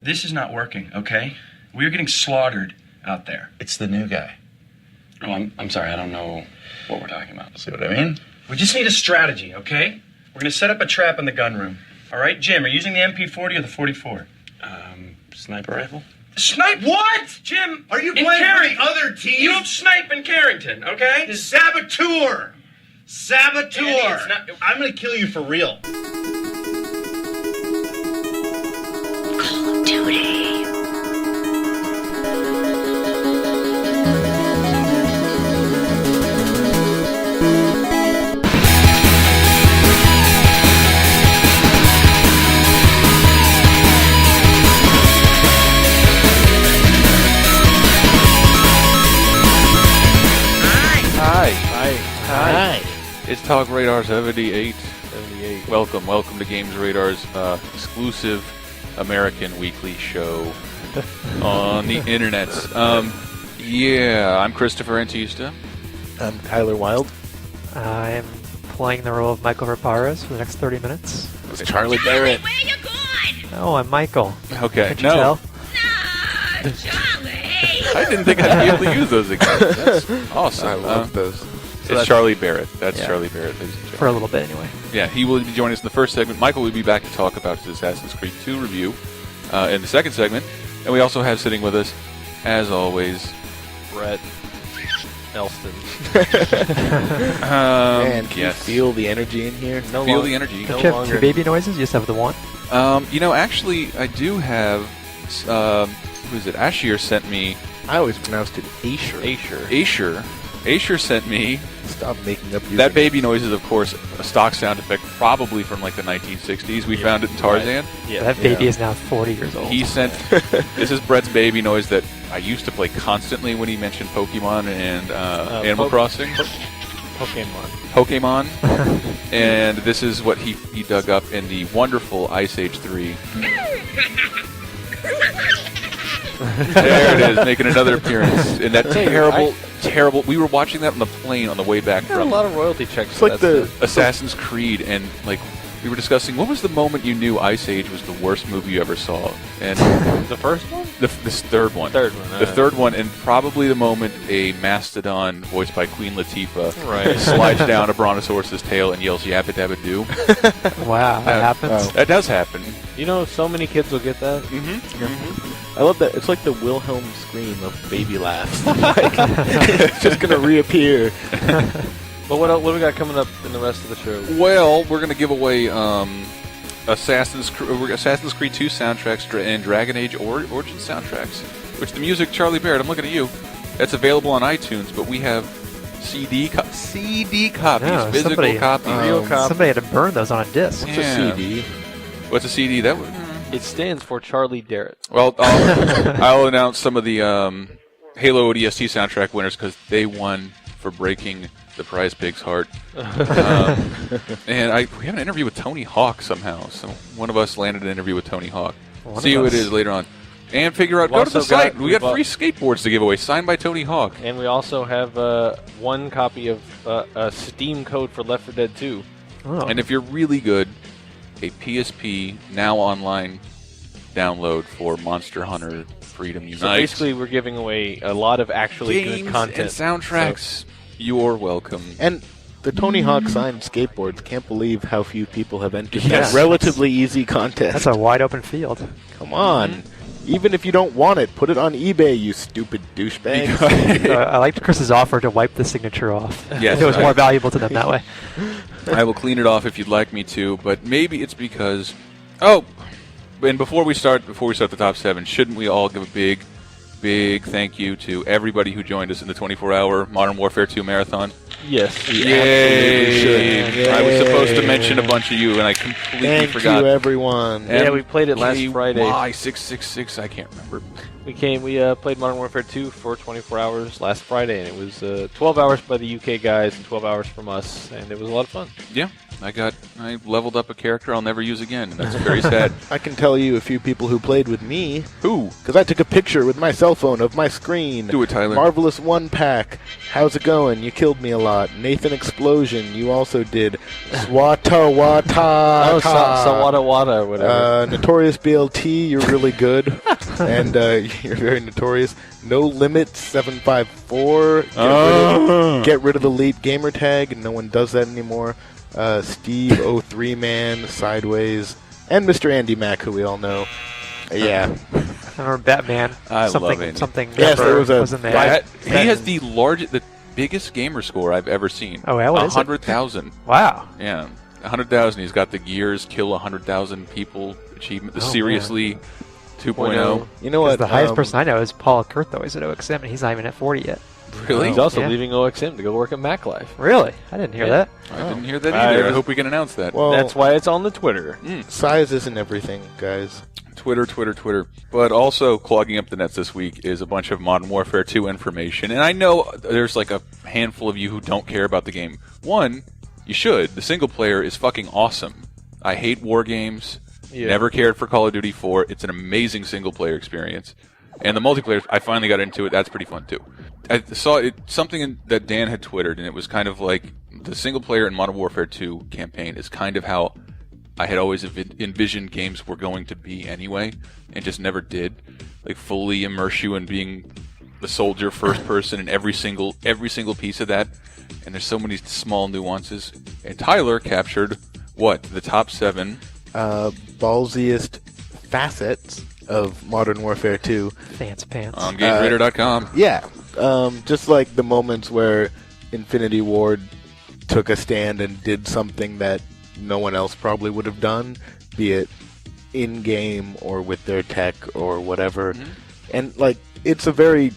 This is not working, okay? We're getting slaughtered out there. It's the new guy. Oh, I'm sorry, I don't know what we're talking about. See what I mean? We just need a strategy, okay? We're gonna set up a trap in the gun room. All right, Jim, are you using the MP40 or the 44? Sniper rifle? Snipe what? Jim, Are you in playing for Carrington. the other team? You don't snipe in Carrington, okay? Saboteur! Saboteur! Andy, it's not- I'm gonna kill you for real. Call of Duty. Hi. It's TalkRadar 78. Welcome to Games Radar's exclusive American weekly show on the internet. I'm Christopher Antista. I'm Tyler Wilde. I'm playing the role of Michael Raparez for the next 30 minutes. It's Charlie Barrett. Where you going? Oh, I'm Michael. Okay, Can't you tell? No, Charlie. I didn't think I'd be able to use those again. That's awesome. I love those. It's Charlie Barrett. That's Yeah. Charlie Barrett, ladies and gentlemen. For a little bit, anyway. Yeah, he will be joining us in the first segment. Michael will be back to talk about his Assassin's Creed 2 review in the second segment. And we also have sitting with us, as always, Brett Elston. Man, Can you feel the energy in here? No Feel longer, the energy. No Don't you have longer. two baby noises? You just have the one? Actually, I do have, who is it? Ashir sent me, I always pronounced it Asher. Asher sent me, Stop making up that baby noise is, of course, a stock sound effect, probably from like the 1960s. We found it in Tarzan. Yeah. That baby is now 40 years old. He sent, this is Brett's baby noise that I used to play constantly when he mentioned Pokemon and Animal Crossing. Pokemon. And this is what he dug up in the wonderful Ice Age 3. There it is, making another appearance in that terrible. We were watching that on the plane on the way back There are a from lot of royalty checks. It's like the Assassin's Creed, and like we were discussing, what was the moment you knew Ice Age was the worst movie you ever saw? And the first one? this third one. The third one, and probably the moment a mastodon voiced by Queen Latifah slides down a brontosaurus's tail and yells "Yabba Dabba Doo." Wow, that happens. That does happen. You know, so many kids will get that. Mm-hmm. I love that. It's like the Wilhelm scream of baby laughs. It's just going to reappear. But what do we got coming up in the rest of the show? Well, we're going to give away Assassin's Creed 2 soundtracks and Dragon Age Origin soundtracks. Which the music, Charlie Barrett, I'm looking at you. That's available on iTunes, but we have CD copies, Yeah, physical somebody- copies. Real copy. Somebody had to burn those on a disc. What's Yeah. a CD? What's a CD? That It stands for Charlie Darrett. Well, I'll announce some of the Halo ODST soundtrack winners because they won for breaking the prize pig's heart. And we have an interview with Tony Hawk somehow. So one of us landed an interview with Tony Hawk. See who it is later on. And figure out, go to the site. We got free skateboards to give away, signed by Tony Hawk. And we also have one copy of a Steam code for Left 4 Dead 2. Oh. And if you're really good, a PSP now online download for Monster Hunter Freedom Unite. So basically, we're giving away a lot of actually games good content. and soundtracks. You're welcome. And the Tony Hawk signed skateboards, can't believe how few people have entered Yes. that relatively easy contest. That's a wide open field. Come on. Even if you don't want it, put it on eBay, you stupid douchebag. I liked Chris's offer to wipe the signature off. Yes, It was I- more valuable to them that way. I will clean it off if you'd like me to, but maybe it's because... Oh, and before we start the top 7, shouldn't we all give a big thank you to everybody who joined us in the 24-hour Modern Warfare 2 marathon? Yes. Yay! I was supposed to mention a bunch of you, and I completely Thank forgot. you, everyone. Yeah, we played it last Friday. MKY666, I can't remember. We played Modern Warfare 2 for 24 hours last Friday, and it was 12 hours by the UK guys and 12 hours from us, and it was a lot of fun. Yeah, I leveled up a character I'll never use again, and that's very sad. I can tell you a few people who played with me. Who? Because I took a picture with my cell phone of my screen. Do it, Tyler. Marvelous One Pack. How's it going? You killed me a lot. Nathan Explosion. You also did. Swata Wata. Oh, Sawada Wada or whatever. Notorious BLT. You're really good. And you're very notorious. No Limit 754. Get rid of the late gamer tag. No one does that anymore. Steve 03 Man, Sideways, and Mr. Andy Mack, who we all know. Yeah. I remember Batman. I something, love Andy. Something Yes, number there was in there. He has the biggest gamer score I've ever seen. Oh, yeah, what is it? 100,000. Wow. Yeah, 100,000. He's got the Gears Kill 100,000 People achievement. The Oh, Seriously 2.0. You know what? The highest person I know is Paul Kurtho. He's at OXM, and he's not even at 40 yet. Really? He's also Yeah. leaving OXM to go work at Mac Life. Really? I didn't hear that. I didn't hear that either. I hope we can announce that. Well, That's why it's on the Twitter. size isn't everything, guys. Twitter. But also clogging up the nets this week is a bunch of Modern Warfare 2 information. And I know there's like a handful of you who don't care about the game. One, you should. The single player is fucking awesome. I hate war games. Yeah. Never cared for Call of Duty 4. It's an amazing single player experience. And the multiplayer, I finally got into it. That's pretty fun too. I saw something that Dan had twittered, and it was kind of like the single player in Modern Warfare 2 campaign is kind of how I had always envisioned games were going to be anyway, and just never did. Like fully immerse you in being the soldier first person in every single piece of that. And there's so many small nuances. And Tyler captured the top 7 Ballsiest facets of Modern Warfare 2. Fancy pants. on GameRaider.com. Yeah. Just like the moments where Infinity Ward took a stand and did something that no one else probably would have done, be it in-game or with their tech or whatever. Mm-hmm. And, like, it's a very...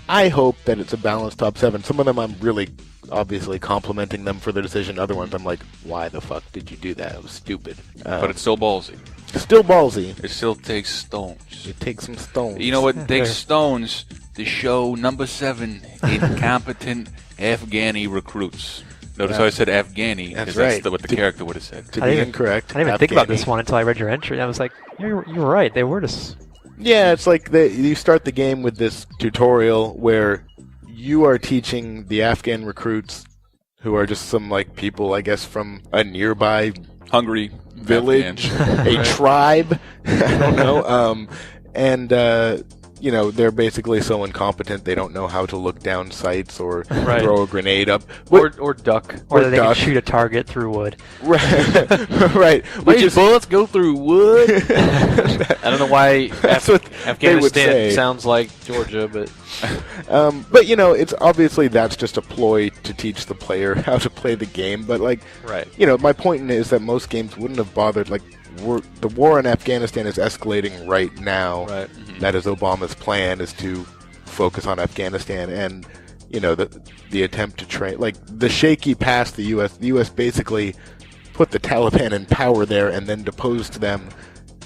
I hope that it's a balanced top 7. Some of them I'm really obviously complimenting them for their decision. Other ones I'm like, why the fuck did you do that? It was stupid. But it's still ballsy. Still ballsy. It still takes stones. It takes some stones. You know what takes stones? To show number 7, incompetent Afghani recruits. Notice how I said Afghani, That's because right. that's what the character would have said. To I be didn't- incorrect. I didn't even think about Afghani. this one until I read your entry. I was like, you're right. They were just... Yeah, it's like you start the game with this tutorial where you are teaching the Afghan recruits, who are just some like people, I guess, from a nearby Hungry village, Afghans. a tribe. I don't know. And you know, they're basically so incompetent they don't know how to look down sights or Right. throw a grenade up. Or duck. Or Or that they can duck. shoot a target through wood. Right. Right. Which These is bullets go through wood. I don't know why That's what they would Afghanistan say. sounds like Georgia, but But you know, it's obviously that's just a ploy to teach the player how to play the game. But like, right. you know, my point is that most games wouldn't have bothered. Like, the war in Afghanistan is escalating right now. Right. That is Obama's plan, is to focus on Afghanistan, and you know the attempt to train, like the shaky past the U.S. The U.S. basically put the Taliban in power there and then deposed them.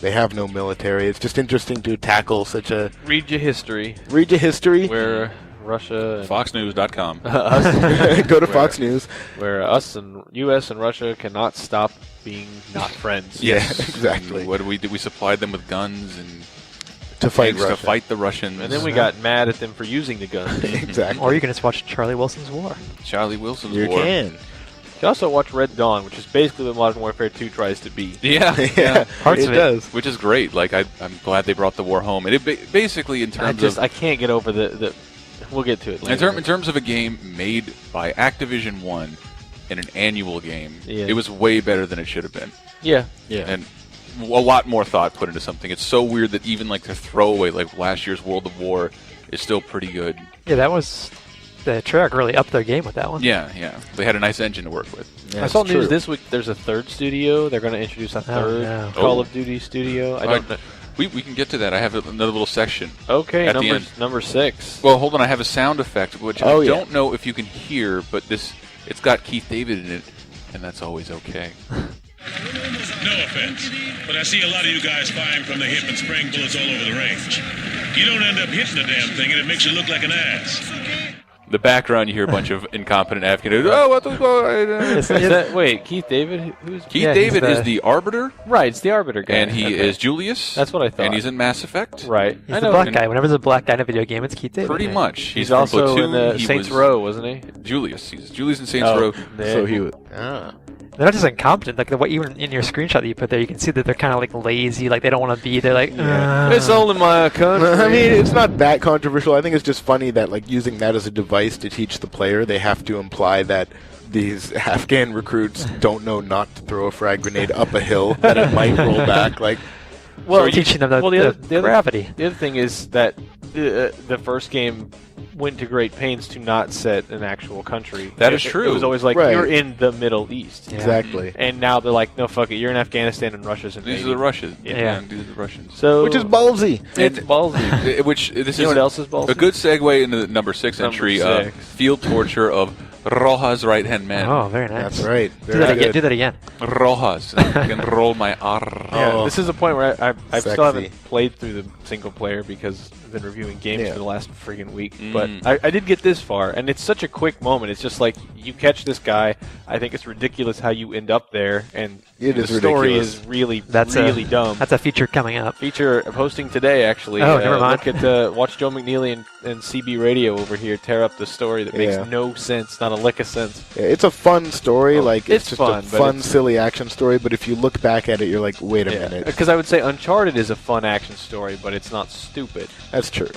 They have no military. It's just interesting to tackle such a Read your history, read your history. where Russia and FoxNews.com. us, Go to Fox News. where us and U.S. and Russia cannot stop being not friends. Yeah, exactly. What did we supplied them with guns and To fight tanks Russia. to fight the Russians. And then we got mad at them for using the guns. Exactly. Or you can just watch Charlie Wilson's War. Charlie Wilson's You War. can. You also watch Red Dawn, which is basically what Modern Warfare 2 tries to be. Yeah, Yeah, Parts it of it. does. which is great. Like I'm glad they brought the war home. And it basically in terms of I can't get over the we'll get to it later. in terms of a game made by Activision One in an annual game, Yeah. it was way better than it should have been. Yeah. Yeah. And a lot more thought put into something. It's so weird that even like the throwaway, like last year's World of War, is still pretty good. Yeah, that was... The Treyarch really upped their game with that one. Yeah. They had a nice engine to work with. Yeah, I saw it's news true. this week. There's a third studio. They're going to introduce a third no. Call Oh. of Duty studio. I All don't right. We can get to that. I have another little section. know. Okay, At the end. number 6. Well, hold on. I have a sound effect, which Oh, I yeah. don't know if you can hear, but it's got Keith David in it, and that's always okay. No offense, but I see a lot of you guys firing from the hip and spraying bullets all over the range. You don't end up hitting the damn thing, and it makes you look like an ass. the background, you hear a bunch of incompetent Afghan. Oh, what the? Wait, Keith David? Who's Keith David is the Arbiter, right? It's the Arbiter guy, and he is Julius. That's what I thought. And he's in Mass Effect, right? He's the black guy. Whenever there's a black guy in a video game, it's Keith David. Pretty much. He's from also Platoon. in the He Saints was Row, wasn't he? Julius. He's Julius in Saints Row. So he was. They're not just incompetent. Like even in your screenshot that you put there, you can see that they're kind of like lazy. Like they don't want to be there. Like It's only my country. I mean, it's not that controversial. I think it's just funny that like using that as a device to teach the player, they have to imply that these Afghan recruits don't know not to throw a frag grenade up a hill, that it might roll back. Like, well, teaching them the gravity. The other thing is that the first game went to great pains to not set an actual country. That is true. It was always like, Right. you're in the Middle East. Yeah. exactly. And now they're like, no, fuck it, you're in Afghanistan and Russia's invading. These are the Russians. Yeah. These are the Russians. So, Which is ballsy. it's ballsy. Which this You know is what else is ballsy? a good segue into the number 6 Number entry, 6. field torture of Rojas' right-hand man. Oh, very nice. That's right. Do that again. Do that again. Rojas. I can roll my R. Yeah, this is a point where I still Sexy. haven't played through the single player because I've been reviewing games Yeah. for the last friggin' week. But I did get this far, and it's such a quick moment. It's just like, you catch this guy. I think it's ridiculous how you end up there, and It the is story ridiculous. is really, That's really dumb. That's a feature coming up. Feature posting today, actually. Oh, never mind. Look at watch Joe McNeely and CB Radio over here tear up the story that makes Yeah. no sense, not a lick of sense. Yeah, it's a fun story. Like it's just fun, a but fun, it's- silly action story. But if you look back at it, you're like, wait a minute. Because I would say Uncharted is a fun action story, but it's not stupid. That's true.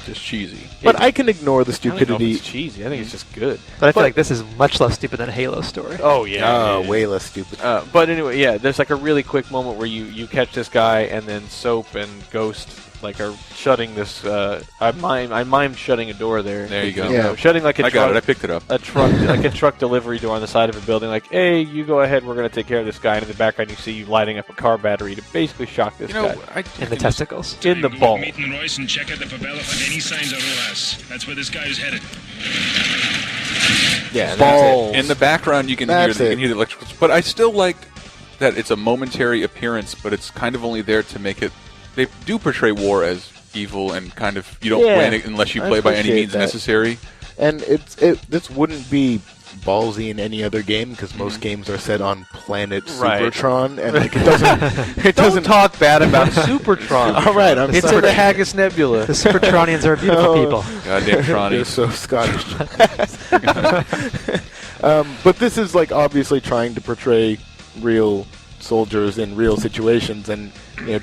Just cheesy. But I can ignore the I don't know if stupidity. it's cheesy. I think it's just good. But I feel like this is much less stupid than Halo's story. Oh yeah. Way less stupid. But anyway, yeah, there's like a really quick moment where you catch this guy, and then Soap and Ghost like are shutting this. I mimed shutting a door there. There you go. Yeah. Shutting like a I got it. I truck, picked it up. a truck, like a truck delivery door on the side of a building. Like, hey, you go ahead. We're gonna take care of this guy. And in the background, you see you lighting up a car battery to basically shock this You know, guy In the testicles. in the ball. Meet in Royce and check out the favela for any signs of Rojas. That's where this guy is headed. Yeah, Balls. in the background, you can hear That's the, you it. can hear the electrical. But I still like that it's a momentary appearance, but it's kind of only there to make it. They do portray war as evil and kind of you don't Yeah, win it unless you I play by any appreciate means that. necessary. And this wouldn't be ballsy in any other game because most games are set on planet Right. Supertron, and like, it doesn't. Don't talk bad about Supertron. All right, I'm It's sorry. in the Haggis Nebula. The Supertronians are beautiful Oh. people. Goddamn They're Tronnies. so Scottish. But this is like obviously trying to portray real soldiers in real situations, and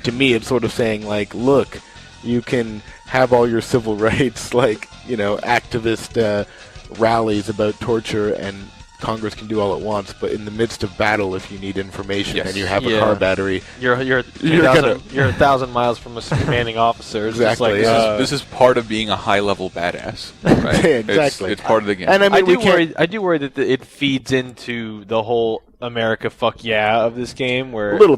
to me, it's sort of saying like, look, you can have all your civil rights, like activist rallies about torture, and Congress can do all it wants, but in the midst of battle, if you need information Yes. and you have a Yeah. car battery, You're You're 1,000 miles from a commanding officer. It's just Exactly, like, yeah. This is part of being a high-level badass, right? Yeah, exactly. It's part of the game. and I mean, I do worry that it feeds into the whole America fuck yeah of this game, where A little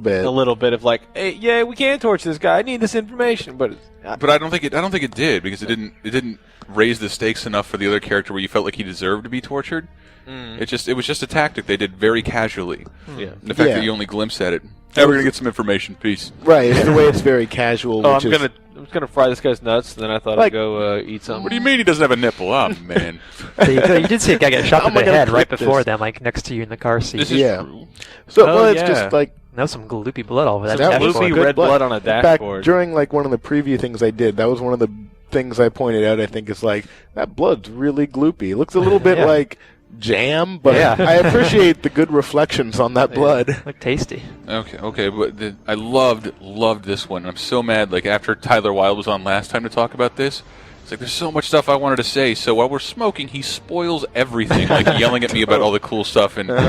bit. of like, hey, yeah, we can torture this guy. I need this information, but But I don't think it did because it didn't raise the stakes enough for the other character where you felt like he deserved to be tortured. It was just a tactic they did very casually. yeah. And the fact Yeah. that you only glimpsed at it. Hey, we're gonna get some information. Peace. right, it's the way it's very casual. Oh, which I'm is, gonna fry this guy's nuts, and then I thought Like- I'd go eat something. What do you mean he doesn't have a nipple? Oh man, So you did see a guy get shot How in am I the gonna head right clip before this? them, like next to you in the car seat. this is Yeah. true. So Oh, well, it's yeah. just like That was some gloopy blood all over that That Some was dashboard. gloopy good red blood on a In fact, dashboard. during like one of the preview things I did, that was one of the things I pointed out. I think is like that blood's really gloopy. It looks a little bit Yeah. like jam, but Yeah. I appreciate the good reflections on that blood. Look tasty. Okay, but I loved this one. I'm so mad. Like after Tyler Wilde was on last time to talk about this, it's like there's so much stuff I wanted to say. So while we're smoking, he spoils everything, like yelling at me about all the cool stuff in Modern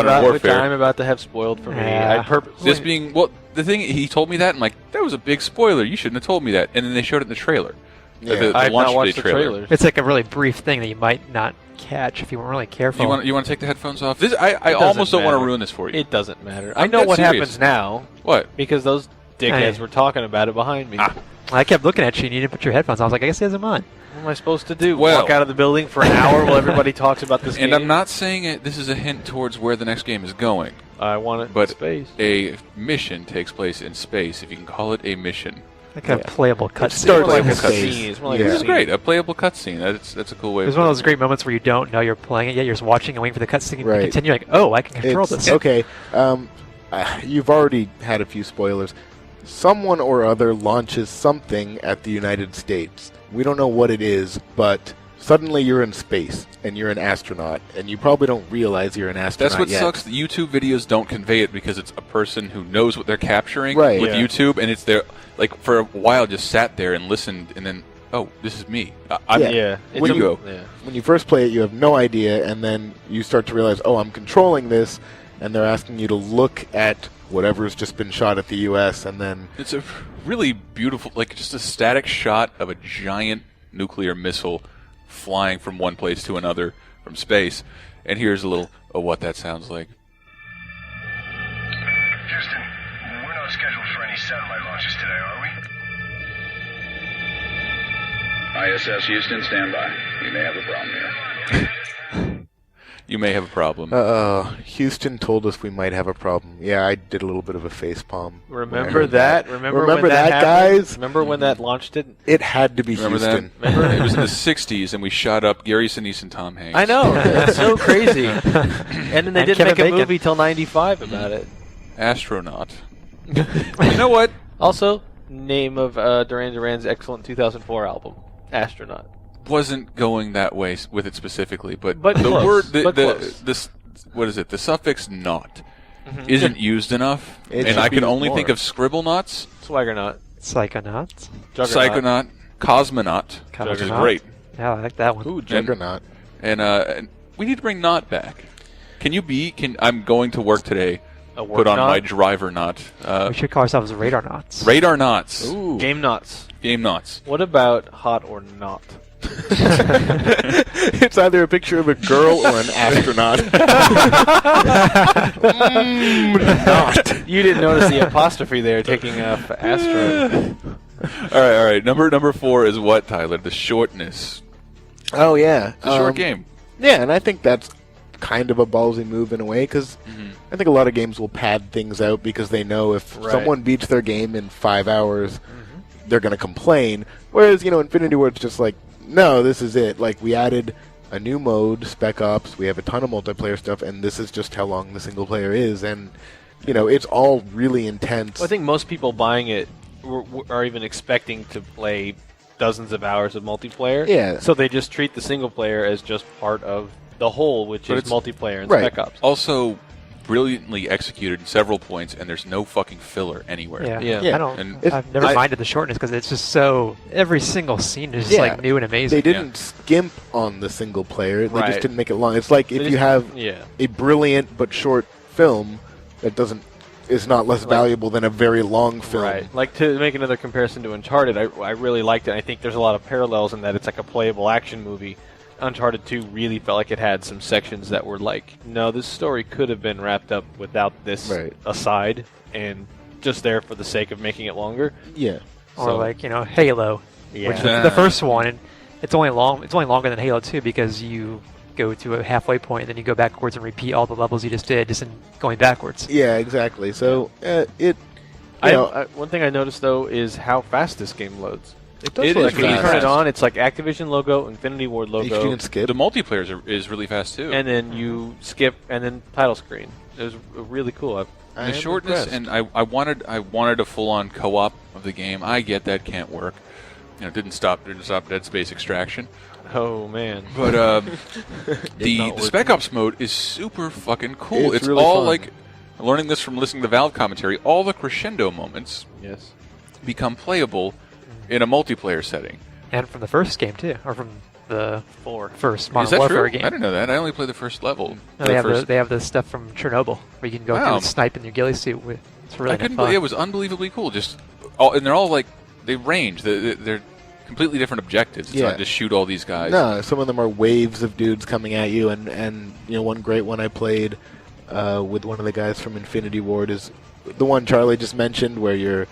Which I'm Warfare. about to have spoiled for me. Yeah. I purposely This being the thing he told me that, I'm like, that was a big spoiler. You shouldn't have told me that. And then they showed it in the trailer. Yeah. The I have launch not watched day the trailers. It's like a really brief thing that you might not catch if you weren't really careful. You want to take the headphones off? I It almost doesn't don't want to matter. ruin this for you. It doesn't matter. I'm I know dead what serious. happens now What? because those dickheads Hey. were talking about it behind me. Ah. I kept looking at you and you didn't put your headphones on. I was like, I guess he has them on. What am I supposed to do? Well- Walk out of the building for an hour while everybody talks about this And game? I'm not saying it. This is a hint towards where the next game is going. I want it But in space. a mission takes place in space, if you can call it a mission. Like a playable cutscene. starts More like in a space. cutscene. It's more like Yeah. a It's scene. great. A playable cutscene. That's a cool way. It was one of those great moments where you don't know you're playing it yet. You're just watching and waiting for the cutscene Right. to continue. Like, oh, I can control It's, this. okay. You've already had a few spoilers. Someone or other launches something at the United States. We don't know what it is, but suddenly you're in space and you're an astronaut, and you probably don't realize you're an astronaut That's what yet. sucks. The YouTube videos don't convey it because it's a person who knows what they're capturing Right. with Yeah. YouTube, and it's their like for a while just sat there and listened, and then this is me. I'm, Yeah. It's When a- you- yeah. When you first play it, you have no idea, and then you start to realize, oh, I'm controlling this, and they're asking you to look at whatever's just been shot at the U.S., and then It's a really beautiful, like just a static shot of a giant nuclear missile flying from one place to another from space. And here's a little of what that sounds like. Houston, we're not scheduled for any satellite launches today, are we? ISS Houston, stand by. You may have a problem here. You may have a problem. Houston told us we might have a problem. Yeah, I did a little bit of a face palm. when I Remember heard that? Remember when Remember that, happened? guys? Remember when that launched it? It had to be Remember Houston. that? Remember? It was in the 60s, and we shot up Gary Sinise and Tom Hanks. I know. That's so crazy. And then they And didn't Kevin make a Bacon. movie till 95 about it. Astronaut. You know what? Also, name of Duran Duran's excellent 2004 album, Astronaut. Wasn't going that way with it specifically, but But the close, word, but close. this, what is it? The suffix "not" isn't used enough, It and should I can be only more. think of scribble knots, Swaggernaut. Psychonauts. Juggernaut. psychonaut, cosmonaut, which is Juggernaut. great, Yeah, I like that one. Ooh, Juggernaut. and we need to bring "not" back. Can you be? I'm going to work today. A Put on work my knot. driver knot. We should call ourselves Radar Knots. Radar knots. Ooh. Game knots. Game knots. What about hot or not? It's either a picture of a girl or an astronaut. Not. You didn't notice the apostrophe there, taking off Astro. All right. Number 4 is what, Tyler? The shortness. Oh, yeah. It's a short game. Yeah, and I think that's kind of a ballsy move in a way, because I think a lot of games will pad things out because they know if Right. someone beats their game in 5 hours, they're going to complain. Whereas, Infinity Ward's just like, no, this is it. Like, we added a new mode, Spec Ops, we have a ton of multiplayer stuff, and this is just how long the single player is, and, it's all really intense. Well, I think most people buying it are even expecting to play dozens of hours of multiplayer. Yeah. So they just treat the single player as just part of the whole, which But is it's- multiplayer and Right. Spec Ops. Also, brilliantly executed in several points, and there's no fucking filler anywhere. Yeah. Yeah. I don't. And I've never minded the shortness because it's just so. Every single scene is just Yeah. like new and amazing. They didn't skimp on the single player. They Right. just didn't make it long. It's like if you have a brilliant but short film that is not less valuable than a very long film. Right. Like, to make another comparison to Uncharted, I really liked it. I think there's a lot of parallels in that it's like a playable action movie. Uncharted 2 really felt like it had some sections that were like, no, this story could have been wrapped up without this Right. aside, and just there for the sake of making it longer. Yeah. Or So- like Halo, Yeah. which the first one, and it's only longer than Halo 2 because you go to a halfway point and then you go backwards and repeat all the levels you just did, just in going backwards. Yeah, exactly. So One thing I noticed though is how fast this game loads. it does It look is When you really turn fast. it on, it's like Activision logo, Infinity Ward You logo, can skip. The multiplayer is really fast too. and then you skip, and then title screen. It was really cool. I the am shortness, impressed. and I wanted a full-on co-op of the game. I get that can't work. Didn't stop Dead Space Extraction. Oh man. But the not work. Spec Ops mode is super fucking cool. It's It's really all fun. like learning this from listening to Valve commentary. All the crescendo moments Yes. become playable in a multiplayer setting. And from the first game too, or from the first Is Modern that Warfare true? game. I didn't know that. I only played the first level. No, The they have first- they have the stuff from Chernobyl where you can go Wow. through and snipe in your ghillie suit. It's really I couldn't fun. believe it was unbelievably cool. And they're all like they range. They're completely different objectives. It's Yeah. not just shoot all these guys. No, some of them are waves of dudes coming at you, and one great one I played with one of the guys from Infinity Ward is the one Charlie just mentioned, where you're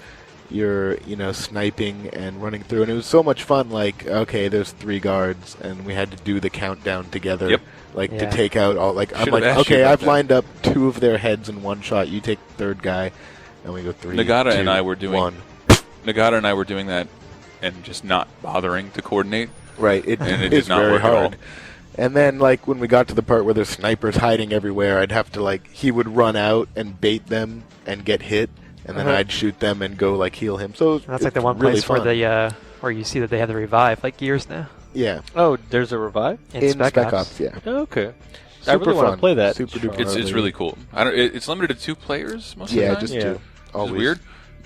sniping and running through, and it was so much fun. Like, okay, there's 3 guards, and we had to do the countdown together. Yep. Like Yeah. to take out all. Like I'm Should've like, asked you okay, about I've that. lined up 2 of their heads in one shot. You take the third guy, and we go 3. Nagata 2, and I were doing 1. Nagata and I were doing that and just not bothering to coordinate. Right. And it it's did not very work at all. hard. And then, like, when we got to the part where there's snipers hiding everywhere, I'd have to, like, he would run out and bait them and get hit, and then I'd shoot them and go, like, heal him. So That's like the one really place fun. where you see that they have the revive, like Gears now. Yeah. Oh, there's a revive? In Spec Ops. yeah. Okay. I Super really want to fun. play that. Super duper It's early. really cool. It's limited to 2 players most of the Yeah, time. just Yeah. two. Which is Always. weird.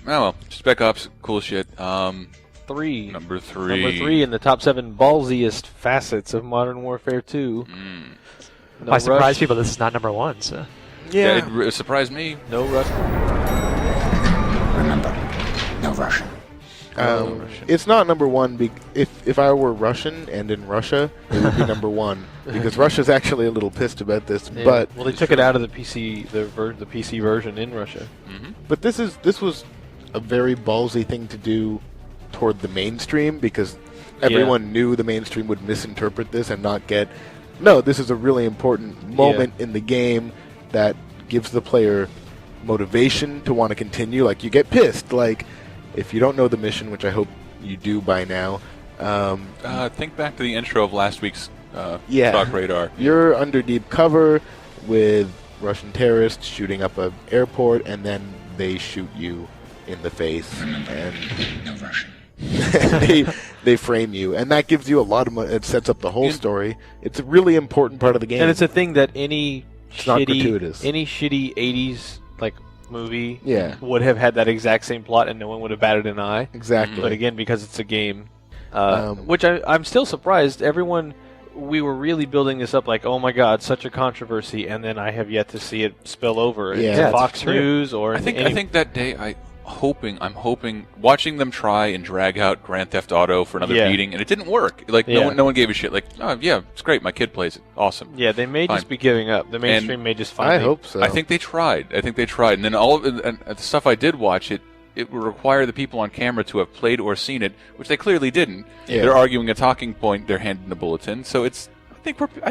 Oh well, Spec Ops, cool shit. 3. Number 3. Number 3 in the top 7 ballsiest facets of Modern Warfare 2. No I surprise rush. people. This is not number 1. So Yeah, it surprised me. No rush. Remember, no Russian. It's not number 1. If I were Russian and in Russia, it would be number 1 because Russia's actually a little pissed about this. Yeah. But well, they took it out of the PC, the PC version in Russia. But this was a very ballsy thing to do toward the mainstream because everyone knew the mainstream would misinterpret this and not get. No, this is a really important moment in the game that gives the player motivation to want to continue. Like, you get pissed. Like, if you don't know the mission, which I hope you do by now. Think back to the intro of last week's Yeah. TalkRadar. You're under deep cover with Russian terrorists shooting up an airport, and then they shoot you in the face, and No Russian. they frame you, and that gives you a lot of it sets up the whole story. It's a really important part of the game, And it's a thing that any not shitty gratuitous. 80s like movie Yeah. would have had that exact same plot, and no one would have batted an eye. Exactly. But again, because it's a game, which I'm still surprised. We were really building this up like, oh my god, such a controversy, and then I have yet to see it spill over Yeah. into Yeah, Fox it's true. News or I think any- that day I'm hoping watching them try and drag out Grand Theft Auto for another beating, and it didn't work. Like no one gave a shit. Like, oh yeah, it's great. My kid plays it. Awesome. Yeah, they may Fine. just be giving up. The mainstream may just finally. I hope so. I think they tried. And then all of and the stuff I did watch, it would require the people on camera to have played or seen it, which they clearly didn't. Yeah. They're arguing a talking point. They're handing a bulletin. So I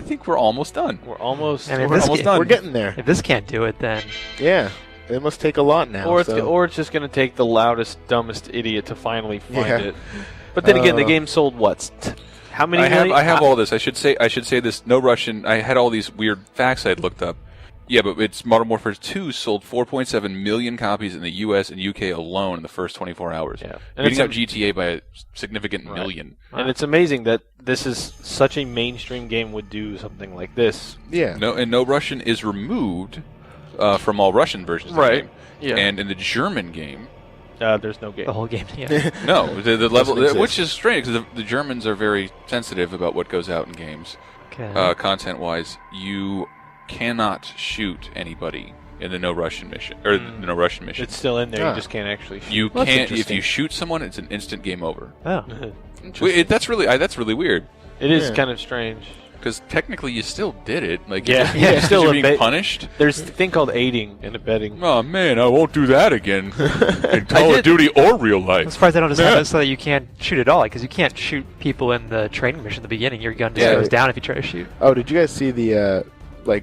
think we're almost done. We're almost. I mean, we're this almost ga- done. We're getting there. if this can't do it, then Yeah, it must take a lot now. Or it's so. or it's just going to take the loudest, dumbest idiot to finally find Yeah. it. But then again, the game sold what? How many? I have all this. I should say this. No Russian. I had all these weird facts I'd looked up. Yeah, but it's Modern Warfare 2 sold 4.7 million copies in the U.S. and U.K. alone in the first 24 hours. Yeah. And Beating it's out GTA by a significant million. And it's amazing that this is such a mainstream game would do something like this. Yeah. No Russian is removed from all Russian versions of the Right. game. Yeah. And in the German game, There's no game. the whole game. Yeah. no, the level, Doesn't exist. which is strange because the Germans are very sensitive about what goes out in games, Okay. content-wise. You cannot shoot anybody in the No Russian mission or the No Russian mission. It's still in there. Ah. You just can't actually shoot. You Well, that's can't. If interesting. you shoot someone, it's an instant game over. Oh. That's really weird It is Yeah. kind of strange. because technically you still did it. Like Yeah. you're Yeah. Still you're a being bit- punished. There's a thing called aiding and abetting. Oh man, I won't do that again in Call of did- Duty or real I'm life. surprised they don't just Yeah. have it so that you can't shoot at all, because you can't shoot people in the training mission at the beginning. Your gun just Yeah. goes down if you try to shoot. Oh, did you guys see the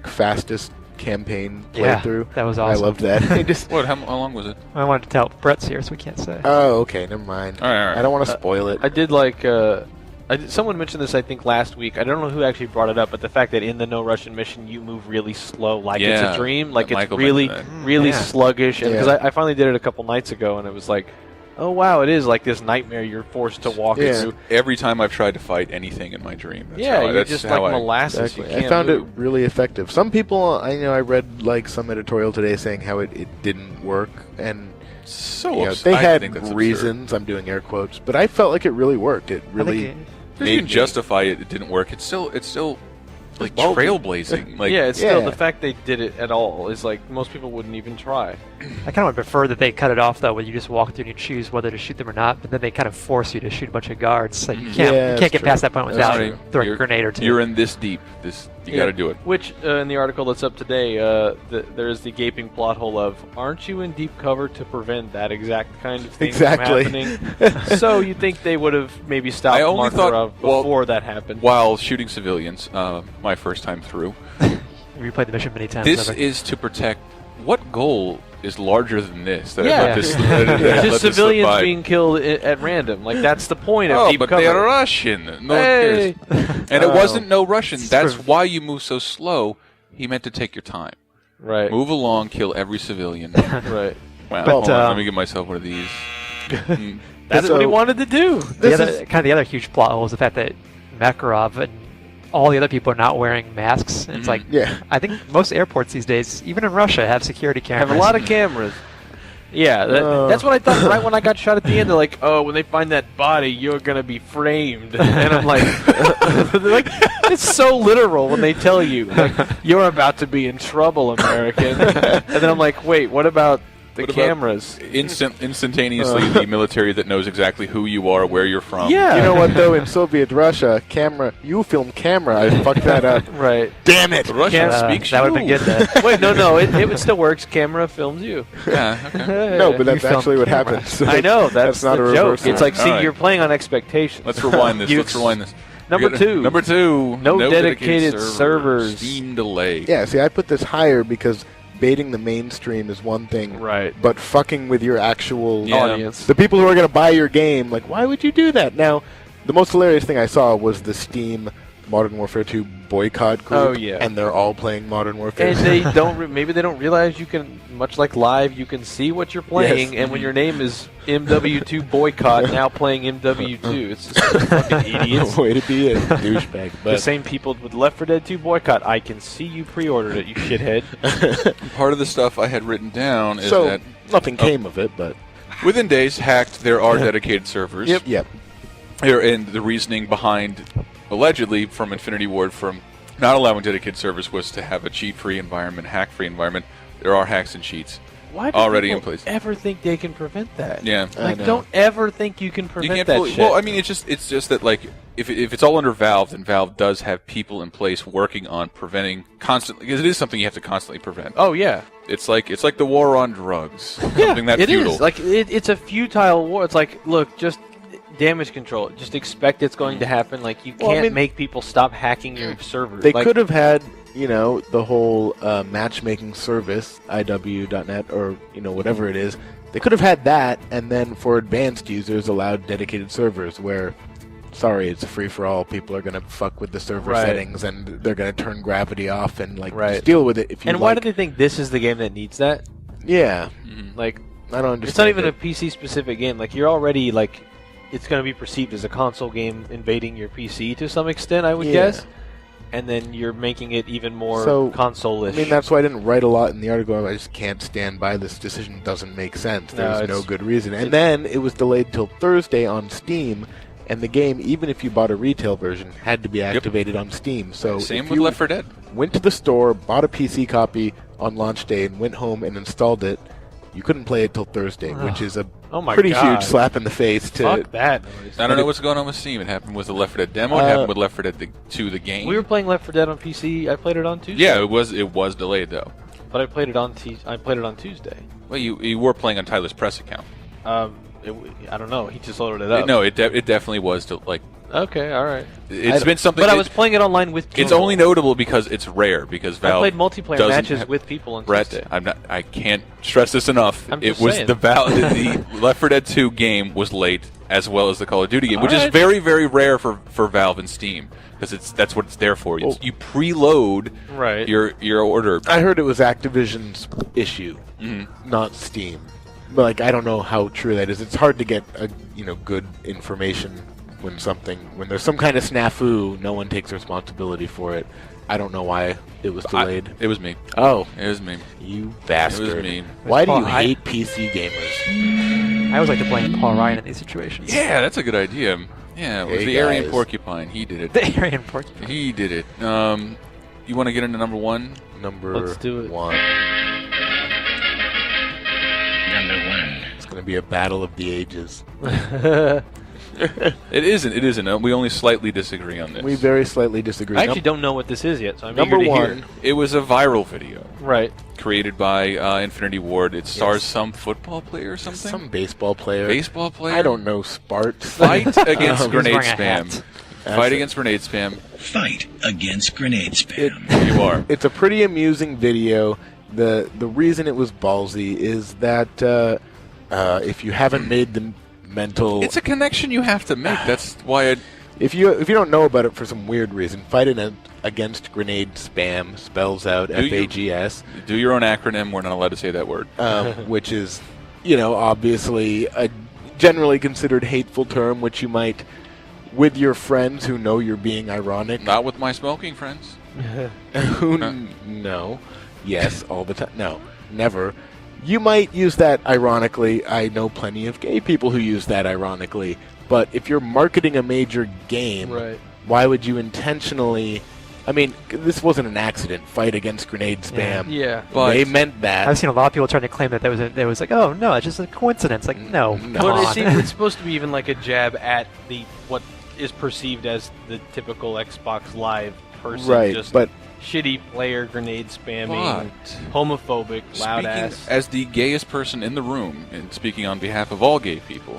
fastest campaign Yeah, playthrough? that was awesome. I loved that. It just. What? How long was it? I wanted to tell Brett's here, so we can't say. Oh, okay. Never mind. All right. I don't want to spoil it. I did like. Someone mentioned this, I think, last week. I don't know who actually brought it up, but the fact that in the No Russian mission you move really slow, like it's Yeah, a dream, like it's Michael really, mentioned really Yeah. sluggish. And because Yeah. I finally did it a couple nights ago, and it was like, oh wow, it is like this nightmare you're forced to walk Yeah. through. Every time I've tried to fight anything in my dream, that's Yeah, how you're that's just how like I- molasses. Exactly. You I can't found move. it really effective. Some people, I read like some editorial today saying how it didn't work, and So they I had think that's absurd. reasons. I'm doing air quotes, but I felt like it really worked. It really. If you can justify it didn't work. It's still like ballsy. trailblazing. Like yeah, it's still Yeah. the fact they did it at all is like most people wouldn't even try. I kind of would prefer that they cut it off though, where you just walk through and you choose whether to shoot them or not. But then they kind of force you to shoot a bunch of guards. So you can't Yeah, you can't that's get true. past that point That's without right. throwing You're- a grenade or two. You're in this deep. You got to do it. Which, in the article that's up today, there's the gaping plot hole of, aren't you in deep cover to prevent that exact kind of thing Exactly. from happening? So you think they would have maybe stopped I only thought- Makarov well, before that happened? While shooting civilians, my first time through, Replayed the mission many times. this over. is to protect. What goal is larger than this. That Yeah. let this, It's let just this slip civilians by. being killed at random. Like, that's the point of Oh, Deep but Cover. they are Russian. No one Hey. cares. And it wasn't no Russian. That's why you move so slow. He meant to take your time. Right. Move along, kill every civilian. Right. Wow. But, Hold on, let me give myself one of these. That's what he wanted to do. The other huge plot hole is the fact that Makarov and all the other people are not wearing masks. And it's like, Yeah. I think most airports these days, even in Russia, have security cameras. Have a lot of cameras. Yeah, that's what I thought right when I got shot at the end. They're like, oh, when they find that body, you're going to be framed. And I'm like, they're like, it's so literal when they tell you, like, you're about to be in trouble, American. And then I'm like, wait, what about the What about cameras? Instantaneously, the military that knows exactly who you are, where you're from. Yeah. You know what, though? In Soviet Russia, you film camera. I fucked that up. Right. Damn it! The Russian speaks That would have been good then. Wait, no, it still works. Camera films you. Yeah, okay. No, but that's film actually what camera. happens. So I know, that's not the a joke. reversal. It's like, see, All right. you're playing on expectations. Let's rewind this. You Let's rewind this. Number two. Number two. No dedicated servers. Steam delay. Yeah, see, I put this higher because baiting the mainstream is one thing, Right. but fucking with your actual Yeah. Audience. the people who are going to buy your game, like, why would you do that? Now, the most hilarious thing I saw was the Steam Modern Warfare 2 boycott group. Oh, yeah. And they're all playing Modern Warfare. And they don't. Maybe they don't realize you can. Much like live, you can see what you're playing, Yes. and when your name is MW2 boycott, now playing MW2, it's just fucking idiots. Way to be a douchebag. The But same people with Left 4 Dead 2 boycott. I can see you pre-ordered it, you shithead. Part of the stuff I had written down is so that nothing came of it, but within days, hacked, there are dedicated servers. yep. And the reasoning behind, allegedly, from Infinity Ward from not allowing dedicated servers was to have a cheat-free environment, hack-free environment. There are hacks and cheats. Why do Already people in place. ever think they can prevent that? Yeah. I Like, know. don't ever think you can You prevent can't that fully, shit. well, I mean, it's just that, like, if it's all under Valve, then Valve does have people in place working on preventing constantly, because it is something you have to constantly prevent. oh yeah. It's like the war on drugs. Something that it futile. is. Like it's a futile war. It's like, look, just damage control. Just expect it's going to happen. Like, you Well, I can't mean- make people stop hacking your servers. They Like, could have had, the whole matchmaking service, IW.net, or, whatever it is. They could have had that, and then for advanced users, allowed dedicated servers where, sorry, it's a free-for-all. People are going to fuck with the server Right. settings, and they're going to turn gravity off and, Right. just deal with it if you And why like. do they think this is the game that needs that? Yeah, Like, I don't understand. it's not even it. a PC specific game. Like, you're already like, it's going to be perceived as a console game invading your PC to some extent, I would Yeah. guess. And then you're making it even more So, console-ish. I mean, that's why I didn't write a lot in the article. I just can't stand by this decision. Doesn't make sense. No, There's it's- no good reason. And then it was delayed till Thursday on Steam, and the game, even if you bought a retail version, had to be activated on Steam. So Same if with you Left 4 Dead. went to the store, bought a PC copy on launch day, and went home and installed it, you couldn't play it till Thursday, which is a Oh my pretty God. huge slap in the face. To Fuck that noise. I don't know what's going on with Steam. It happened with the Left 4 Dead demo. It happened with Left 4 Dead 2, the game. We were playing Left 4 Dead on PC. I played it on Tuesday. Yeah, it was delayed though. But I played it on Tuesday. Well, you were playing on Tyler's press account. I don't know. He just loaded it up. No, it definitely was like Okay, all right. it's been something. But I was playing it online with people. It's only notable because it's rare because I Valve played multiplayer doesn't matches have- with people on Brett, Tuesday. I can't stress this enough. I'm It just was saying. the Left 4 Dead 2 game was late, as well as the Call of Duty game, which is Alright. very, very rare for Valve and Steam because that's what it's there for. Oh. You preload Right. your order. I heard it was Activision's issue, Mm-hmm. not Steam. But like, I don't know how true that is. It's hard to get good information when there's some kind of snafu. No one takes responsibility for it. I don't know why it was delayed. It was me. Oh, It was me. you bastard! It was me. Why do Paul, you hate PC gamers? I always like to blame Paul Ryan in these situations. Yeah, that's a good idea. Yeah, it was Hey, the Aryan guys. Porcupine. He did it. The Aryan Porcupine. He did it. You want to get into number one? Number Let's do it. 1. Number 1. It's going to be a battle of the ages. It isn't. It isn't. We only slightly disagree on this. We very slightly disagree. I actually don't know what this is yet, so I'm Number eager to one. hear. It was a viral video Right. created by Infinity Ward. It stars Yes. some football player or something. Some baseball player. baseball player. I don't know. Spart. Fight against He's grenade wearing a spam. hat. Fight it. against grenade spam. Fight against grenade spam. You are. It's a pretty amusing video. The reason it was ballsy is that if you haven't made the mental... It's a connection you have to make. That's why If you don't know about it for some weird reason, fighting against grenade spam spells out FAGS. Do your own acronym. We're not allowed to say that word. Which is, obviously a generally considered hateful term, which you might, with your friends who know you're being ironic. Not with my smoking friends. No. Yes, all the time. No, never. You might use that ironically. I know plenty of gay people who use that ironically. But if you're marketing a major game, why would you intentionally... I mean, this wasn't an accident. Fight against grenade spam. Yeah. But they meant that. I've seen a lot of people trying to claim that there was like, oh no, it's just a coincidence. Like, no, come But on. it's supposed to be even like a jab at what is perceived as the typical Xbox Live person. Right, just but... shitty player, grenade spamming, homophobic, loud ass. As the gayest person in the room, and speaking on behalf of all gay people,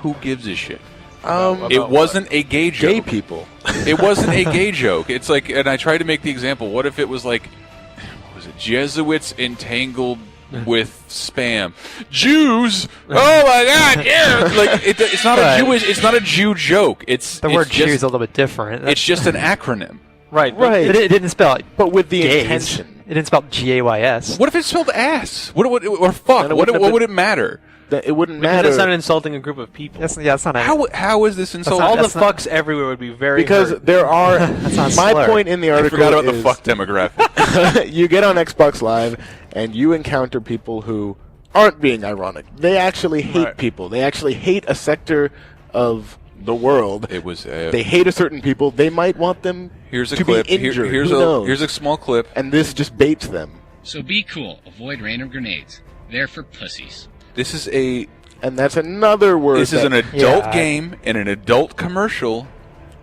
who gives a shit? It wasn't a gay joke. Gay people. It wasn't a gay joke. It's like, and I tried to make the example. What if it was like, what was it? Jesuits entangled with spam. Jews. Oh my God! Yeah. Like it's not a Jewish. It's not a Jew joke. The word Jew is a little bit different. It's just an acronym. Right. It didn't spell it. But with the gays. intention. It didn't spell GAYS. What if it spelled ass? Or fuck? What would it matter? It wouldn't Because matter. that's not insulting a group of people. That's not How is this insulting? All the fucks everywhere would be very because hurt. there are... not my slur. point in the I article forgot about is the fuck demographic. you get on Xbox Live and you encounter people who aren't being ironic. They actually hate people. They actually hate a sector of the world. It was. They hate a certain people. They might want them Here's a to clip. be injured. Here's Who knows? a small clip. And this just baits them. So be cool. Avoid random grenades. They're for pussies. This is a. And that's another word. This is an adult game and an adult commercial,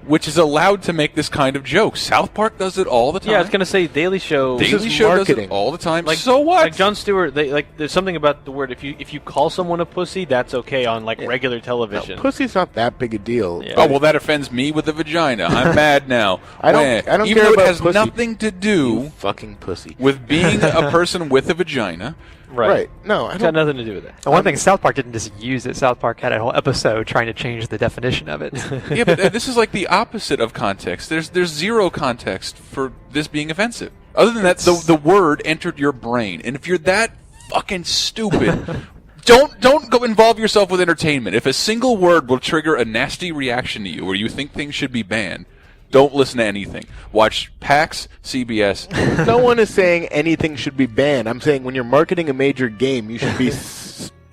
which is allowed to make this kind of joke. South Park does it all the time. Yeah, I was gonna say Daily Show. Daily Show does it all the time. Like, so what? Like Jon Stewart, there's something about the word. If you call someone a pussy, that's okay on regular television. No, pussy's not that big a deal. Yeah. Oh well, that offends me with a vagina. I'm mad now. I don't Even care though about it has pussy. nothing to do You fucking pussy. with being a person with a vagina. Right. No, I It's got don't. nothing to do with it. And one thing, South Park didn't just use it. South Park had a whole episode trying to change the definition of it. Yeah, but this is like the opposite of context. There's zero context for this being offensive. Other than that, the word entered your brain, and if you're that fucking stupid, don't go involve yourself with entertainment. If a single word will trigger a nasty reaction to you, or you think things should be banned, don't listen to anything. Watch PAX, CBS. No one is saying anything should be banned. I'm saying when you're marketing a major game, you should be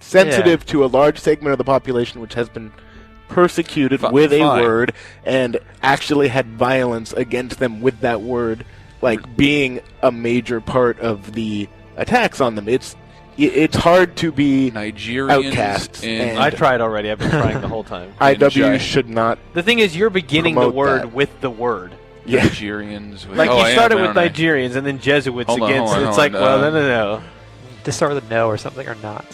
sensitive to a large segment of the population which has been persecuted with a word and actually had violence against them with that word, like being a major part of the attacks on them. It's hard to be Nigerians outcasts. and I tried already. I've been trying the whole time. IW should not. The thing is, you're beginning the promote word that. with the word. Yeah. Nigerians. Like you started with Nigerians and then Jesuits Hold on, against. hold on, It's hold like, on, well, no. Just start with a no or something or not.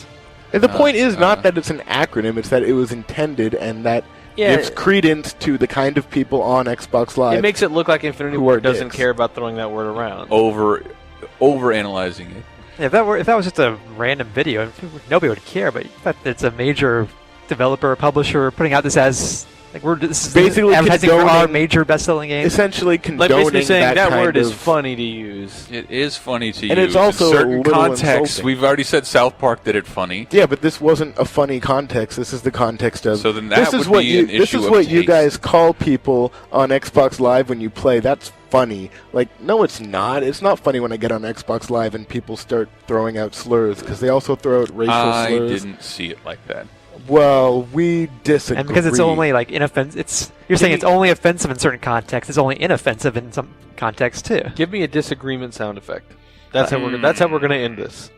And the point is not that it's an acronym; it's that it was intended, and that gives credence to the kind of people on Xbox Live. It makes it look like Infinity who are Ward doesn't dicks. care about throwing that word around. Over analyzing it. Yeah, if that was just a random video, nobody would care. But the fact that it's a major developer or publisher putting out this as this is basically advertising for our condoning- major best-selling game. essentially Like condoning basically saying that kind word is of- funny to use. It is funny to And use. it's also in certain a little contexts. insulting. We've already said South Park did it funny. Yeah, but this wasn't a funny context. This is the context of. So then that this is would what be you. an This issue is of what you taste. guys call people on Xbox Live when you play. That's funny. Like, no, it's not. It's not funny when I get on Xbox Live and people start throwing out slurs because they also throw out racial I slurs. didn't see it like that. Well, we disagree. And because it's only like inoffensive, you're saying it's only offensive in certain contexts. It's only inoffensive in some contexts too. Give me a disagreement sound effect. That's how we're gonna end this.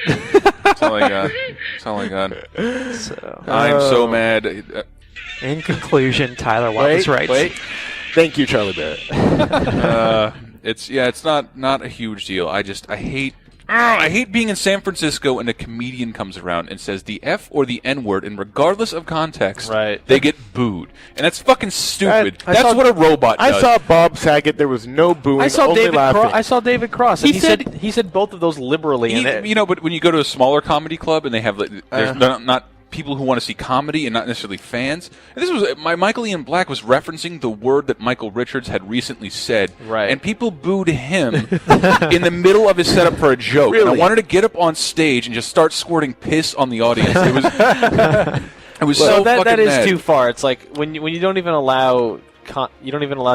That's all I got. That's all I got. So, I'm so mad. in conclusion, Tyler Watt was right. Wait. Thank you, Charlie Barrett. It's not a huge deal. I hate I hate being in San Francisco and a comedian comes around and says the F or the N word, and regardless of context, they get booed. And that's fucking stupid. That's what a robot does. I saw Bob Saget. There was no booing. I saw only laughing. I saw David Cross. And he said both of those liberally. But when you go to a smaller comedy club and they have there's not people who want to see comedy and not necessarily fans. And this was Michael Ian Black was referencing the word that Michael Richards had recently said, and people booed him in the middle of his setup for a joke. Really? And I wanted to get up on stage and just start squirting piss on the audience. It was it was so fucking that is mad. too far. It's like when you don't even allow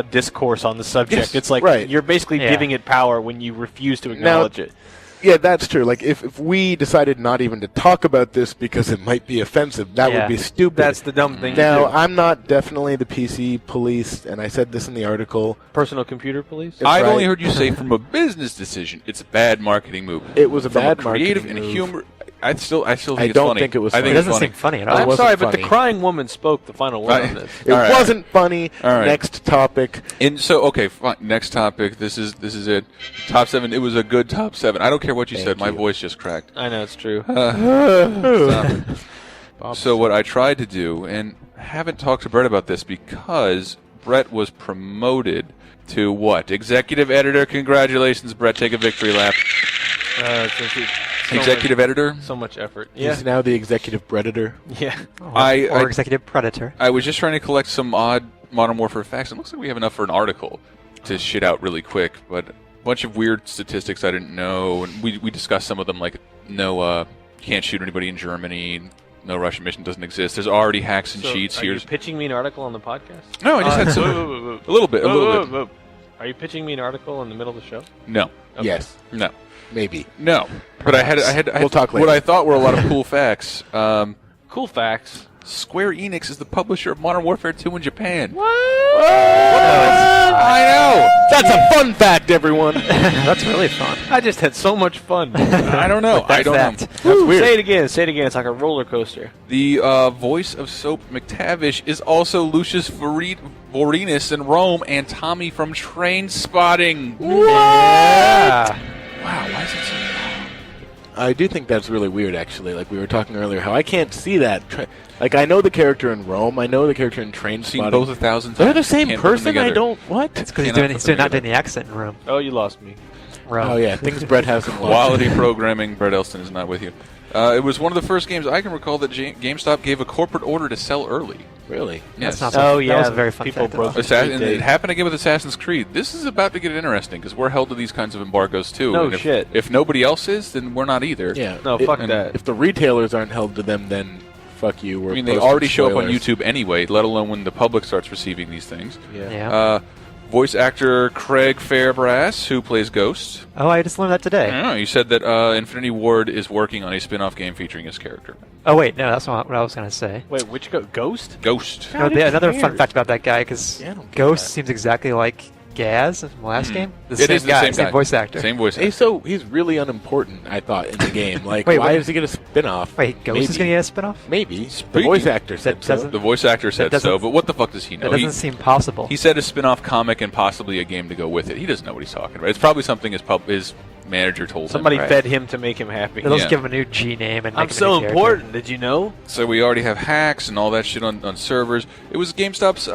discourse on the subject. Yes, it's like you're basically giving it power when you refuse to acknowledge it. Yeah, that's true. Like, if we decided not even to talk about this because it might be offensive, that would be stupid. That's the dumb thing Now, to do. I'm not definitely the PC police, and I said this in the article. Personal computer police? I've only heard you say from a business decision, it's a bad marketing move. It was a from bad a creative marketing and move. humor. I still think it's funny. don't think it was I funny. think It it's doesn't funny. seem funny at all. I'm wasn't sorry, but the funny. crying woman spoke the final word on this. It wasn't funny. All right. Next topic. And so, okay, fine. Next topic. This is it. Top 7. It was a good top 7. I don't care what you said. My voice just cracked. I know, it's true. So what I tried to do, and haven't talked to Brett about this because Brett was promoted to what? Executive editor. Congratulations, Brett. Take a victory lap. Executive editor. So much effort. He's now the executive predator. Yeah. Or executive predator. I was just trying to collect some odd Modern Warfare facts. It looks like we have enough for an article to shit out really quick, but a bunch of weird statistics I didn't know, and we discussed some of them, like you can't shoot anybody in Germany, no Russian mission doesn't exist. There's already hacks and cheats. Are you pitching me an article on the podcast? No, I just had some, a little bit. Are you pitching me an article in the middle of the show? No. Okay. Yes. No. Maybe. No. But I had We'll talk later. What I thought were a lot of cool facts. Cool facts. Square Enix is the publisher of Modern Warfare 2 in Japan. What? I know. That's a fun fact, everyone. That's really fun. I just had so much fun. I don't know. I don't know. That's weird. Say it again. Say it again. It's like a roller coaster. The voice of Soap McTavish is also Lucius Vorenus in Rome and Tommy from Train Spotting. Yeah. Wow, why is it so... I do think that's really weird, actually. Like we were talking earlier, how I can't see that. Like, I know the character in Rome. I know the character in Train Seen Spotting. both 1,000 times. They're the same Can't put them person? I together. don't... What? It's because he's Cannot put them not doing together. the accent in Rome. Oh, you lost me. Rome. Oh, yeah. Things Brett hasn't watched. Quality programming. Brett Elston is not with you. It was one of the first games I can recall that GameStop gave a corporate order to sell early. Really? Yes. That's not Oh, that yeah. was a very fun People fact. broke And it happened again with Assassin's Creed. This is about to get interesting because we're held to these kinds of embargoes too. No and if, shit. If nobody else is, then we're not either. Yeah. No, fuck that. If the retailers aren't held to them, then fuck you. We're I mean, they posting already show up on spoilers. YouTube anyway, let alone when the public starts receiving these things. Yeah. Voice actor Craig Fairbrass, who plays Ghost. Oh, I just learned that today. I don't know, you said that Infinity Ward is working on a spin-off game featuring his character. Oh, wait, no, that's not what I was going to say. Wait, which Ghost? Ghost. No, another fun fact about that guy, because Yeah, I don't get Ghost that. seems exactly like Gaz in the last game. It is the same guy. voice actor. Same voice Hey, actor. so he's really unimportant, I thought, in the game. Like, Wait, why wait. does he get a spin-off? Wait, Ghost is going to get a spin-off? Maybe. The Speaking- voice actor said That so. doesn't- The voice actor said doesn't- so, but what the fuck does he know? That doesn't seem possible. He said a spin-off comic and possibly a game to go with it. He doesn't know what he's talking about. It's probably something his manager told Somebody him. Right. fed him to make him happy. They'll just Yeah. give him a new G name and make I'm him a so new character. important. Did you know? So we already have hacks and all that shit on servers. It was GameStop's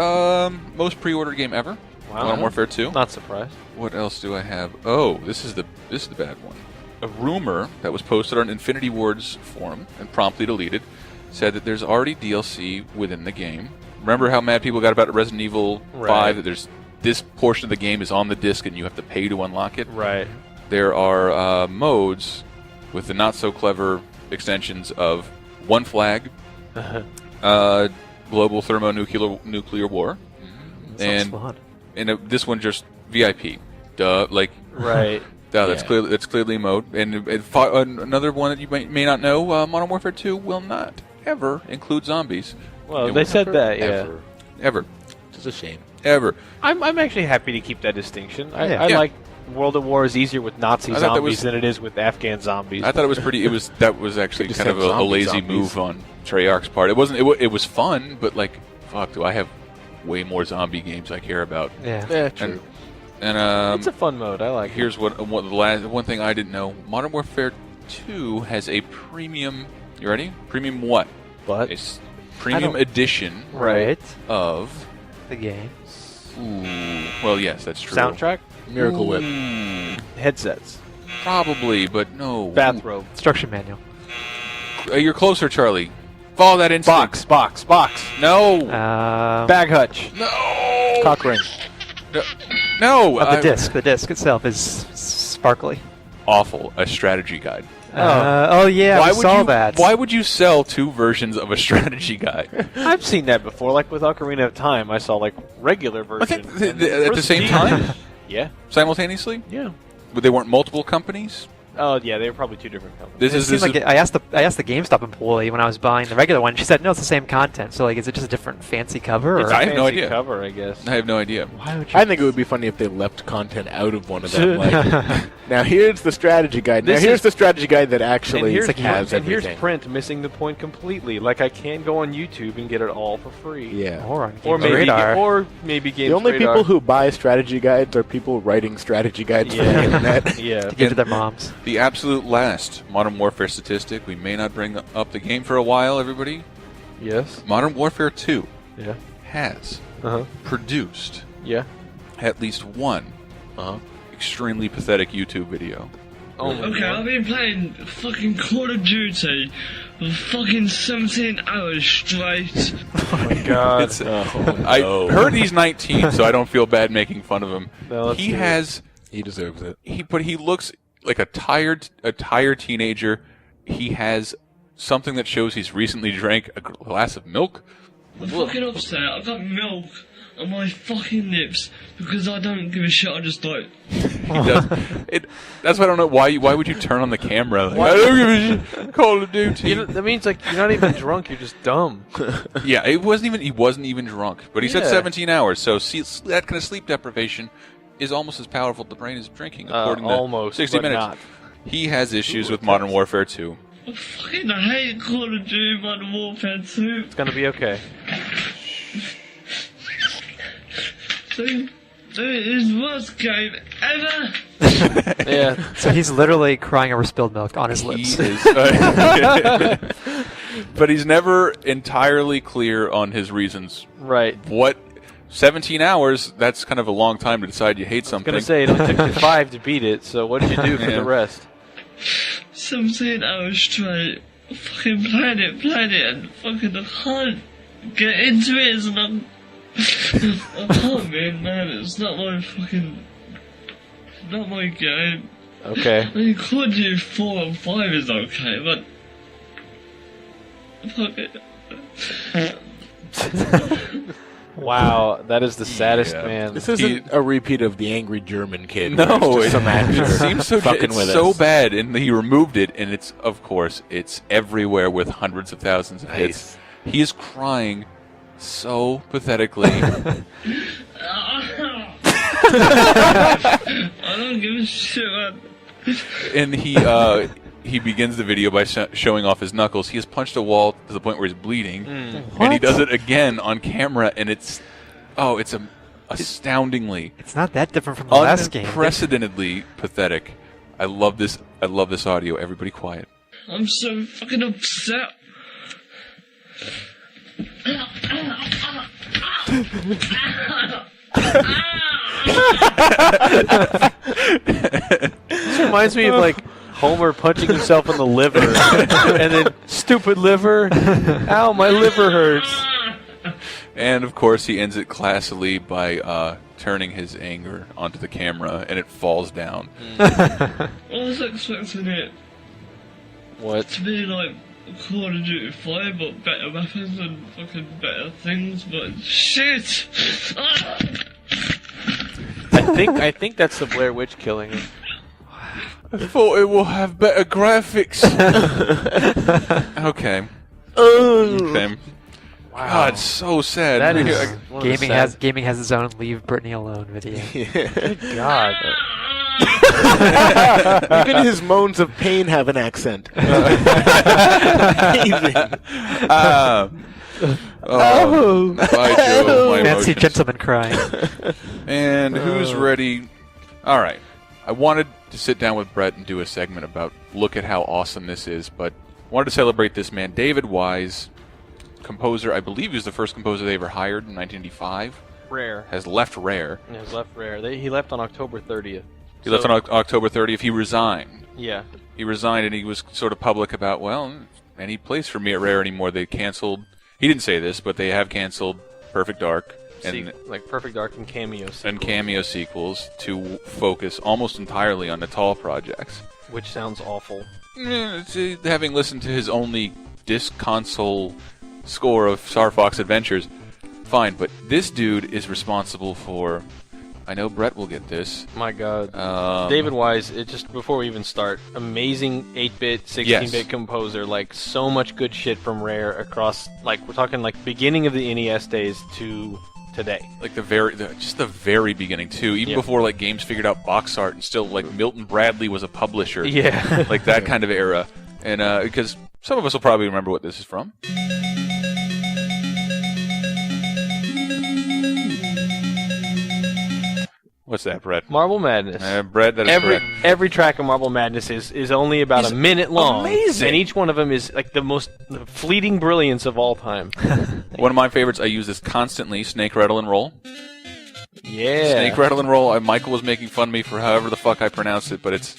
most pre-ordered game ever. Wow. Modern Warfare 2. Not surprised. What else do I have? Oh, this is the bad one. A rumor that was posted on Infinity Ward's forum and promptly deleted said that there's already DLC within the game. Remember how mad people got about Resident Evil 5? That there's this portion of the game is on the disc and you have to pay to unlock it. Right. There are modes with the not so clever extensions of One Flag, Global Thermonuclear War, Sounds fun. and this one just VIP. Duh, like Right. that's clearly a mode. And another one that you may not know: Modern Warfare 2 will not ever include zombies. Well, It they will said never, that, yeah. ever, It's a shame. ever. I'm actually happy to keep that distinction. I Yeah. like World at War is easier with Nazi I thought that zombies was- than it is with Afghan zombies. I thought it was pretty. That was actually Just kind of have a zombie lazy zombies. move on Treyarch's part. It wasn't. It was fun, but like, fuck, do I have way more zombie games I care about? Yeah. Yeah, true. And It's a fun mode. I like it. here's what the one thing I didn't know: Modern Warfare 2 has a premium. You ready? Premium what? But It's premium edition right of The game. Ooh, well, yes, that's true. soundtrack, Miracle Whip. headsets, Probably, but no. bathrobe, Instruction manual. You're closer, Charlie. Follow that instinct. box. No. Bag hutch. No. Cock ring. No. The disc. The disc itself is sparkly. Awful. A strategy guide. Oh yeah, I saw that. Why would you sell two versions of a strategy guide? I've seen that before. Like with Ocarina of Time, I saw like regular I version. think at the same time? Yeah. Simultaneously? Yeah. But they weren't multiple companies? Oh yeah, they were probably two different companies. It seems like I asked the GameStop employee when I was buying the regular one. She said, "No, it's the same content." So like, is it just a different fancy cover? It's Or? a I have no fancy idea. cover, I guess. I have no idea. Why would you? I think it would be funny if they left content out of one of them. Like, now here's the strategy guide. Now This here's is- the strategy guide that actually And here's, has and here's everything. print missing the point completely. Like I can go on YouTube and get it all for free. Yeah. Or on Or Games maybe Radar. Games The only Radar. people who buy strategy guides are people writing strategy guides for the internet. Yeah. to give to their moms. The absolute last Modern Warfare statistic. We may not bring up the game for a while, everybody. Yes. Modern Warfare 2 Yeah. has Uh-huh. produced Yeah. at least one extremely pathetic YouTube video. Oh Okay, I've been playing fucking Call of Duty for fucking 17 hours straight. Oh my god. I heard he's 19, so I don't feel bad making fun of him. No, let's he do it. has He deserves it. he looks like a tired teenager. He has something that shows he's recently drank a glass of milk. I'm fucking upset. I've got milk on my fucking lips because I don't give a shit. I just don't. He does. That's why I don't know why would you turn on the camera? Like, I don't give a shit. Call of Duty. That means like you're not even drunk. You're just dumb. Yeah, he wasn't even drunk. But he said Yeah. 17 hours. So that kind of sleep deprivation is almost as powerful the brain is drinking, according to almost, 60 but Minutes. not. He has issues with Modern Warfare 2. I fucking hate Call of Duty Modern Warfare 2. It's gonna be okay. Dude, it's the worst game ever. Yeah. So he's literally crying over spilled milk on his He lips. is, but he's never entirely clear on his reasons. Right. What? 17 hours, that's kind of a long time to decide you hate I something. was gonna say it only took you 5 to beat it. So what did you do for Yeah. the rest? 17 hours straight. Fucking playing it, and fucking I can't get into it. And I can't, man. It's not my game. Okay. I mean, Call of Duty 4 and 5 is okay, but fuck it. Wow, that is the saddest Yeah. man. This isn't a repeat of the angry German kid. No, where it's just some actor seems so fucking it's with so us. bad, and he removed it, and it's everywhere with hundreds of thousands of hits. He is crying so pathetically. I don't give a shit, man. And he begins the video by showing off his knuckles. He has punched a wall to the point where he's bleeding, and he does it again on camera, and it's astoundingly, It's not that different from the last game. unprecedentedly pathetic. I love this audio. Everybody quiet. I'm so fucking upset. This reminds me of like Homer punching himself in the liver, and then stupid liver. Ow, my liver hurts. And of course, he ends it classily by turning his anger onto the camera, and it falls down. I was expecting it What? to be like Call of Duty 5, but better weapons and fucking better things, but shit! I think that's the Blair Witch killing him. I thought it will have better graphics. Okay. Okay. Wow. God, so sad. That Maybe is I- one of the Gaming has its own "Leave Britney Alone" video. Good God. Even his moans of pain have an accent. Amazing. Oh, by Jove, my Fancy emotions. gentleman crying. And who's ready? All right. I wanted to sit down with Brett and do a segment about look at how awesome this is, but wanted to celebrate this man, David Wise, composer. I believe he was the first composer they ever hired in 1985. Rare. Has left Rare. He has left Rare. He left on October 30th. He left on October 30th. He resigned. Yeah. He resigned, and he was sort of public about, well, any place for me at Rare anymore. They canceled. He didn't say this, but they have canceled Perfect Dark. And like Perfect Dark and Cameo sequels. And Cameo sequels to focus almost entirely on the Tall projects. Which sounds awful. Having listened to his only disc console score of Star Fox Adventures, fine, but this dude is responsible for... I know Brett will get this. My God. David Wise, just before we even start, amazing 8-bit, 16-bit composer, like so much good shit from Rare across, like we're talking like beginning of the NES days to today. Like the very beginning too, even before like games figured out box art and still like Milton Bradley was a publisher. Yeah. Like that kind of era. And because some of us will probably remember what this is from. What's that, Brett? Marble Madness. Brett, that is correct. Every track of Marble Madness is only about a minute long. Amazing. And each one of them is like the most fleeting brilliance of all time. One of my favorites, I use this constantly, Snake, Rattle, and Roll. Yeah. Snake, Rattle, and Roll. Michael was making fun of me for however the fuck I pronounced it, but it's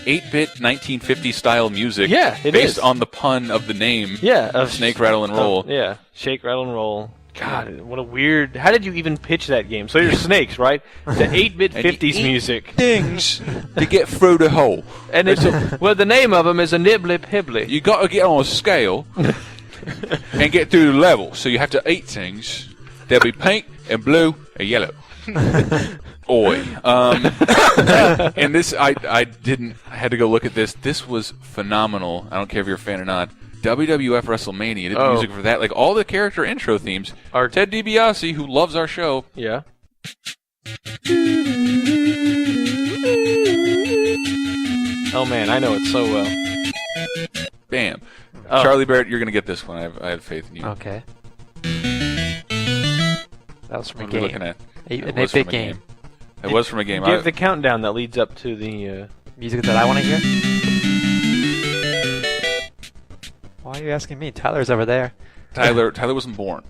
8-bit 1950 style music. Yeah, it based is. on the pun of the name. Yeah, of Snake, Rattle, and Roll. Yeah, Shake, Rattle, and Roll. God, what a weird... How did you even pitch that game? So you're snakes, right? The 8-bit 50s music. Things to get through the hole. And it's well, the name of them is a Nibbly Pibbly. You got to get on a scale and get through the level. So you have to eat things. There'll be pink and blue and yellow. Oi. And this, I had to go look at this. This was phenomenal. I don't care if you're a fan or not. WWF WrestleMania did music for that. Like all the character intro themes are Ted DiBiase, who loves our show. Yeah. Oh man, I know it so well. Bam. Charlie Barrett, you're gonna get this one. I have faith in you. Okay. That was from What a are we game. looking at? An 8-bit game. It was from a game. Give the countdown that leads up to the music that I want to hear. Why are you asking me? Tyler's over there. Tyler wasn't born.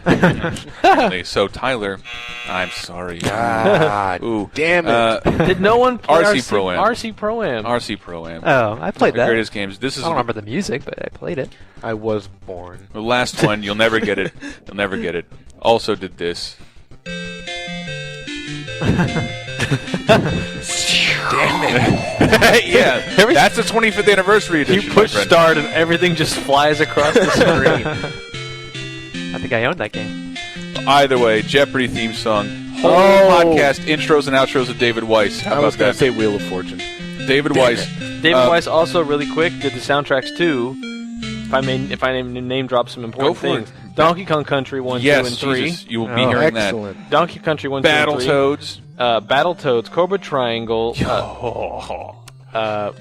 So Tyler, I'm sorry. God, ooh, damn it! Did no one play RC Pro-Am? RC Pro-Am. RC Pro-Am. Oh, I played that. Greatest games. This is. I don't remember the music, but I played it. I was born. The last one, you'll never get it. You'll never get it. Also did this. Damn it! Yeah, that's the 25th anniversary edition. You push start and everything just flies across the screen. I think I owned that game. Either way, Jeopardy theme song. Whole podcast intros and outros of David Weiss. How I was about going that? to say Wheel of Fortune. David Weiss. David Weiss also really quick did the soundtracks too. If I name drop some important Go for things. Donkey Kong Country 1, 2, and 3. Jesus, you will be hearing excellent. that. Donkey Country 1, 2, and 3. Battletoads. Battletoads, Cobra Triangle,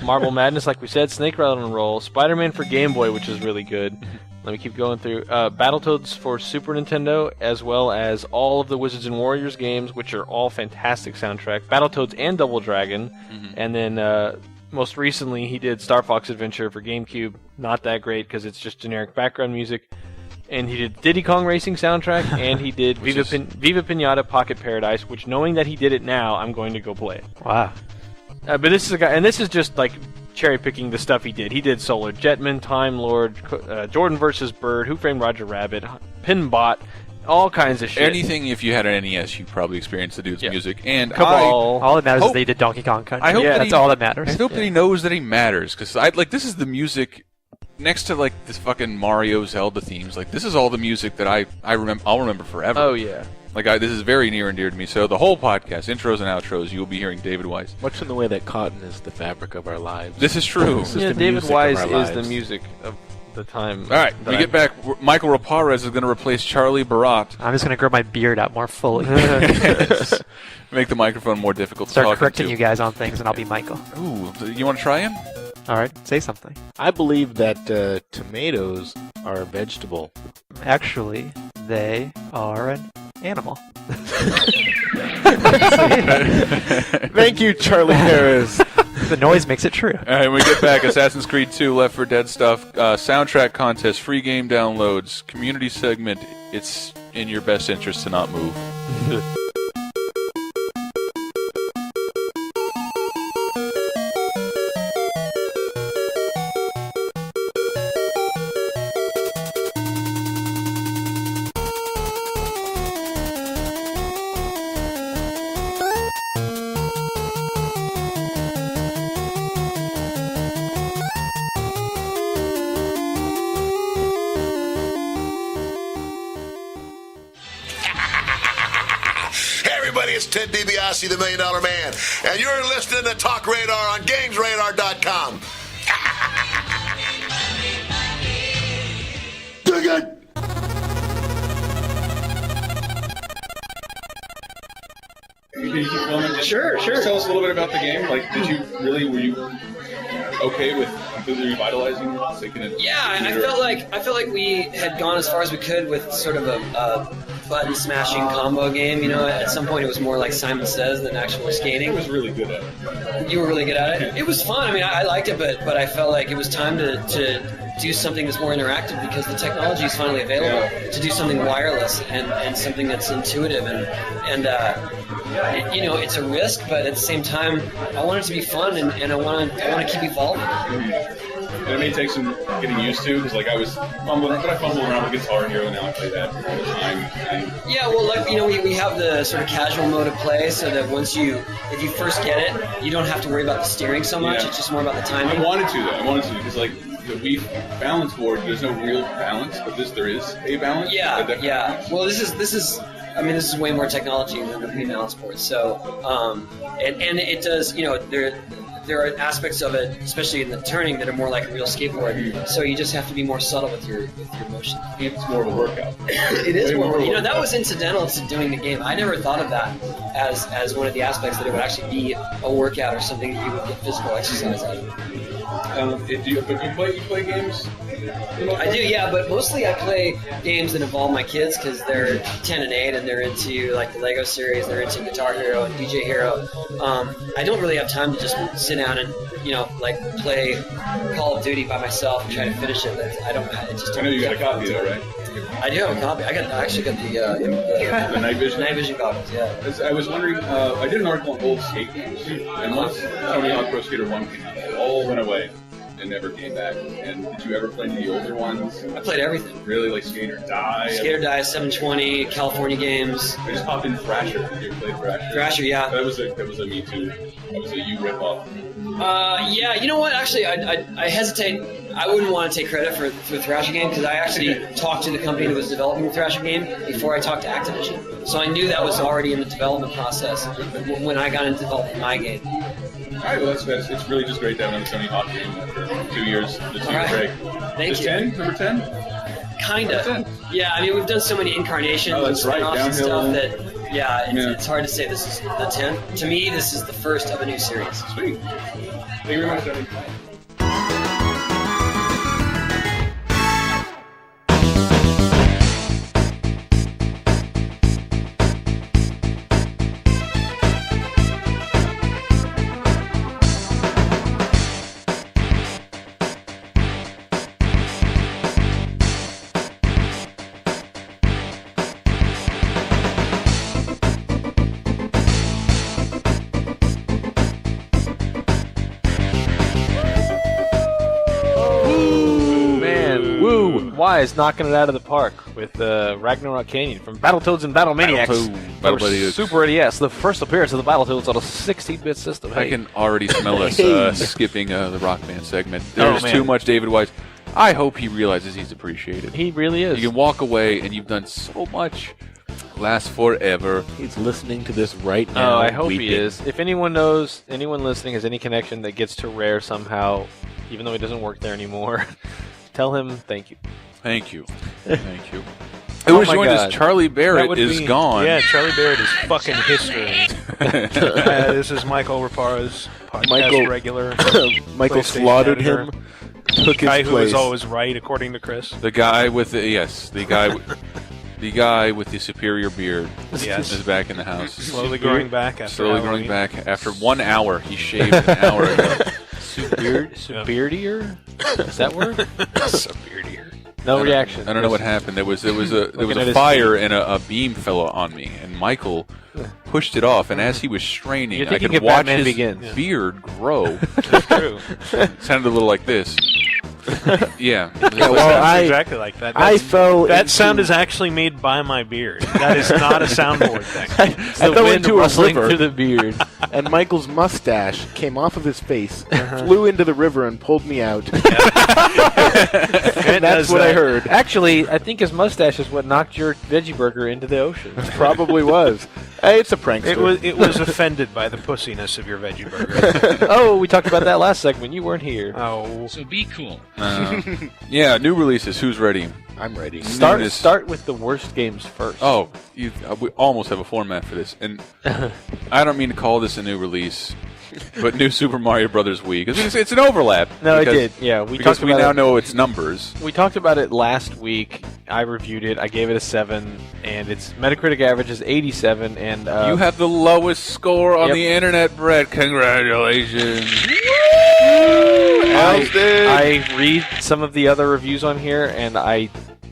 Marble Madness, like we said, Snake Rattle and Roll, Spider-Man for Game Boy, which is really good. Let me keep going through. Battletoads for Super Nintendo, as well as all of the Wizards and Warriors games, which are all fantastic soundtrack. Battletoads and Double Dragon. And then most recently he did Star Fox Adventure for GameCube. Not that great because it's just generic background music. And he did Diddy Kong Racing soundtrack, and he did Viva Pinata Pocket Paradise, which, knowing that he did it now, I'm going to go play it. Wow. But this is a guy, and this is just like cherry picking the stuff he did. He did Solar Jetman, Time Lord, Jordan vs. Bird, Who Framed Roger Rabbit, Pinbot, all kinds of shit. Anything, if you had an NES, you probably experienced the dude's music. And Cabal. All that matters is they did Donkey Kong Country. I hope that that's all that matters. I hope that he knows that he matters, because this is the music next to like this fucking Mario Zelda themes. Like this is all the music that I'll remember forever. Oh yeah. Like this is very near and dear to me. So the whole podcast, intros and outros, you will be hearing David Weiss. Much in the way that cotton is the fabric of our lives. This is true. This is Yeah, the David music of Weiss our is lives. the music of the time. All right, we get back. Michael Raparez is going to replace Charlie Barat. I'm just going to grow my beard out more fully. Make the microphone more difficult to Start talk correcting into. you guys on things, and I'll be Michael. Ooh, you want to try him? All right, say something. I believe that tomatoes are a vegetable. Actually, they are an animal. Thank you, Charlie Harris. The noise makes it true. All right, when we get back, Assassin's Creed 2, Left 4 Dead stuff, soundtrack contest, free game downloads, community segment. It's in your best interest to not move. It's Ted DiBiase, the $1 Million Man, and you're listening to TalkRadar on GamesRadar.com. Dig it! Can you keep filming? Sure. Just tell us a little bit about the game. Like, were you okay with completely revitalizing it? Taking it? Yeah, I felt like we had gone as far as we could with sort of a button smashing combo game. You know, at some point it was more like Simon Says than actual skating. I was really good at it. You were really good at it? It was fun. I mean, I liked it, but I felt like it was time to do something that's more interactive because the technology is finally available to do something wireless and something that's intuitive and you know, it's a risk, but at the same time, I want it to be fun and I want to keep evolving. Mm-hmm. It may take some getting used to because, like, I fumbled around with Guitar Hero, and now I play that all the time. Yeah, well, like, you know, we have the sort of casual mode of play, so that if you first get it, you don't have to worry about the steering so much. Yeah. It's just more about the timing. I wanted to because, like, the Wii balance board, there's no real balance, but there is a balance. Yeah. Well, this is way more technology than the Wii balance board. So, and it does, you know, there are aspects of it, especially in the turning, that are more like a real skateboard. So you just have to be more subtle with your motion. It's more of a workout. It is more. You know, that was incidental to doing the game. I never thought of that as one of the aspects, that it would actually be a workout or something that you would get physical exercise out of. Do you play games? I do, yeah, but mostly I play games that involve my kids because they're 10 and 8 and they're into like the Lego series, they're into Guitar Hero and DJ Hero. I don't really have time to just sit down and, you know, like play Call of Duty by myself and try to finish it. I know you got a copy though, right? I do have a copy. I actually got the Night Vision? Night Vision copies, yeah. I was wondering, I did an article on old skate games, and once Tony Hawk Pro Skater 1 came out, they all went away and never came back. And did you ever play any of the older ones? I played everything. Really? Like Skate or Die? Skate or Die, 720, California games. I just popped in Thrasher. Have you ever played Thrasher? Thrasher, yeah. That was a Me Too. That was a you rip-off. Yeah, you know what? Actually, I hesitate. I wouldn't want to take credit for the Thrasher game because I actually talked to the company that was developing the Thrasher game before I talked to Activision. So I knew that was already in the development process when I got into developing my game. All right, well, it's really just great to have another Tony Hawk game after 2 years. Break. Thank you. 10? Number 10? Kinda. Yeah, I mean, we've done so many incarnations and spin-offs and stuff that, it's hard to say this is the 10th. To me, this is the first of a new series. Sweet. Thank you very much, Tony. Wise knocking it out of the park with Ragnarok Canyon from Battletoads and Battlemaniacs. Battletoads. Super NES, the first appearance of the Battletoads on a 16-bit system. I can already smell us skipping the Rockman segment. There's too much David Wise. I hope he realizes he's appreciated. He really is. You can walk away and you've done so much. Last forever. He's listening to this right now. Oh, I hope he is. If anyone listening has any connection that gets to Rare somehow, even though he doesn't work there anymore, tell him thank you. Thank you. Thank you. Who was my joined God. as Charlie That Barrett would is be- gone. Yeah, Charlie Barrett is fucking history. This is Michael Rapara's podcast regular. Michael PlayStation slaughtered editor. him. Took his guy who place. was always right, according to Chris. The guy with the guy with the superior beard Yes. is back in the house. Slowly growing back after Slowly Halloween. growing back after 1 hour. He shaved an hour ago. Superior? Is that word? Superior. No reaction. I don't know what happened. There was Looking at a his fire and a beam fell on me, and Michael pushed it off. And as he was straining, You're I thinking could of watch Batman his Begins. beard grow. That's true. Sounded a little like this. Yeah. Sounds exactly like that. I fell That into- sound is actually made by my beard. That is not a soundboard thing. I fell into a rustling river, through the beard. and Michael's mustache came off of his face, flew into the river, and pulled me out. It And that's does what I that. heard. Actually, I think his mustache is what knocked your veggie burger into the ocean. Probably was. Hey, it's a prankster. It was offended by the pussiness of your veggie burger. Oh, we talked about that last segment. You weren't here. Oh. So be cool. Yeah, new releases. Who's ready? I'm ready. Start with the worst games first. Oh, we almost have a format for this, and I don't mean to call this a new release, but New Super Mario Brothers Wii, because it's an overlap. No, because, it did. Yeah, we because talked we about now it. know its numbers. We talked about it last week. I reviewed it. I gave it a 7, and its Metacritic average is 87. And You have the lowest score on Yep. the internet, Brett. Congratulations. I read some of the other reviews on here, and I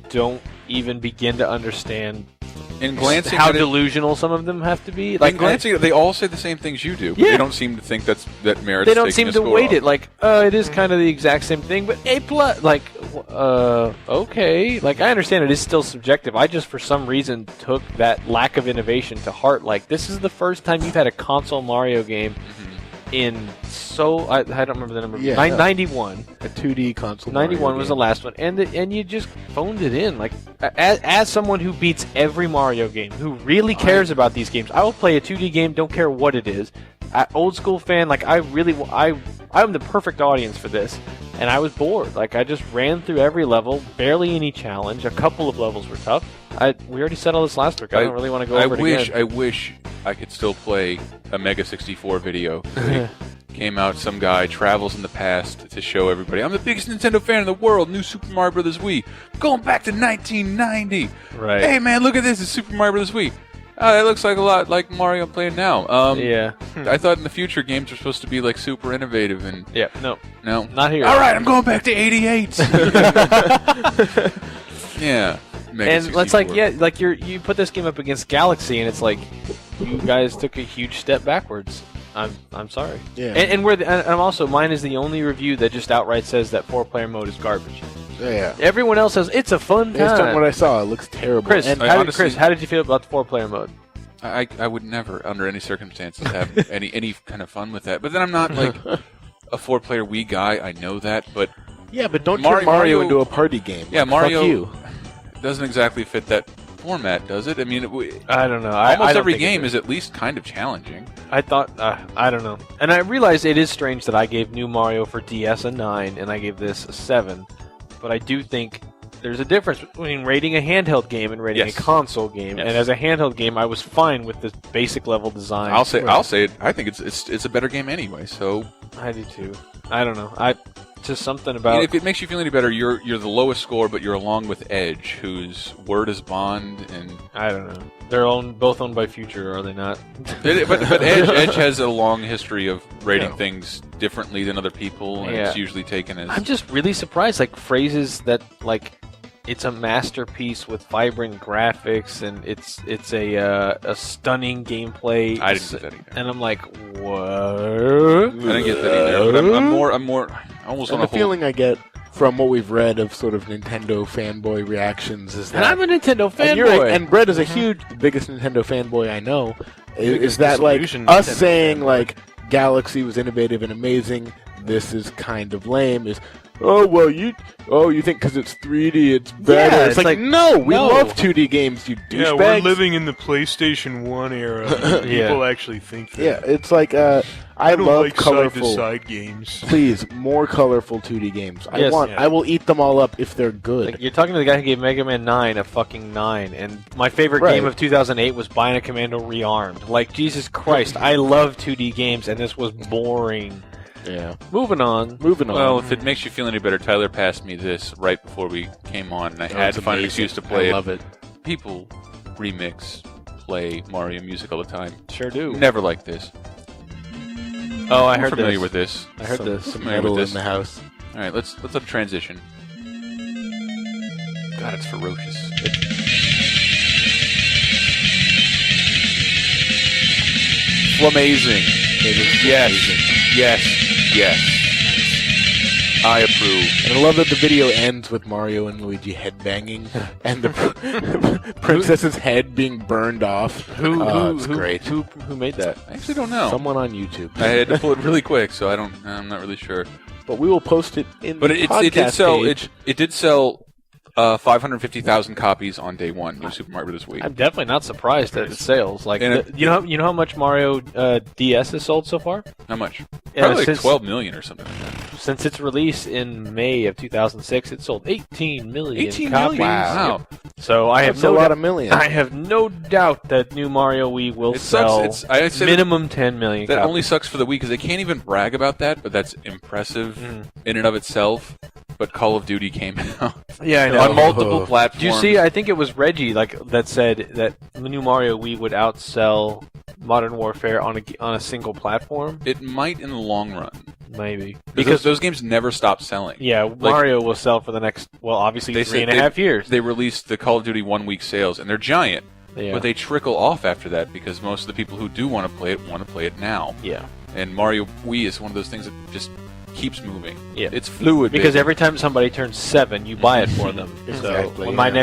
don't even begin to understand In glancing how at it, delusional some of them have to be. like glancing, at it, they all say the same things you do. But Yeah. they don't seem to think that merits. They don't taking seem a to score weight off. it like, it is kind of the exact same thing, but A+. Like, okay. Like, I understand it is still subjective. I just, for some reason, took that lack of innovation to heart. Like, this is the first time you've had a console Mario game in I don't remember the number. Yeah. 91. A 2D console. 91 Mario was game. the last one, and you just phoned it in. Like, as someone who beats every Mario game, who really cares about these games, I will play a 2D game, don't care what it is. Old school fan, like I'm the perfect audience for this, and I was bored. Like, I just ran through every level, barely any challenge. A couple of levels were tough. We already said all this last week. I don't really want to go over it again. I wish I could still play a Mega 64 video. Came out, some guy travels in the past to show everybody, I'm the biggest Nintendo fan in the world, New Super Mario Brothers Wii. Going back to 1990. Right. Hey man, look at this, it's Super Mario Brothers Wii. Oh, that looks like a lot like Mario I'm playing now. Yeah. I thought in the future games were supposed to be like super innovative and Yeah, no, not here. All right, I'm going back to 88. Yeah. Mega And 64. it's like, yeah, like you put this game up against Galaxy, and it's like you guys took a huge step backwards. I'm sorry. Yeah. And I'm also, mine is the only review that just outright says that 4-player mode is garbage. Yeah. Everyone else says it's a fun Based time. on what I saw, it looks terrible. Chris, And honestly- how did you feel about the 4-player mode? I would never, under any circumstances, have any kind of fun with that. But then I'm not like a 4-player Wii guy. I know that, but yeah, but don't Mario- turn Mario Mario- into a party game. yeah, Like, Mario Fuck you. doesn't exactly fit that format, does it? I mean, I don't know. almost I don't every think it game does. is at least kind of challenging. I thought, I don't know. And I realized it is strange that I gave New Mario for DS a 9 and I gave this a 7. But I do think there's a difference between rating a handheld game and rating Yes. a console game. Yes. And as a handheld game, I was fine with the basic level design. I'll say it. I think it's a better game anyway. So I do too. I don't know. Just something I about. mean, if it makes you feel any better, you're the lowest score, but you're along with Edge, whose word is bond, and I don't know. They're both owned by Future, are they not? but Edge has a long history of rating things differently than other people, and it's usually taken as. I'm just really surprised. Like phrases that like. It's a masterpiece with vibrant graphics, and it's a stunning gameplay. I didn't get that either. And I'm like, what? I didn't get that either. But I'm more. I almost And want the to feeling I get from what we've read of sort of Nintendo fanboy reactions is that. And I'm a Nintendo And, you're fanboy. right, and Brett is a huge, biggest Nintendo fanboy I know. Is Biggest that like disillusioned us Nintendo saying fanboy. like Galaxy was innovative and amazing? This is kind of lame. Is oh well, you think because it's 3D it's better? Yeah, it's like no, we no. love 2D games. You douchebags. Yeah, we're living in the PlayStation 1 era. People actually think that. Yeah, it's like I don't love like colorful side-to-side games. Please, more colorful 2D games. Yes. I will eat them all up if they're good. Like, you're talking to the guy who gave Mega Man 9 a fucking 9, and my favorite game of 2008 was Bionic Commando Rearmed. Like, Jesus Christ, I love 2D games, and this was boring. Yeah. Moving on. Well, if it makes you feel any better, Tyler passed me this right before we came on, and I had to find an excuse to play it. I love it. People remix, play Mario music all the time. Sure do. Never like this. Oh, I I'm heard familiar this. with this. I heard this. Some Familiar metal with this. in the house. All right, let's transition. God, it's ferocious. Amazing. Yes. I approve. And I love that the video ends with Mario and Luigi headbanging and the princess's head being burned off. It's great. Who made that? I actually don't know. Someone on YouTube. I had to pull it really quick, so I'm not really sure. But we will post it in But the it podcast did sell. page. It did sell 550,000 copies on day one. New Super Mario this week. I'm definitely not surprised at its sales. Like, And you know how much Mario DS has sold so far? How much? Yeah, Probably like since- 12 million or something like that. Since its release in May of 2006, it sold 18 million 18 copies. million? Wow. So I have That's a lot of millions. I have no doubt that new Mario Wii will It sell sucks. I say minimum 10 million That copies. only sucks for the Wii because they can't even brag about that, but that's impressive in and of itself. But Call of Duty came out Yeah, I know. on multiple platforms. Do you see? I think it was Reggie that said that the new Mario Wii would outsell Modern Warfare on a single platform. It might in the long run. Maybe. Because those games never stop selling. Yeah, Like, Mario will sell for the next, obviously they 3.5 years. They released the Call of Duty 1 week sales, and they're giant. Yeah. But they trickle off after that because most of the people who do want to play it now. Yeah. And Mario Wii is one of those things that just keeps moving. Yeah. It's fluid. Because baby. every time somebody turns 7, you buy it for them. Exactly, So when my yeah.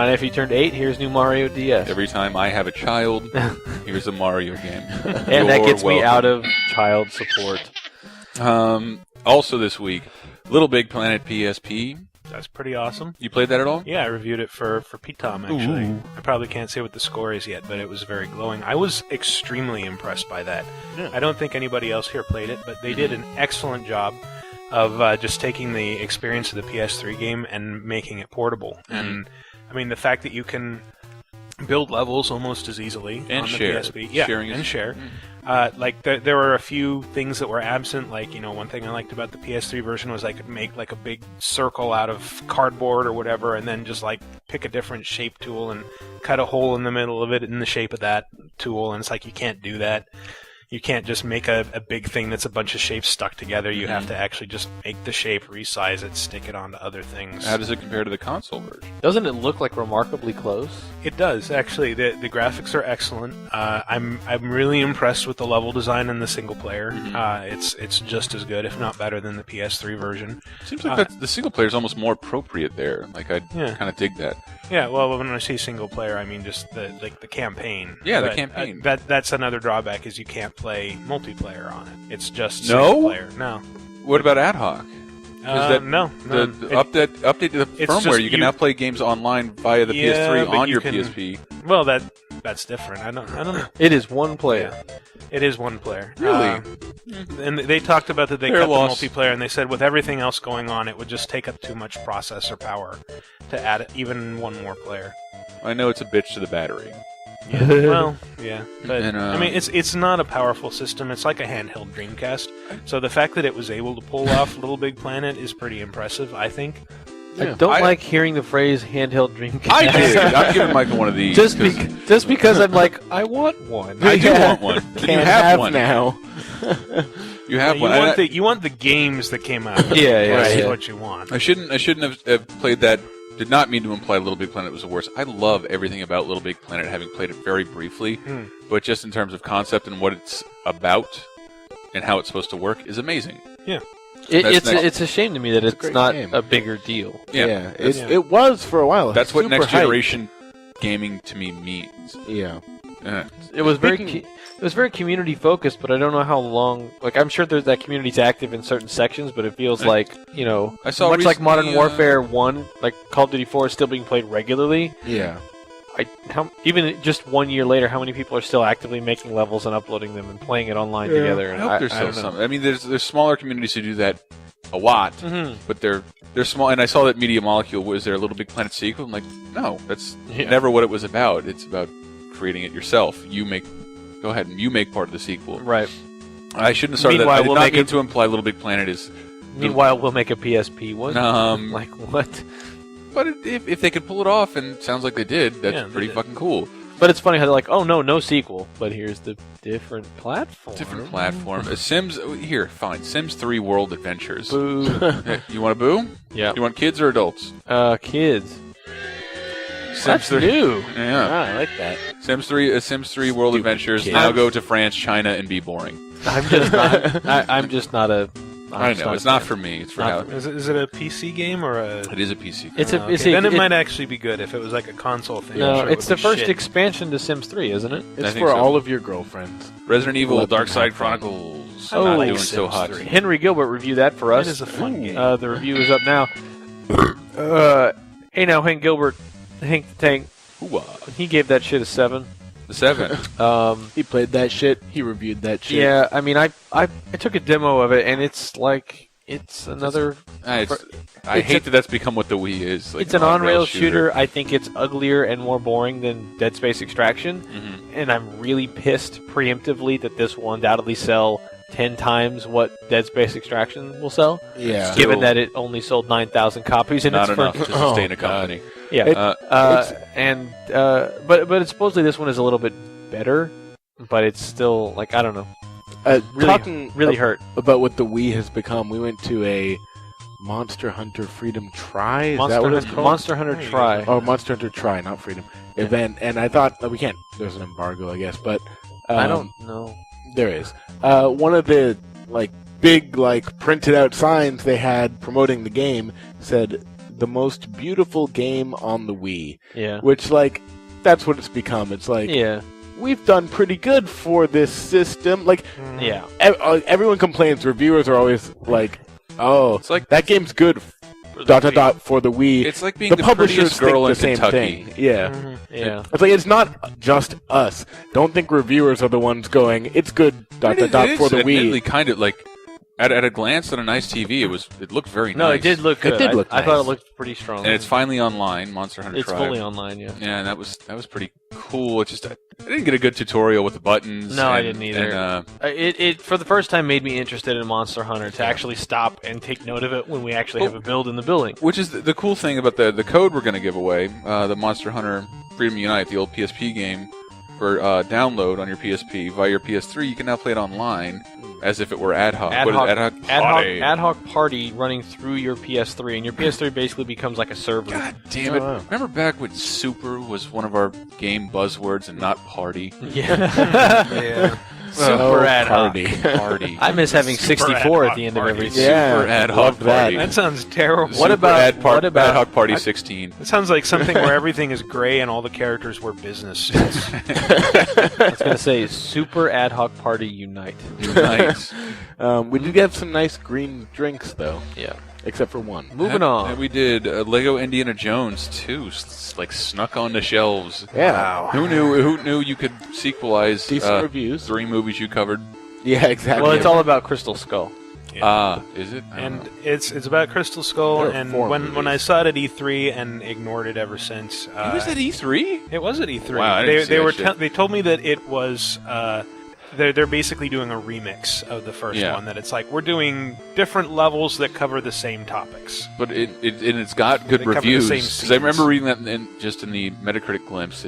nephew turned 8, here's new Mario DS. Every time I have a child, here's a Mario game. And that gets me welcome. out of child support. Also this week, Little Big Planet PSP. That's pretty awesome. You played that at all? Yeah, I reviewed it for P-Tom, actually. Ooh. I probably can't say what the score is yet, but it was very glowing. I was extremely impressed by that. Yeah. I don't think anybody else here played it, but they did an excellent job of just taking the experience of the PS3 game and making it portable. And, I mean, the fact that you can build levels almost as easily And on share. the PSP. Yeah, Sharing and is- share. Like there were a few things that were absent. Like, you know, one thing I liked about the PS3 version was I could make like a big circle out of cardboard or whatever, and then just like pick a different shape tool and cut a hole in the middle of it in the shape of that tool. And it's like you can't do that. You can't just make a big thing that's a bunch of shapes stuck together. You have to actually just make the shape, resize it, stick it onto other things. How does it compare to the console version? Doesn't it look like remarkably close? It does, actually. The graphics are excellent. I'm really impressed with the level design in the single player. It's just as good, if not better, than the PS3 version. Seems like the single player is almost more appropriate there. Like I kind of dig that. Yeah, well, when I say single player, I mean just the campaign. Yeah, the But, campaign. That's another drawback is you can't play multiplayer on it. It's just No? single player. No. What about ad hoc? No. The update to the it's firmware. just You can now play games online via the Yeah, PS3 but on you your can- PSP. Well, that's different. I don't know. It is one player. Yeah. It is one player. Really? And they talked about that they Fair cut loss. the multiplayer, and they said with everything else going on, it would just take up too much processor power to add even one more player. I know it's a bitch to the battery. Yeah. Well, yeah, but And, I mean, it's not a powerful system. It's like a handheld Dreamcast. So the fact that it was able to pull off Little Big Planet is pretty impressive, I think. I don't like hearing the phrase handheld Dreamcast. I did. I'm giving Michael one of these. Just because I'm like, I want one. I do want one. You Can't have one now. You have You one. want you want the games that came out. Yeah, That's yeah. what you want. I shouldn't have played that. Did not mean to imply Little Big Planet was the worst. I love everything about Little Big Planet, having played it very briefly. But just in terms of concept and what it's about and how it's supposed to work is amazing. Yeah. It's a shame to me that it's great not game. a bigger deal. Yeah. It was for a while. That's what Super next hype. generation gaming to me means. Yeah. It was it was very community focused, but I don't know how long. Like, I'm sure that community's active in certain sections, but it feels like, you know, I saw much like Modern recently, Warfare 1, like Call of Duty 4 is still being played regularly. Yeah. Even just 1 year later, how many people are still actively making levels and uploading them and playing it online together? I hope there's still some. I mean, there's smaller communities who do that a lot, but they're small. And I saw that Media Molecule was their Little Big Planet sequel. I'm like, no, that's never what it was about. It's about creating it yourself. Go ahead and you make part of the sequel. Right. I shouldn't have started that. I did not mean to imply Little Big Planet is... Meanwhile, we'll make a PSP one. Like, what? But if they could pull it off, and it sounds like they did, that's pretty fucking cool. But it's funny how they're like, oh, no sequel. But here's the different platform. Sims, here, fine. Sims 3 World Adventures. Boo. You want a boo? Yeah. You want kids or adults? Kids. Sims That's 3. new. Yeah. I like that. Sims 3 World Adventures. kids. Now go to France, China, and be boring. I'm just not a... I know, it's not for me. It's for how... Is it a PC game or a... It is a PC game. Then it might actually be good if it was like a console thing. No, sure it's the first shit. expansion to Sims 3, isn't it? It's for all of your girlfriends. Resident Evil Let them Dark Side have fun. Chronicles. Oh, Not like doing so Sims hot. 3. Henry Gilbert reviewed that for us. That is a fun game. The review is up now. Hey now, Hank Gilbert, Hank the Tank. He gave that shit a 7. The 7. He played that shit. He reviewed that shit. Yeah, I mean, I took a demo of it, and it's like it's another. I hate that that's become what the Wii is. Like it's an on-rail shooter. I think it's uglier and more boring than Dead Space Extraction, and I'm really pissed preemptively that this will undoubtedly sell 10 times what Dead Space Extraction will sell. Yeah. Given that it only sold 9,000 copies in not its enough first... to sustain a company. Yeah. But supposedly this one is a little bit better, but it's still like, I don't know. Talking really hurt about what the Wii has become. We went to a Monster Hunter Freedom Try. Is that what it's called? Monster Hunter Try. Oh, Monster Hunter Try, not Freedom event. And I thought we can't. There's an embargo, I guess, but I don't know. There is one of the big printed out signs they had promoting the game said the most beautiful game on the Wii. Yeah. Which that's what it's become. It's like we've done pretty good for this system. Yeah. Everyone complains. Reviewers are always like, "Oh, it's like that game's good." For the Wii. It's like being the publishers prettiest girl think in the same Kentucky. thing. Yeah. Yeah. It's like it's not just us. Don't think reviewers are the ones going, "It's good." For the Wii. Kind of like at a glance on a nice TV, it looked very nice. No, it did look good. It did look nice. I thought it looked pretty strong. And it's finally online. Monster Hunter It's Tribe. fully online. Yeah. Yeah, and that was pretty cool. It's just I didn't get a good tutorial with the buttons. No, I didn't either. And, it for the first time made me interested in Monster Hunter to actually stop and take note of it when we actually have a build in the building. Which is the cool thing about the code we're going to give away, the Monster Hunter Freedom Unite, the old PSP game, for download on your PSP via your PS3. You can now play it online as if it were ad hoc. Ad hoc party running through your PS3, and your PS3 basically becomes like a server. God damn it! Remember back when Super was one of our game buzzwords and not party? Yeah. Super ad hoc party. I miss having 64 at the end of every Super ad hoc party. That sounds terrible. What about ad hoc party 16? It sounds like something where everything is gray and all the characters wear business suits. I was going to say Super Ad Hoc Party Unite. We did get some nice green drinks though. Yeah. Except for one. Moving on. And we did Lego Indiana Jones 2, snuck on the shelves. Yeah. Wow. Who knew you could sequelize decent reviews. 3 movies you covered? Yeah, exactly. Well, it's all about Crystal Skull. Is it? And it's about Crystal Skull, and when I saw it at E3 and ignored it ever since. It was at E3? It was at E3. Wow, I didn't see that shit. They told me that it was they're basically doing a remix of the first one. That it's like we're doing different levels that cover the same topics. But it's got good reviews. Because I remember reading that in the Metacritic glimpse.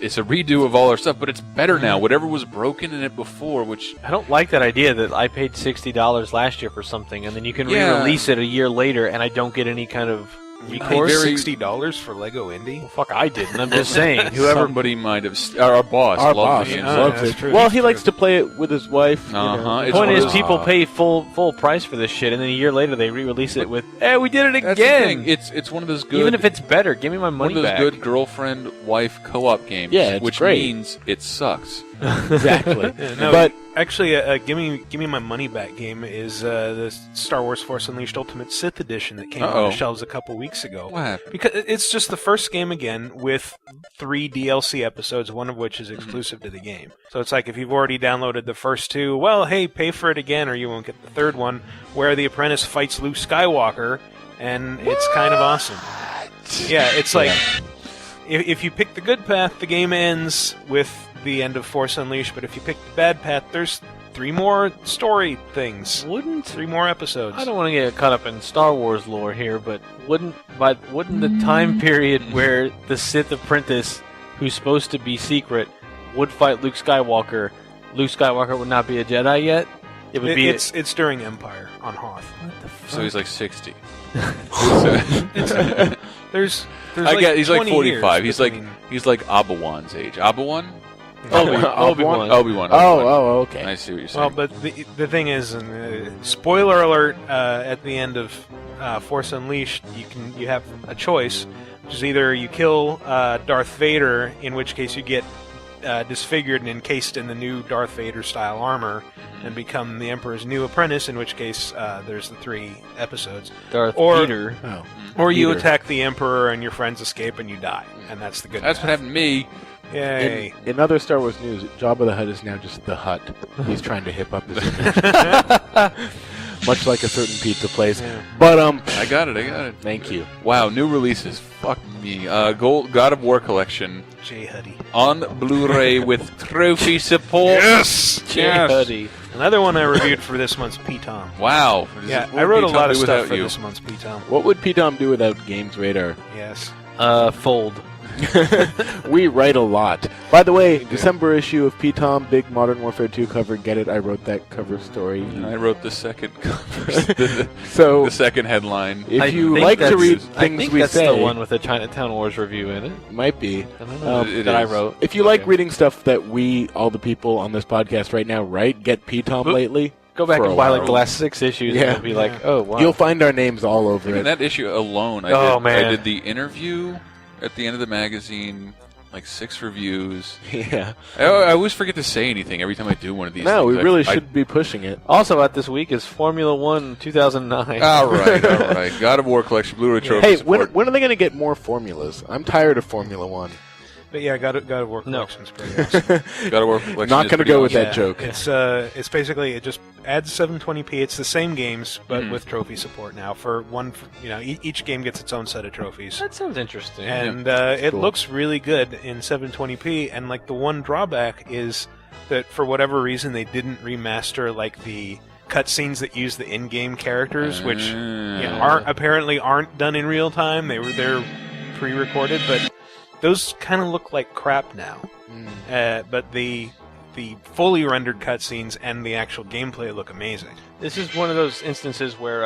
It's a redo of all our stuff, but it's better now. Whatever was broken in it before, which... I don't like that idea that I paid $60 last year for something, and then you can re-release it a year later, and I don't get any kind of You Of paid course. $60 for Lego Indie? Well, fuck, I didn't. I'm just saying. Whoever. Somebody might have. Our boss Our loved boss the loves that's it. true, Well, that's he true. likes to play it with his wife. you know. Uh-huh. The It's point one is, of those- people pay full price for this shit, and then a year later they re-release it with, "Hey, we did it That's the again." thing. It's one of those good. Even if it's better, give me my one money of those back. good girlfriend-wife co-op games. Yeah, it's which great. means it sucks. Exactly. Yeah, no, But actually, give me my money back game is the Star Wars Force Unleashed Ultimate Sith Edition that came on the shelves a couple weeks ago. What happened? Because it's just the first game again with 3 DLC episodes, one of which is exclusive to the game. So it's like if you've already downloaded the first 2, well, hey, pay for it again, or you won't get the third one, where the apprentice fights Luke Skywalker, and it's kind of awesome. Yeah, it's like if you pick the good path, the game ends with the end of Force Unleashed, but if you pick the bad path, there's 3 more story things. 3 more episodes. I don't want to get caught up in Star Wars lore here, but wouldn't the time period where the Sith apprentice, who's supposed to be secret, would fight Luke Skywalker would not be a Jedi yet? It would be. It's during Empire on Hoth. What the fuck? So he's like 60. There's I get. He's like 20 45. years He's like Obi-Wan's age. Obi-Wan. Obi-Wan. Obi-Wan. Oh, okay. I see what you're saying. Well, but the thing is, and spoiler alert, at the end of Force Unleashed, you have a choice, which is either you kill Darth Vader, in which case you get disfigured and encased in the new Darth Vader style armor and become the Emperor's new apprentice, in which case there's the 3 episodes. Darth or, Vader. Oh. Or you Vader. attack the Emperor and your friends escape and you die, and that's the good. That's what happened to me. Yay! In other Star Wars news, Jabba the Hutt is now just the Hutt. He's trying to hip up his image. Much like a certain pizza place. Yeah. But, I got it. thank you. Wow, new releases. Fuck me. God of War Collection Jay Huddy. on Blu-ray with trophy support. Yes! Jay Yes. Huddy. Another one I reviewed for this month's P-Tom. Wow. Yeah, What I wrote a would lot of P-Tom do stuff without for you? this month's P-Tom. What would P-Tom do without Games Radar? Yes. Fold. We write a lot. By the way, December issue of P-Tom, big Modern Warfare 2 cover. Get it? I wrote that cover story. I wrote the second cover. So the second headline. if you like to read things I think we that's say, the one with the Chinatown Wars review in it. might be. I don't know. It that I is. wrote. If you like reading stuff that we, all the people on this podcast right now, write, get P-Tom lately. Go back for and a buy while. like the last 6 issues, Yeah. and it'll be like, oh wow. You'll find our names all over Even it. that issue alone, Oh, I man. did the interview at the end of the magazine, like 6 reviews. Yeah. I always forget to say anything every time I do one of these. No, we things. really I- should be pushing it. Also out this week is Formula 1 2009. All right. God of War Collection, Blu-ray trophy Hey, support. when are they going to get more formulas? I'm tired of Formula 1. But yeah, God of War No. Collection's pretty awesome. God of War Collection Not is going to pretty go with awesome. that joke. It's basically, it just adds 720p. It's the same games, but with trophy support now. For one, each game gets its own set of trophies. That sounds interesting. And it Cool. looks really good in 720p. And like the one drawback is that for whatever reason they didn't remaster like the cutscenes that use the in-game characters, which aren't done in real time. They're pre-recorded, but those kind of look like crap now. But the fully rendered cutscenes and the actual gameplay look amazing. This is one of those instances where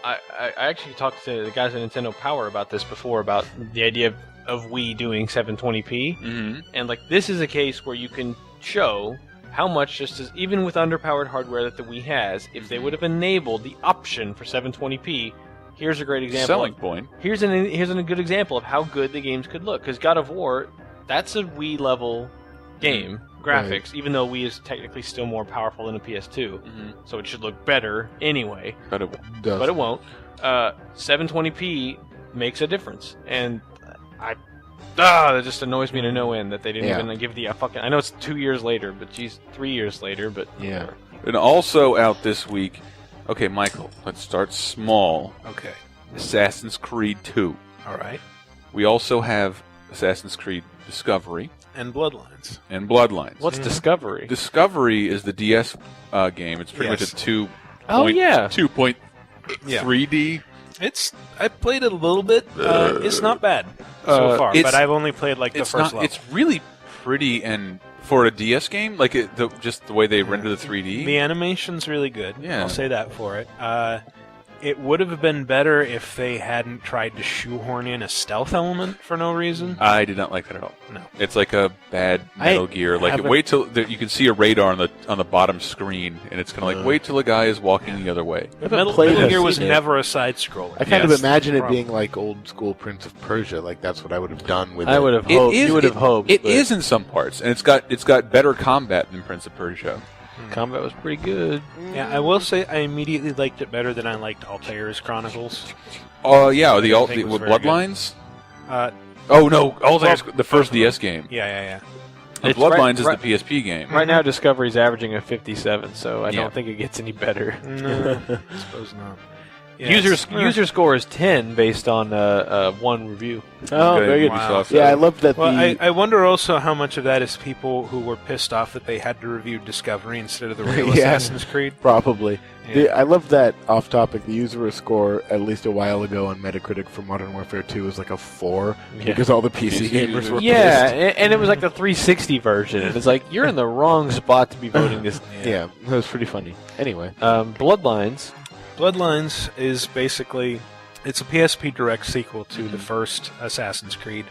I actually talked to the guys at Nintendo Power about this before, about the idea of Wii doing 720p. Mm-hmm. And like this is a case where you can show how much, just as even with underpowered hardware that the Wii has, if they would have enabled the option for 720p, here's a great example. Selling point. Here's a good example of how good the games could look. Because God of War, that's a Wii level game graphics, Right. even though Wii is technically still more powerful than a PS2, so it should look better anyway. But it does. But it won't. 720p makes a difference, and that just annoys me to no end that they didn't Yeah. even give the fucking. I know it's 2 years later, but geez, 3 years later, but Yeah. And also out this week. Okay, Michael, let's start small. Okay. Assassin's Creed 2. All right. We also have Assassin's Creed Discovery And Bloodlines. and Bloodlines. What's Discovery? Discovery is the DS game. It's pretty much a 2. Oh, yeah. 2.3D. I played it a little bit. It's not bad so far, but I've only played like the first level. It's really pretty, and for a DS game, like just the way they render the 3D. The animation's really good. Yeah. I'll say that for it. It would have been better if they hadn't tried to shoehorn in a stealth element for no reason. I did not like that at all. No. It's like a bad Metal Gear. Like, wait till you can see a radar on the bottom screen, and it's kind of like, wait till a guy is walking the other way. Metal Gear was never a side-scroller. I kind of imagine it being like old school Prince of Persia. Like, that's what I would have done with it. I would have hoped. You would have hoped. It is in some parts, and it's got better combat than Prince of Persia. Combat was pretty good. Yeah, I will say I immediately liked it better than I liked Altair's Chronicles. Oh, yeah, the Bloodlines? Oh, no, Altair's the first DS game. Yeah. Bloodlines is the PSP game. Right now, Discovery's averaging a 57, so I don't think it gets any better. No, I suppose not. Yeah, user score is 10 based on one review. Oh, very good. Wow. Yeah, I love that. Well, I wonder also how much of that is people who were pissed off that they had to review Discovery instead of the real Assassin's Creed. Probably. Yeah. I love that off topic. The user score, at least a while ago on Metacritic for Modern Warfare 2, was like a 4 because all the PC gamers were pissed. And it was like the 360 version. And it's like, you're in the wrong spot to be voting this. Yeah, that was pretty funny. Anyway. Bloodlines. Bloodlines is basically, it's a PSP Direct sequel to the first Assassin's Creed.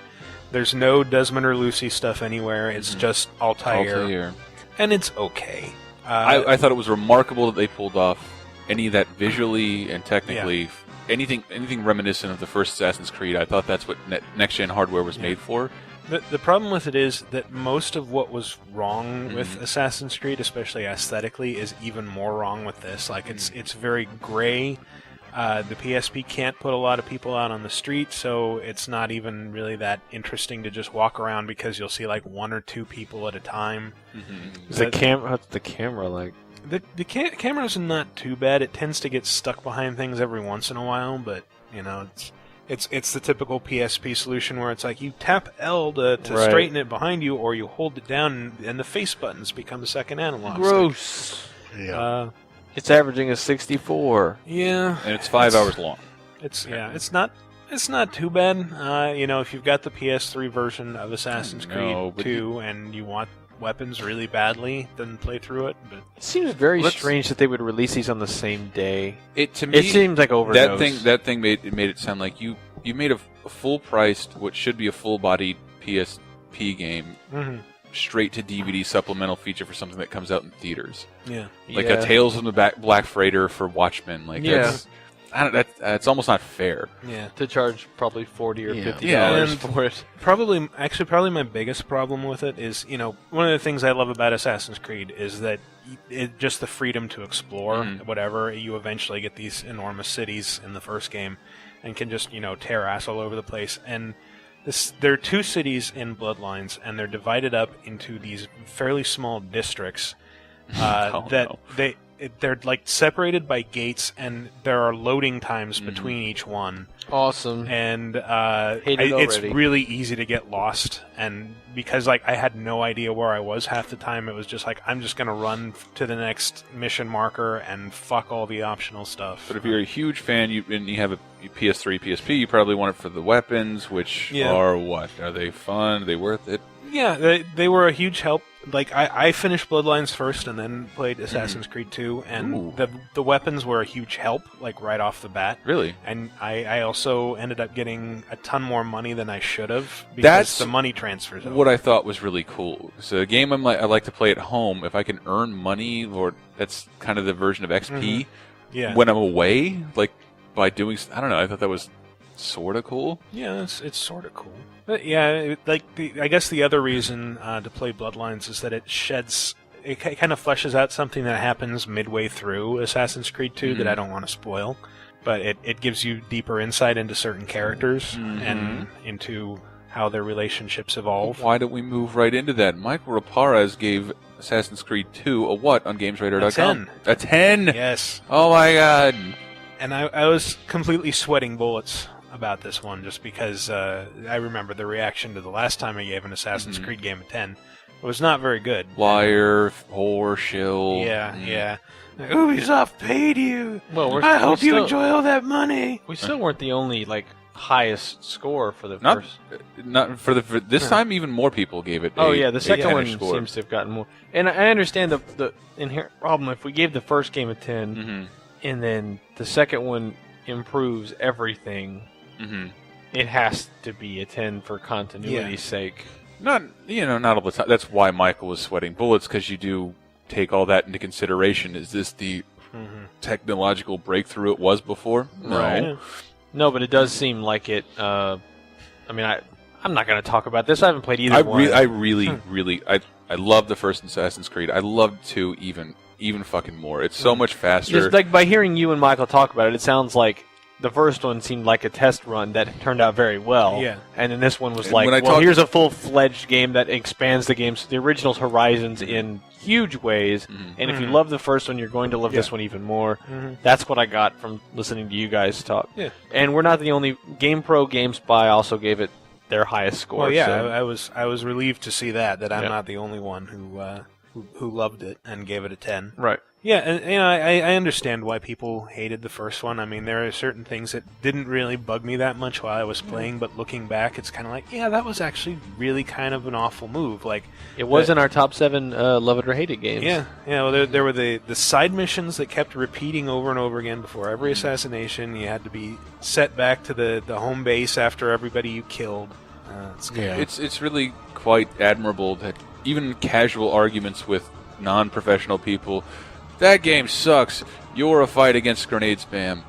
There's no Desmond or Lucy stuff anywhere. It's just Altair. And it's okay. I thought it was remarkable that they pulled off any of that visually and technically. Anything reminiscent of the first Assassin's Creed. I thought that's what next-gen hardware was made for. The problem with it is that most of what was wrong with Assassin's Creed, especially aesthetically, is even more wrong with this. Like, it's very gray. The PSP can't put a lot of people out on the street, so it's not even really that interesting to just walk around because you'll see like one or two people at a time. What's the camera like? The camera's not too bad. It tends to get stuck behind things every once in a while, but you know, it's the typical PSP solution where it's like you tap L to straighten it behind you, or you hold it down and the face buttons become the second analog. Gross. Stick. Yeah. It's averaging a 64. Yeah. And it's 5 hours long. It's not too bad. You know, if you've got the PS3 version of Assassin's Creed 2 and you want weapons really badly, then play through it. But it seems very strange that they would release these on the same day. To me, it seems like overdose. That thing made it sound like you made a full-priced, what should be a full-bodied PSP game, straight to DVD supplemental feature for something that comes out in theaters. Yeah, like a Tales of the Black Freighter for Watchmen. Like that's almost not fair. Yeah, to charge probably $40 or $50 for it. Probably my biggest problem with it is, you know, one of the things I love about Assassin's Creed is that just the freedom to explore whatever. You eventually get these enormous cities in the first game and can just, you know, tear ass all over the place. And there are two cities in Bloodlines, and they're divided up into these fairly small districts they're like separated by gates, and there are loading times between each one. Awesome. And it's really easy to get lost, and because like I had no idea where I was half the time, it was just like I'm just gonna run to the next mission marker and fuck all the optional stuff. But if you're a huge fan and you have a PS3, PSP, you probably want it for the weapons, which are what? Are they fun? Are they worth it? Yeah, they were a huge help. Like I finished Bloodlines first and then played Assassin's Creed 2, and the weapons were a huge help, like right off the bat. Really? And I also ended up getting a ton more money than I should have because the money transfers over. What I thought was really cool. So a game I like to play at home, if I can earn money, or that's kind of the version of XP. When I'm away, like by doing, I don't know. I thought that was sort of cool. Yeah, it's sort of cool. But yeah, I guess the other reason to play Bloodlines is that it kind of fleshes out something that happens midway through Assassin's Creed 2 that I don't want to spoil. But it gives you deeper insight into certain characters and into how their relationships evolve. Why don't we move right into that? Michael Raparez gave Assassin's Creed 2 a what on GamesRadar.com? A 10! Yes. Oh my god. And I was completely sweating bullets about this one just because I remember the reaction to the last time I gave an Assassin's Creed game a 10. It was not very good. Liar, whore, shill. Yeah. Ubisoft paid you. Well, I hope you enjoy all that money. We still weren't the only highest score for the first. Not for this time. Even more people gave it. The second one seems to have gotten more. And I understand the inherent problem. If we gave the first game a 10. and then the second one improves everything, it has to be a 10 for continuity's sake. Not all the time. That's why Michael was sweating bullets, because you do take all that into consideration. Is this the technological breakthrough it was before? No. Right. No, but it does seem like it. I mean, I'm not going to talk about this. I haven't played either one. I really, I love the first Assassin's Creed. I love 2 even fucking more. It's so much faster. Just like by hearing you and Michael talk about it, it sounds like the first one seemed like a test run that turned out very well. Yeah. And then this one was And like, when I well, talk- here's a full-fledged game that expands the game's the original's horizons in huge ways. And if you love the first one, you're going to love this one even more. That's what I got from listening to you guys talk. Yeah. And we're not the only. GamePro GameSpy also gave it their highest score. Well, yeah, so. I was relieved to see that I'm not the only one who loved it and gave it a 10. Right. Yeah, and I understand why people hated the first one. I mean, there are certain things that didn't really bug me that much while I was playing, but looking back, it's kind of like, yeah, that was actually really kind of an awful move. Like, it was in our top 7 love it or hate it games. Yeah. Well, there were the side missions that kept repeating over and over again before every assassination. You had to be set back to the home base after everybody you killed. It's really quite admirable that even casual arguments with non-professional people, that game sucks. You're a fight against grenade spam.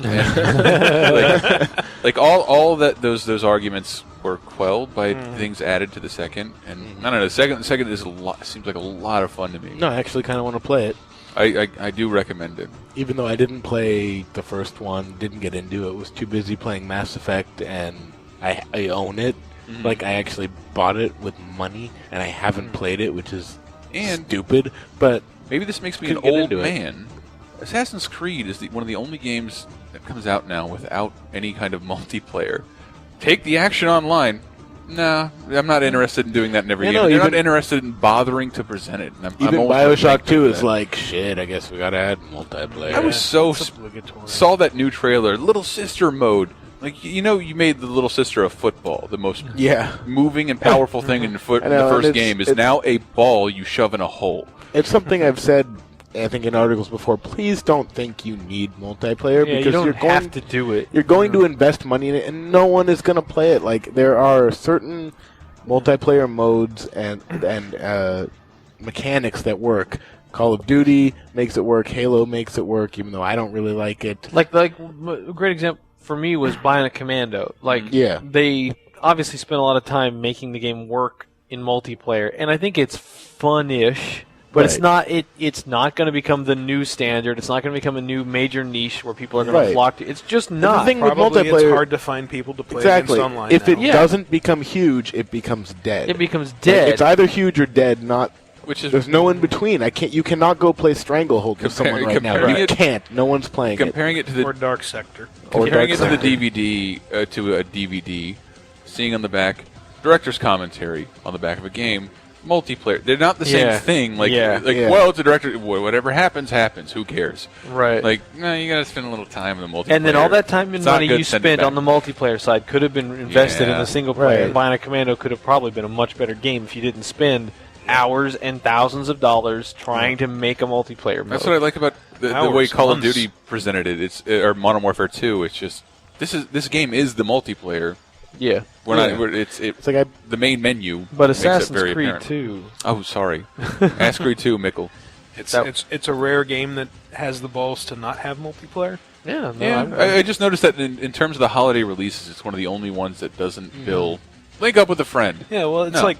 And, like all that those arguments were quelled by things added to the second. And I don't know, the second is seems like a lot of fun to me. No, I actually kind of want to play it. I do recommend it. Even though I didn't play the first one, didn't get into it, was too busy playing Mass Effect, and I own it. Like, I actually bought it with money, and I haven't played it, which is stupid, but maybe this makes me an old man. Assassin's Creed is one of the only games that comes out now without any kind of multiplayer. Take the action online. Nah, I'm not interested in doing that in every game. They're not interested in bothering to present it. Even Bioshock 2 is like, shit, I guess we gotta add multiplayer. I was saw that new trailer, Little Sister mode. Like, you made the Little Sister a football. The most moving and powerful thing in the first game is now a ball you shove in a hole. It's something I've said, I think, in articles before. Please don't think you need multiplayer because you you're going have to do it. You're going to invest money in it, and no one is going to play it. Like, there are certain multiplayer modes and mechanics that work. Call of Duty makes it work. Halo makes it work, even though I don't really like it. Like a great example for me was buying a Commando. Like, they obviously spent a lot of time making the game work in multiplayer, and I think it's fun-ish. But it's not going to become the new standard. It's not going to become a new major niche where people are going to flock to. It's just not. The thing Probably with multiplayer, it's hard to find people to play against online. If now. it doesn't become huge, it becomes dead. It becomes dead. Like, it's either huge or dead. There's no in between. You cannot go play Stranglehold with someone right now. You can't. No one's playing comparing it to the or Dark Sector. Comparing it to the DVD to a DVD, seeing on the back director's commentary on the back of a game. Multiplayer. They're not the same thing. Well, it's a director. Whatever happens, happens. Who cares? Right. Like, no, you got to spend a little time in the multiplayer. And then all that time and money you spent on the multiplayer side could have been invested in the single player. And buying a Commando could have probably been a much better game if you didn't spend hours and thousands of dollars trying to make a multiplayer mode. That's what I like about the way Call of Duty presented it. Or Modern Warfare 2. It's just this game is the multiplayer. Yeah, it's like the main menu. But makes Assassin's it very Creed apparent. 2. Oh, sorry, Assassin's Creed 2, Mikkel. It's a rare game that has the balls to not have multiplayer. Yeah, I just noticed that in terms of the holiday releases, it's one of the only ones that doesn't bill link up with a friend. Yeah, well, it's like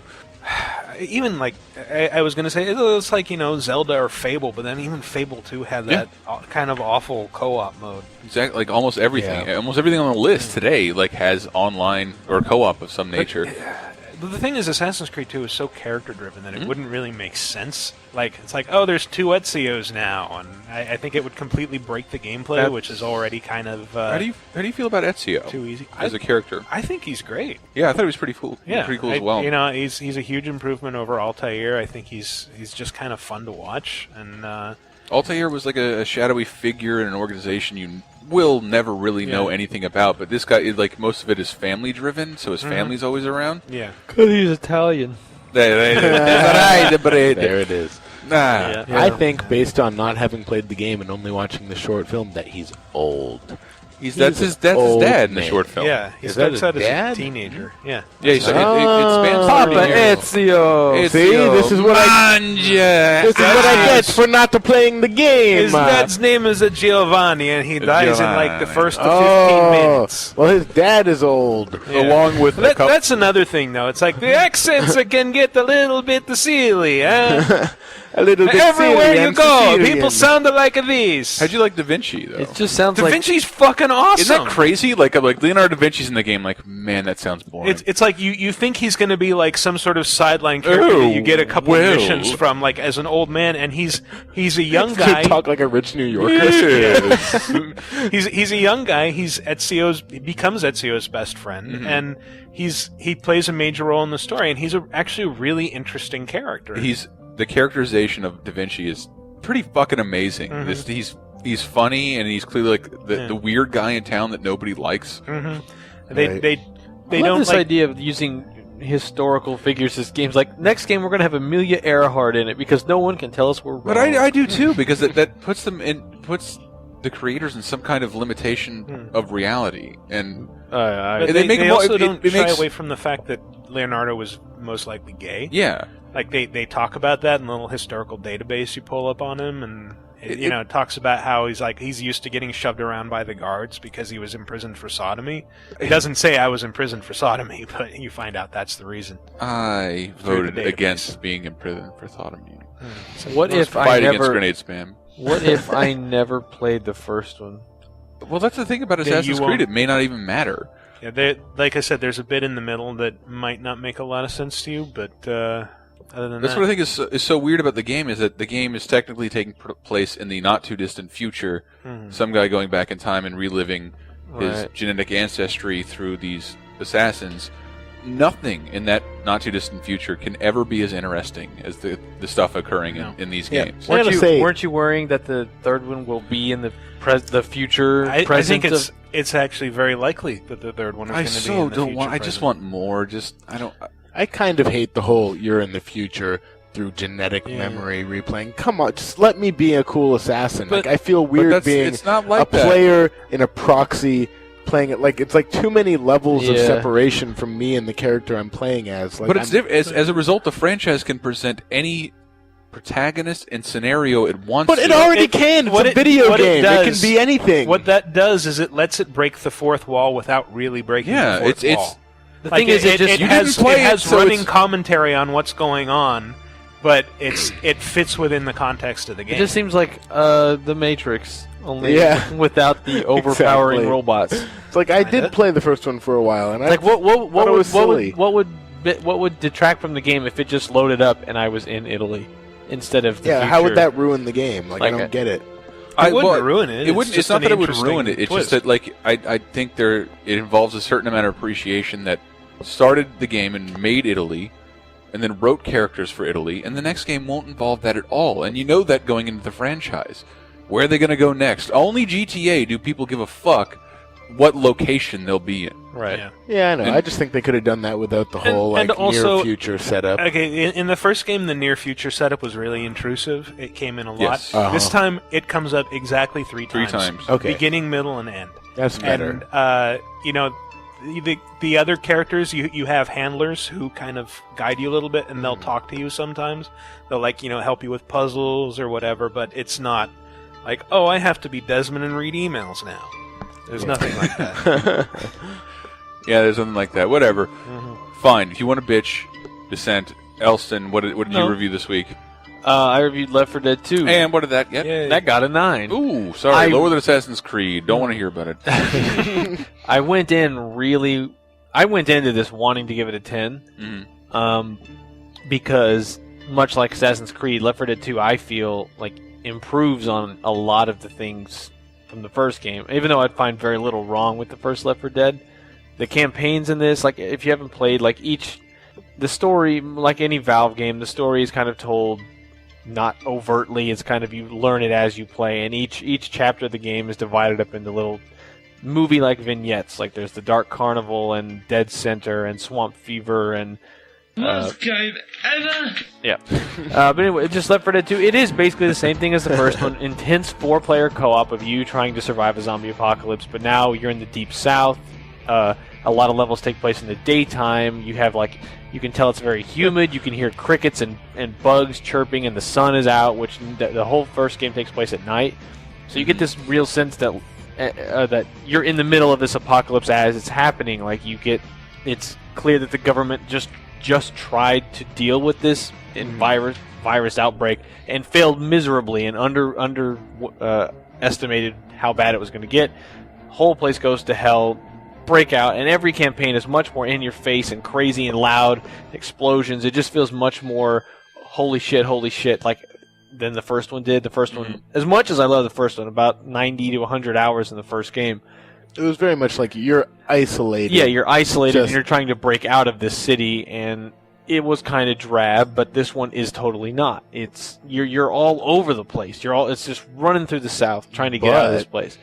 even like I was going to say it's like Zelda or Fable, but then even Fable 2 had that kind of awful co-op mode. Exactly, like almost everything on the list today has online or co-op of some nature. But the thing is, Assassin's Creed 2 is so character-driven that it wouldn't really make sense. Like, it's like, oh, there's 2 Ezio's now, and I think it would completely break the gameplay, which is already kind of... How do you feel about Ezio? Too easy. As a character? I think he's great. Yeah, I thought he was pretty cool. Yeah, pretty cool as well. He's a huge improvement over Altair. I think he's just kind of fun to watch, and... Altair was like a shadowy figure in an organization you will never really know anything about, but this guy, most of it is family-driven, so his family's always around. Yeah. Because he's Italian. There it is. Nah. I think, based on not having played the game and only watching the short film, that he's old. That's his dad in the short film. Yeah, he Is that starts his out dad? as a teenager. Yeah. Yeah, it spans Papa 30 years. Ezio. See, this is what I get for not playing the game. His dad's name is Giovanni, and he dies in like the first 15 minutes. Well, his dad is old. Yeah. Along with that's another thing, though. It's like the accents can get a little bit silly, huh? A little bit everywhere silly you and go, Sicilian. people sound like these. How'd you like Da Vinci, though? It just sounds Da like Vinci's fucking awesome. Isn't that crazy? Like Leonardo da Vinci's in the game. Like, man, that sounds boring. It's like you think he's going to be like some sort of sideline character that you get a couple of missions from, like as an old man, and he's a young guy. Talk like a rich New Yorker. He's a young guy. He becomes Ezio's best friend, and he plays a major role in the story, and he's actually a really interesting character. The characterization of Da Vinci is pretty fucking amazing. He's funny, and he's clearly like the weird guy in town that nobody likes. They I love don't this like idea of using historical figures as games. Like next game, we're gonna have Amelia Earhart in it because no one can tell us we're wrong. But I do too, because that puts the creators in some kind of limitation of reality, and But they also don't shy away from the fact that Leonardo was most likely gay. Yeah. Like they talk about that in the little historical database you pull up on him, and it talks about how he's used to getting shoved around by the guards because he was imprisoned for sodomy. He doesn't say I was imprisoned for sodomy, but you find out that's the reason. I voted against being imprisoned for sodomy. What if I fight never against grenade spam? What if I never played the first one? Well, that's the thing about Assassin's Creed. It may not even matter. Yeah, like I said, there's a bit in the middle that might not make a lot of sense to you, but other than that's that, what I think is so weird about the game, is that the game is technically taking place in the not too distant future. Some guy going back in time and reliving his genetic ancestry through these assassins. Nothing in that not too distant future can ever be as interesting as the stuff occurring in these games. Weren't you worrying that the third one will be in the future? I think it's actually very likely that the third one is going to be in the future. I just want more. I kind of hate the whole you're in the future through genetic memory replaying. Come on, just let me be a cool assassin. But- I feel but weird that's- being it's not like a that. player in a proxy playing it. Like it's like too many levels of Yeah. separation from me and the character I'm playing as. Like, But it's as a result, the franchise can present any protagonist and scenario it wants. But it to. already can. It's a video game. It can be anything. What that does is it lets it break the fourth wall without really breaking the fourth wall. The thing is, it has running commentary on what's going on, but it fits within the context of the game. It just seems like The Matrix, only Yeah. without the overpowering Exactly. robots. It's like I did play the first one for a while, and Like what would would detract from the game if it just loaded up and I was in Italy instead of the yeah? future? How would that ruin the game? Like I don't get it. It wouldn't ruin it. It wouldn't. It's just not an that it would interesting ruin it. It's twist. just that, like, I think it involves a certain amount of appreciation that started the game and made Italy, and then wrote characters for Italy, and the next game won't involve that at all. And you know that going into the franchise. Where are they going to go next? Only GTA do people give a fuck what location they'll be in. Right. Yeah, I know. And- I just think they could have done that without the whole and like also- near future setup. Okay, in the first game, the near future setup was really intrusive. It came in a lot. Yes. This time, it comes up exactly three times. Okay. Beginning, middle, and end. That's better. And, the other characters, you have handlers who kind of guide you a little bit, and they'll talk to you sometimes. They'll, help you with puzzles or whatever, but it's not like, oh, I have to be Desmond and read emails now. There's nothing like that. Yeah, there's something like that. Whatever. Fine. If you want to bitch, Descent, Elston, what did you review this week? I reviewed Left 4 Dead 2. And what did that get? That got a 9. Ooh, sorry. Lower than Assassin's Creed. Don't want to hear about it. I went into this wanting to give it a 10. Because much like Assassin's Creed, Left 4 Dead 2, I feel like improves on a lot of the things from the first game. Even though I'd find very little wrong with the first Left 4 Dead, the campaigns in this, like if you haven't played, the story, like any Valve game, the story is kind of told not overtly. It's kind of you learn it as you play, and each chapter of the game is divided up into little movie-like vignettes. Like there's the Dark Carnival and Dead Center and Swamp Fever and Worst game ever. Yeah. But anyway, just Left 4 Dead 2, it is basically the same thing as the first one. Intense 4-player co-op of you trying to survive a zombie apocalypse, but now you're in the Deep South. A lot of levels take place in the daytime. You have, like, you can tell it's very humid. You can hear crickets and bugs chirping, and the sun is out, which the whole first game takes place at night. So you get this real sense that that you're in the middle of this apocalypse as it's happening. Like, it's clear that the government just tried to deal with this virus outbreak and failed miserably and estimated how bad it was going to get. Whole place goes to hell, break out, and every campaign is much more in your face and crazy and loud explosions. It just feels much more holy shit like than the first one did. The first one, as much as I love the first one, about 90 to 100 hours in the first game. It was very much like you're isolated. Yeah, you're isolated and you're trying to break out of this city, and it was kind of drab, but this one is totally not. It's you're all over the place. It's just running through the South trying to get out of this place.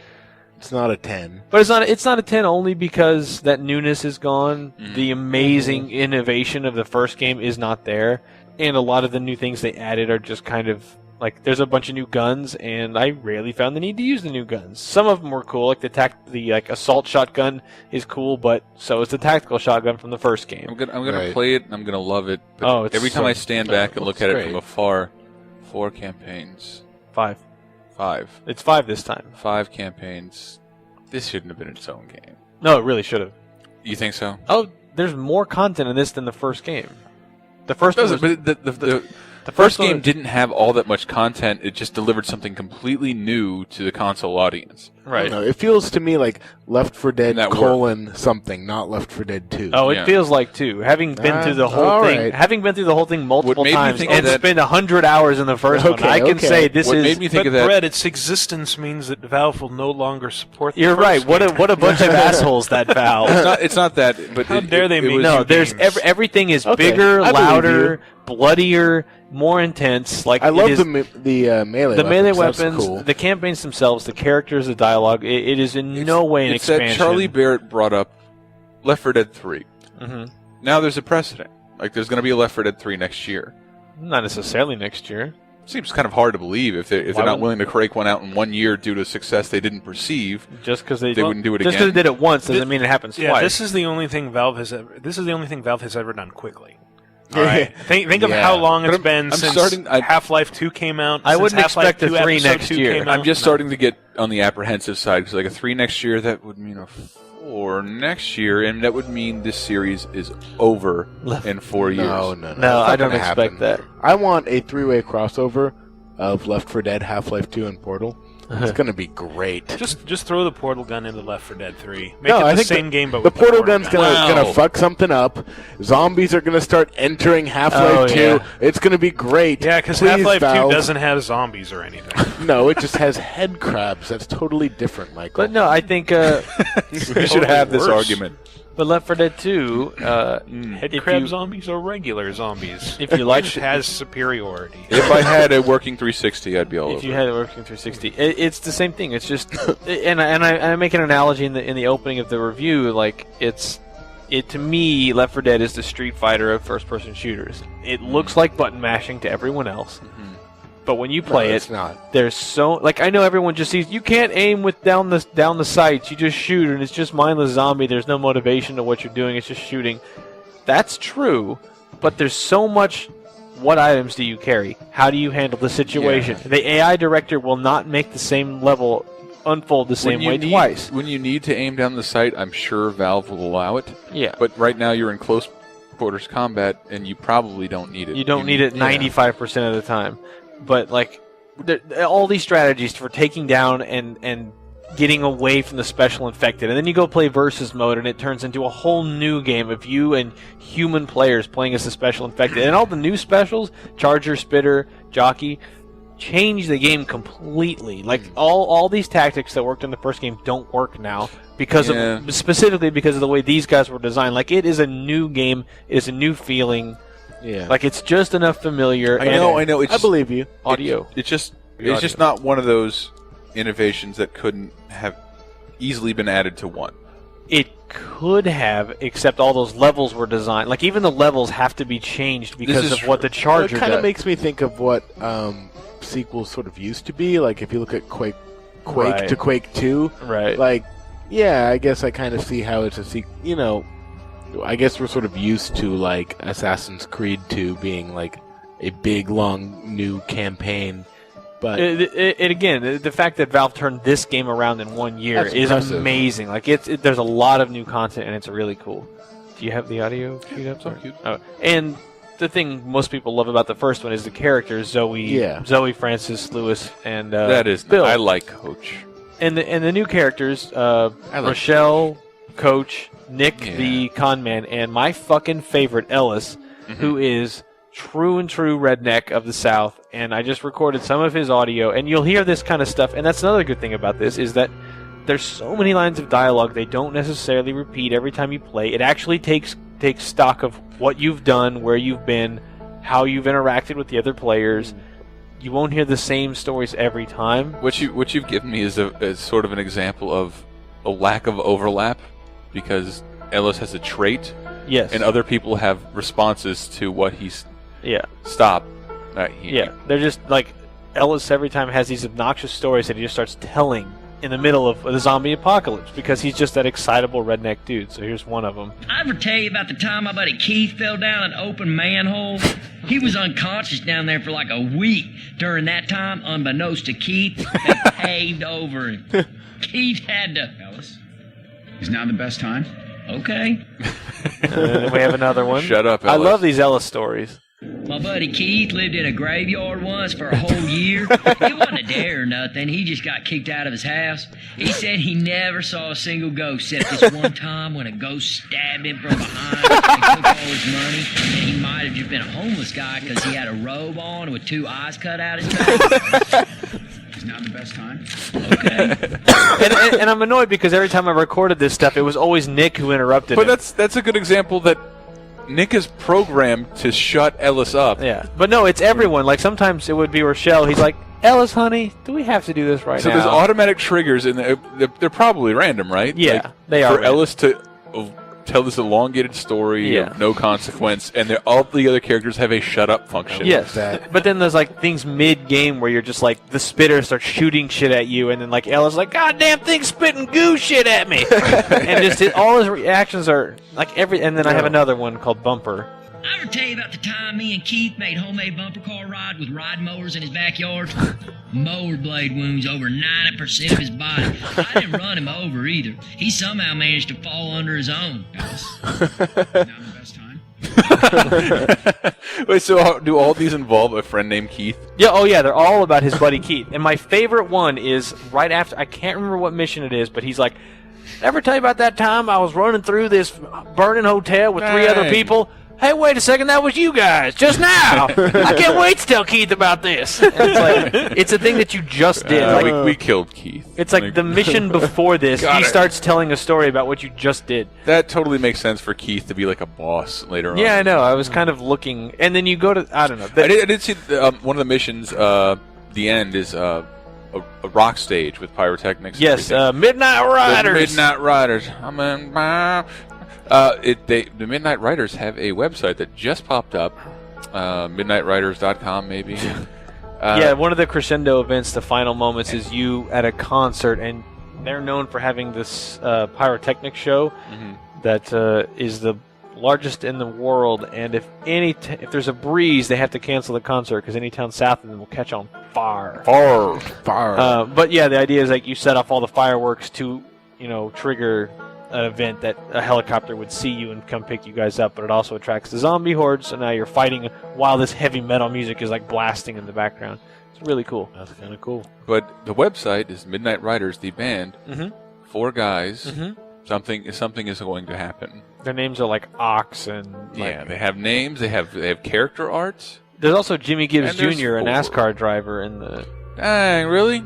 It's not a 10. But it's not a 10 only because that newness is gone. The amazing innovation of the first game is not there, and a lot of the new things they added are just kind of like, there's a bunch of new guns, and I rarely found the need to use the new guns. Some of them were cool, like the assault shotgun is cool, but so is the tactical shotgun from the first game. I'm gonna play it, and I'm gonna love it. But every time I stand back and look at it from afar, 4 campaigns. 5. 5. It's 5 this time. 5 campaigns. This shouldn't have been its own game. No, it really should have. You think so? Oh, there's more content in this than the first game. The first one was, the first game didn't have all that much content. It just delivered something completely new to the console audience. Right. No, it feels to me like Left 4 Dead something, not Left 4 Dead 2. Oh, it feels like 2. Having been through the whole thing, multiple times, and spent 100 hours in the first one, I can say this what is. Made me think of that. Brett, its existence means that Valve will no longer support. The You're right. What a bunch of assholes that Valve. It's not that. But how dare they make? No, there's everything is bigger, louder, bloodier, more intense. Like, I love the melee. The melee weapons, weapons, cool. the campaigns themselves, the characters, the dialogue. It is in no way an expansion. That Charlie Barrett brought up Left 4 Dead 3. Now there's a precedent. Like, there's going to be a Left 4 Dead 3 next year. Not necessarily next year. Seems kind of hard to believe if they're not willing to crank one out in 1 year due to success they didn't perceive. Just because they wouldn't do it again. Just because they did it once doesn't mean it happens twice. This is the only thing Valve has ever done quickly. All right. Think of how long it's been since Half-Life 2 came out. I wouldn't expect a 3 next year. I'm just starting to get on the apprehensive side, because like a 3 next year, that would mean a 4 next year, and that would mean this series is over in 4 years. No, I don't expect that. I want a 3-way crossover of Left 4 Dead, Half-Life 2, and Portal. It's going to be great. Just throw the portal gun into Left 4 Dead 3. Make No, it I the think same game, but the with portal gun's going to fuck something up. Zombies are going to start entering Half-Life 2. Yeah. It's going to be great. Yeah, because Please, Half-Life 2 Valve. doesn't have zombies or anything. No, it just has head crabs. That's totally different, Michael. But no, I think we should have this argument. But Left 4 Dead 2, head crab zombies or regular zombies? If you like, which has superiority. If I had a working 360, I'd be all over. If you had a working 360, it's the same thing. It's just, and I make an analogy in the opening of the review. Like, to me, Left 4 Dead is the Street Fighter of first-person shooters. It looks like button mashing to everyone else. But when you play it's not. There's so, like, I know everyone just sees you can't aim with down the sights. You just shoot, and it's just mindless zombie. There's no motivation to what you're doing. It's just shooting. That's true, but there's so much. What items do you carry? How do you handle the situation? Yeah. The AI director will not make the same level unfold the same way twice. When you need to aim down the sight, I'm sure Valve will allow it. Yeah. But right now you're in close quarters combat, and you probably don't need it. You don't need it 95% of the time. But, like, all these strategies for taking down and getting away from the special infected. And then you go play versus mode, and it turns into a whole new game of you and human players playing as the special infected. And all the new specials, Charger, Spitter, Jockey, change the game completely. Like, all these tactics that worked in the first game don't work now. Specifically because of the way these guys were designed. Like, it is a new game. It is a new feeling. Yeah. Like, it's just enough familiar. I know. I believe you. Audio. It's just not one of those innovations that couldn't have easily been added to one. It could have, except all those levels were designed. Like, even the levels have to be changed because of what the Charger It kind does. of makes me think of what sequels sort of used to be. Like, if you look at Quake Right. to Quake 2. Right. Like, yeah, I guess I kind of see how it's a sequel. You know, I guess we're sort of used to, like, Assassin's Creed 2 being, like, a big, long, new campaign. But Again, the fact that Valve turned this game around in 1 year That's is impressive. amazing. Like, there's a lot of new content, and it's really cool. Do you have the audio queued up? Sorry. Oh. And the thing most people love about the first one is the characters, Zoe, Francis, Lewis, and that is Bill. I like Coach. And the new characters, Rochelle, Coach, Nick the con man, and my fucking favorite, Ellis, who is true redneck of the South. And I just recorded some of his audio, and you'll hear this kind of stuff. And that's another good thing about this, is that there's so many lines of dialogue they don't necessarily repeat every time you play. It actually takes stock of what you've done, where you've been, how you've interacted with the other players. You won't hear the same stories every time. What you've given me is sort of an example of a lack of overlap, because Ellis has a trait, yes, and other people have responses to what he's stop. They're just like Ellis every time has these obnoxious stories that he just starts telling in the middle of the zombie apocalypse because he's just that excitable redneck dude. So here's one of them. I ever tell you about the time my buddy Keith fell down an open manhole? He was unconscious down there for like a week. During that time, unbeknownst to Keith, they paved over him. Keith had to... Ellis, is now the best time? Okay. And then we have another one. Shut up, I Ellis. love these Ellis stories. My buddy Keith lived in a graveyard once for a whole year. He wasn't a dare or nothing. He just got kicked out of his house. He said he never saw a single ghost except this one time when a ghost stabbed him from behind and took all his money. And he might have just been a homeless guy because he had a robe on with two eyes cut out his face. Is now the best time? Okay. and I'm annoyed because every time I recorded this stuff, it was always Nick who interrupted But him. that's a good example that Nick is programmed to shut Ellis up. Yeah, but no, it's everyone. Like, sometimes it would be Rochelle. He's like, Ellis, honey, do we have to do this right So now? there's automatic triggers, and they're probably random, right? Yeah, Like, they are For random. Ellis to tell this elongated story of no consequence, and all the other characters have a shut up function. Yes, but then there's like things mid-game where you're just like, the spitter starts shooting shit at you, and then like Ellis like, goddamn thing spitting goo shit at me, and just all his reactions are like and then I have another one called Bumper. I ever tell you about the time me and Keith made homemade bumper car ride with ride mowers in his backyard? Mower blade wounds over 90% of his body. I didn't run him over either. He somehow managed to fall under his own. Now the best time? Wait, so do all these involve a friend named Keith? Yeah, oh yeah, they're all about his buddy Keith. And my favorite one is right after, I can't remember what mission it is, but he's like, ever tell you about that time I was running through this burning hotel with three other people? Hey, wait a second, that was you guys, just now. I can't wait to tell Keith about this. And it's like, it's a thing that you just did. Like, we killed Keith. It's like the mission before this, he starts telling a story about what you just did. That totally makes sense for Keith to be like a boss later on. Yeah, I know. I was kind of looking, and then you go to, I don't know. I did see one of the missions, the end is a rock stage with pyrotechnics. Yes, Midnight Riders. The Midnight Riders. The Midnight Riders have a website that just popped up, midnightriders.com maybe. Yeah, one of the crescendo events, the final moments, is you at a concert, and they're known for having this pyrotechnic show that is the largest in the world. And if if there's a breeze, they have to cancel the concert because any town south of them will catch on fire. Fire. But yeah, the idea is like you set off all the fireworks to, trigger an event that a helicopter would see you and come pick you guys up, but it also attracts the zombie horde, so now you're fighting while this heavy metal music is like blasting in the background. It's really cool. That's kind of cool. But the website is Midnight Riders, the band. 4 guys. Something is going to happen. Their names are like Ox and they have names. They have character art. There's also Jimmy Gibbs And there's Jr., a 4. NASCAR driver in the. Dang, really?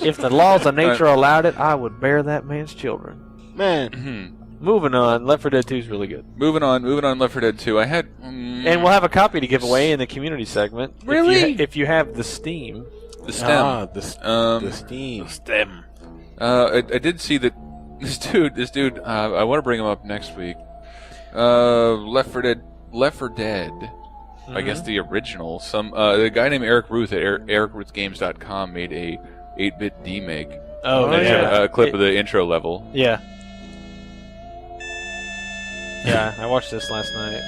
If the laws of nature allowed it, I would bear that man's children. Man. Moving on, Left 4 Dead 2 is really good. Moving on, Left 4 Dead 2. I had... And we'll have a copy to give away in the community segment. Really? If you have the Steam. The Stem. The Steam. Stem. I did see that This dude. I want to bring him up next week. Left 4 Dead. I guess the original. The guy named Eric Ruth at ericruthgames.com made a 8-bit demake. A clip of the intro level. Yeah. Yeah, I watched this last night.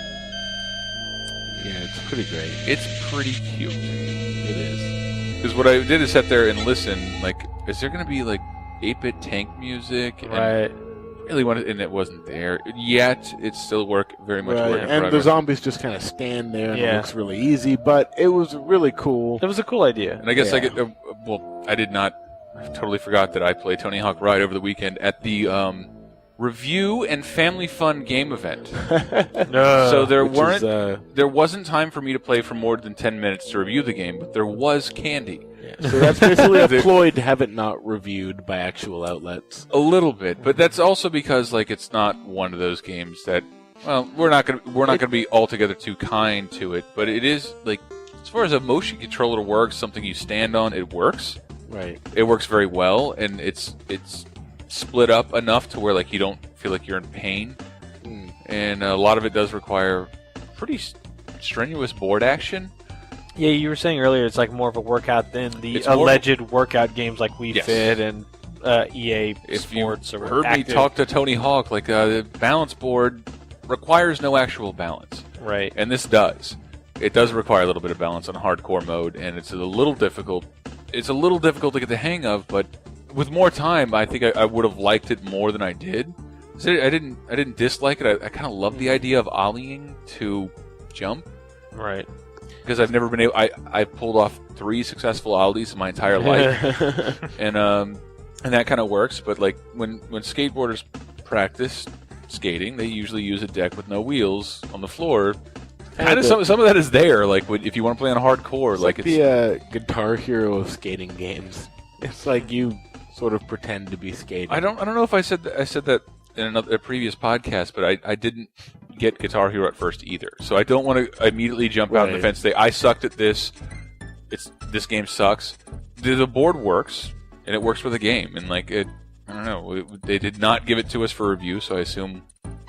Yeah, it's pretty great. It's pretty cute. It is. Because what I did is sit there and listen. Like, is there going to be like 8-bit tank music? Right. Really wanted, and it wasn't there yet. It still very much work in And progress. the zombies just kind of stand there, and Yeah. it looks really easy. But it was really cool. It was a cool idea. And I guess Yeah. I did not. I totally forgot that I played Tony Hawk Ride over the weekend at the review and family fun game event. So there wasn't time for me to play for more than 10 minutes to review the game, but there was candy. So that's basically a ploy to have it not reviewed by actual outlets. A little bit, but that's also because like it's not one of those games that we're not gonna be altogether too kind to it, but it is like as far as a motion controller works, something you stand on, it works. Right. It works very well, and it's split up enough to where like you don't feel like you're in pain, and a lot of it does require pretty strenuous board action. Yeah, you were saying earlier it's like more of a workout than the It's more- alleged workout games like Wii Yes. Fit and EA If Sports you or heard Active. me talk to Tony Hawk, like the balance board requires no actual balance, Right. and this does. It does require a little bit of balance on hardcore mode, and it's a little difficult. It's a little difficult to get the hang of, but with more time, I think I would have liked it more than I did. So I didn't dislike it. I kind of love the idea of ollieing to jump. Right. Because I've never been able. I pulled off 3 successful ollies in my entire life, and that kind of works. But like when skateboarders practice skating, they usually use a deck with no wheels on the floor. Kind of some of that is there. Like if you want to play on hardcore, like it's the Guitar Hero of skating games. It's like you sort of pretend to be skating. I don't know if I said that in a previous podcast, but I didn't get Guitar Hero at first either. So I don't want to immediately jump out on the fence and say I sucked at this. This game sucks. The board works and it works for the game, and like it. I don't know. They did not give it to us for review, so I assume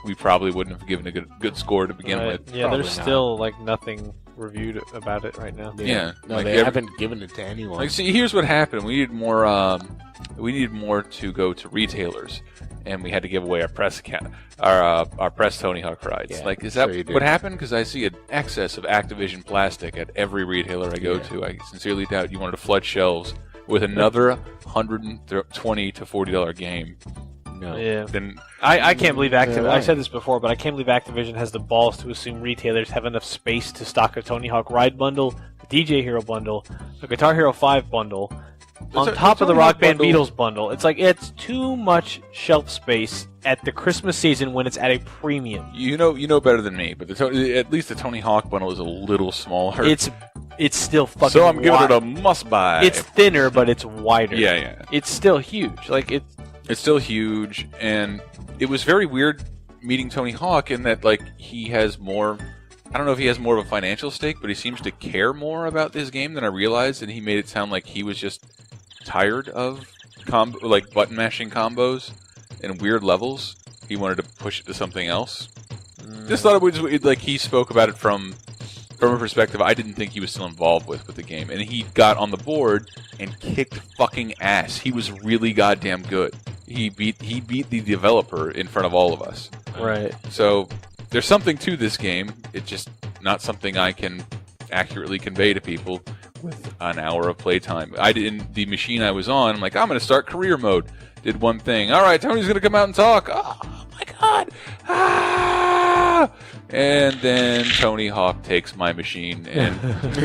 we probably wouldn't have given a good score to begin Right. with. Yeah, Probably there's not. still like nothing reviewed about it right now. Yeah. No, Like they haven't given it to anyone. Like, see, here's what happened. We needed more. We needed more to go to retailers, and we had to give away our press account, our press Tony Hawk rides. Yeah, like, is that sure you did. what happened? Because I see an excess of Activision plastic at every retailer I go to. I sincerely doubt you wanted to flood shelves with another $120 to $40 game. No. Yeah. Then I can't believe Activision. Yeah, I right. said this before, but I can't believe Activision has the balls to assume retailers have enough space to stock a Tony Hawk Ride bundle, a DJ Hero bundle, a Guitar Hero 5 bundle, on top of the Tony Rock Hawk Band bundle- Beatles bundle. It's like it's too much shelf space at the Christmas season when it's at a premium. you know better than me, but at least the Tony Hawk bundle is a little smaller. It's still fucking. so I'm giving wide. it a must buy. It's thinner, but it's wider. Yeah. It's still huge. Like It's still huge, and it was very weird meeting Tony Hawk in that, like, he has more. I don't know if he has more of a financial stake, but he seems to care more about this game than I realized, and he made it sound like he was just tired of button mashing combos and weird levels. He wanted to push it to something else. Just thought it was like he spoke about it from a perspective I didn't think he was still involved with the game, and he got on the board and kicked fucking ass. He was really goddamn good. He beat the developer in front of all of us. right. So there's something to this game. It's just not something I can accurately convey to people with an hour of playtime. In the machine I was on, I'm like, I'm going to start career mode. Did one thing. All right, Tony's going to come out and talk. Oh my god. Ah! And then Tony Hawk takes my machine and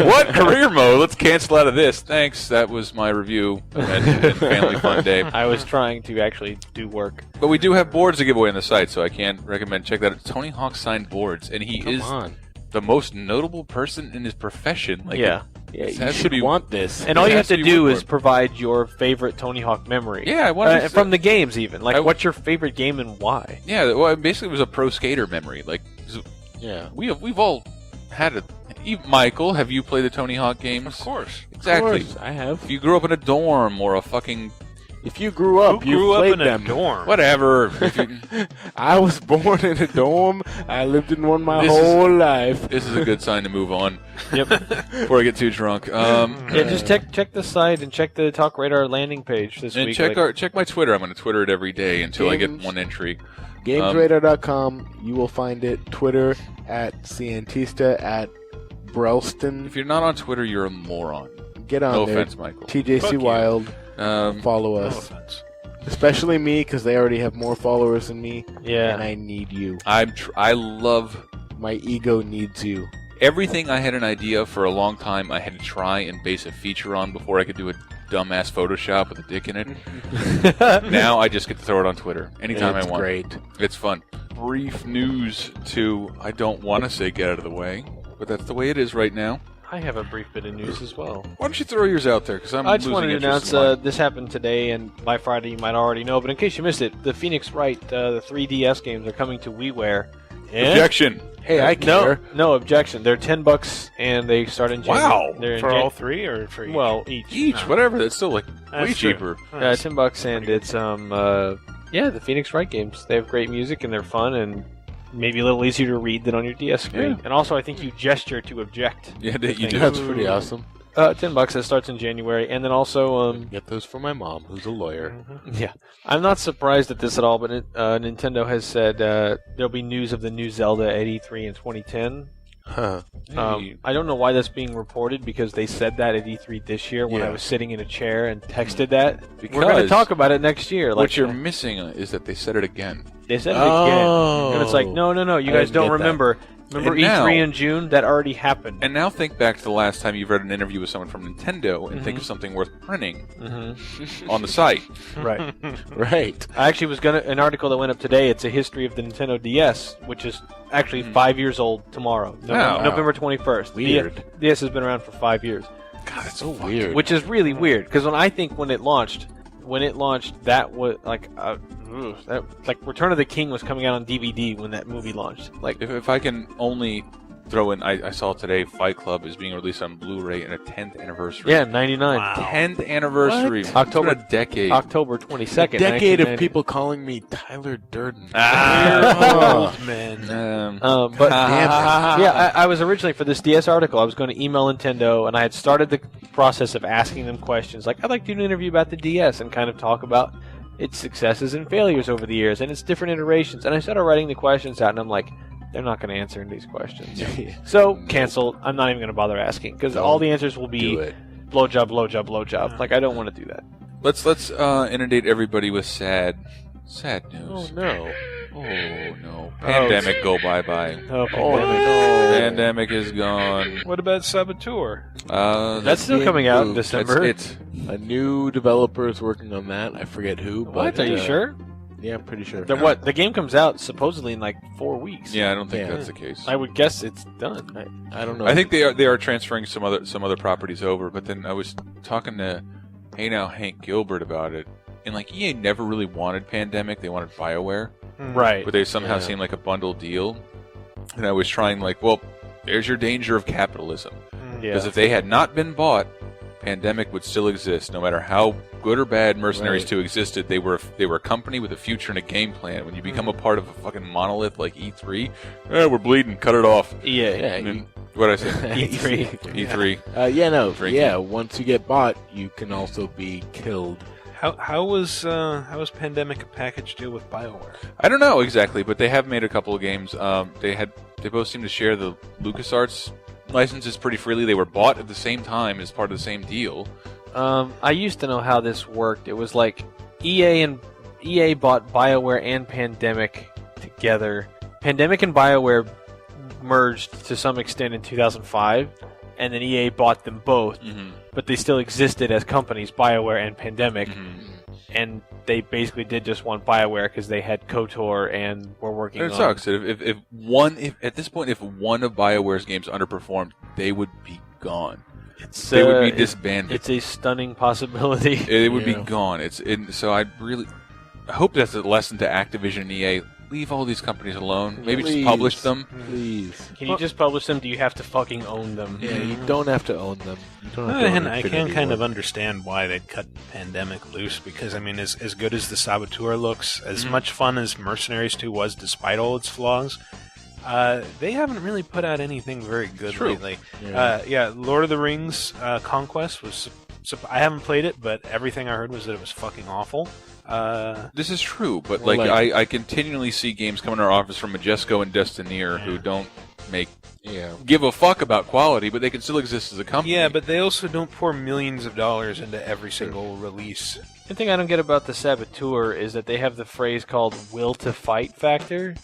what career mode? Let's cancel out of this. Thanks. That was my review and Family Fun Day. I was trying to actually do work. But we do have boards to give away on the site, so I can't recommend. Check that out. Tony Hawk signed boards, and he is the most notable person in his profession. Like, Yeah. Yeah, this you has to should be- want this. And all you have to be do work is for it. provide your favorite Tony Hawk memory. Yeah, I wanted to from the games even. Like, I- what's your favorite game and why? Yeah, well, basically it was a pro skater memory. Like, Yeah. we've all had it. Michael, have you played the Tony Hawk games? Of course. Exactly. Of course, I have. If you grew up in a dorm or a fucking If you grew up, you grew up played in a them. dorm? Whatever. I was born in a dorm. I lived in one my whole life. This is a good sign to move on. Yep. Before I get too drunk. Yeah, just check the site and check the TalkRadar landing page this And week. check my Twitter. I'm going to Twitter it every day until I get one entry. GamesRadar.com. You will find it. Twitter at Cientista at Brelston. If you're not on Twitter, you're a moron. Get on no there. offense, Michael. TJC Wild. Follow us. Especially me, because they already have more followers than me. Yeah. And I need you. I love... My ego needs you. Everything I had an idea for a long time, I had to try and base a feature on before I could do a dumbass Photoshop with a dick in it. Now I just get to throw it on Twitter anytime I want. It's great. It's fun. Brief news to, I don't want to say get out of the way, but that's the way it is right now. I have a brief bit of news as well. Why don't you throw yours out there? Because I just wanted to announce this happened today, and by Friday you might already know. But in case you missed it, the Phoenix Wright, the 3DS games are coming to WiiWare. Objection! Hey, I care. No objection. They're $10, and they start in January. Wow! They're For all three or for each? Well, each, whatever. That's still like way cheaper. Yeah, $10, and it's the Phoenix Wright games. They have great music and they're fun and maybe a little easier to read than on your DS screen. Yeah. And also, I think you gesture to object. Yeah, you do. That's pretty awesome. $10. That starts in January, and then also get those for my mom, who's a lawyer. Yeah, I'm not surprised at this at all. But Nintendo has said there'll be news of the new Zelda at E3 in 2010. Huh. I don't know why that's being reported because they said that at E3 this year when I was sitting in a chair and texted that. Because we're going to talk about it next year. What you're missing is that they said it again. They said it again, and it's like, no, you guys don't remember. Remember E3 in June? That already happened. And now think back to the last time you've read an interview with someone from Nintendo and think of something worth printing on the site. Right. Right. I actually was an article that went up today. It's a history of the Nintendo DS, which is actually 5 years old tomorrow. November 21st. Weird. DS has been around for 5 years. God, that's so weird. Which is really weird, because when it launched, that was like Return of the King was coming out on DVD when that movie launched. Like, if I can only throw in, I saw today Fight Club is being released on Blu-ray in a 10th anniversary. Yeah, 99. Wow. 10th anniversary. October, a decade. October 22nd. A decade of people calling me Tyler Durden. Old man. But yeah, I was originally for this DS article. I was going to email Nintendo, and I had started the process of asking them questions like, I'd like to do an interview about the DS and kind of talk about its successes and failures over the years and its different iterations. And I started writing the questions out, and I'm like, they're not going to answer these questions. So, canceled. I'm not even going to bother asking, because all the answers will be blowjob, blowjob, blowjob. Like, I don't want to do that. Let's inundate everybody with sad news. Oh, no. Oh, no. Pandemic go bye-bye. Oh, Pandemic is gone. What about Saboteur? That's still coming out in December. It's a new developer is working on that. I forget who. What? But, Are you sure? Yeah, I'm pretty sure. What? The game comes out supposedly in like 4 weeks. Yeah, I don't think that's the case. I would guess it's done. I don't know. I think they are transferring some other properties over. But then I was talking to Hank Gilbert about it, and like EA never really wanted Pandemic. They wanted BioWare, right? But they somehow seemed like a bundle deal. And I was trying there's your danger of capitalism. Because if they had not been bought, Pandemic would still exist, no matter how good or bad Mercenaries 2 existed. They were a company with a future and a game plan. When you become a part of a fucking monolith like E3, we're bleeding, cut it off. What'd I say? E3. Once you get bought, you can also be killed. How was Pandemic a package deal with BioWare? I don't know exactly, but they have made a couple of games. They both seem to share the LucasArts licenses pretty freely. They were bought at the same time as part of the same deal. I used to know how this worked. It was like EA bought BioWare and Pandemic together. Pandemic and BioWare merged to some extent in 2005, and then EA bought them both. But they still existed as companies, BioWare and Pandemic. And they basically did just want BioWare because they had KOTOR and were working on... It sucks. If at this point, if one of BioWare's games underperformed, they would be gone. They would be disbanded. It's a stunning possibility. It would be gone. So I hope that's a lesson to Activision and EA. leave all these companies alone. Maybe Please. just publish them. Please. Can you just publish them? Do you have to fucking own them? Yeah, you don't have to own them. You don't have On to the own other hand, I can Infinity kind Ward. of understand why they'd cut Pandemic loose, because, I mean, as good as the Saboteur looks, as much fun as Mercenaries 2 was, despite all its flaws, they haven't really put out anything very good lately. Yeah. Lord of the Rings Conquest was... I haven't played it, but everything I heard was that it was fucking awful. This is true, but Well, I continually see games come in our office from Majesco and Destineer who don't give a fuck about quality, but they can still exist as a company. Yeah, but they also don't pour millions of dollars into every single release. The thing I don't get about the Saboteur is that they have the phrase called "will to fight" factor,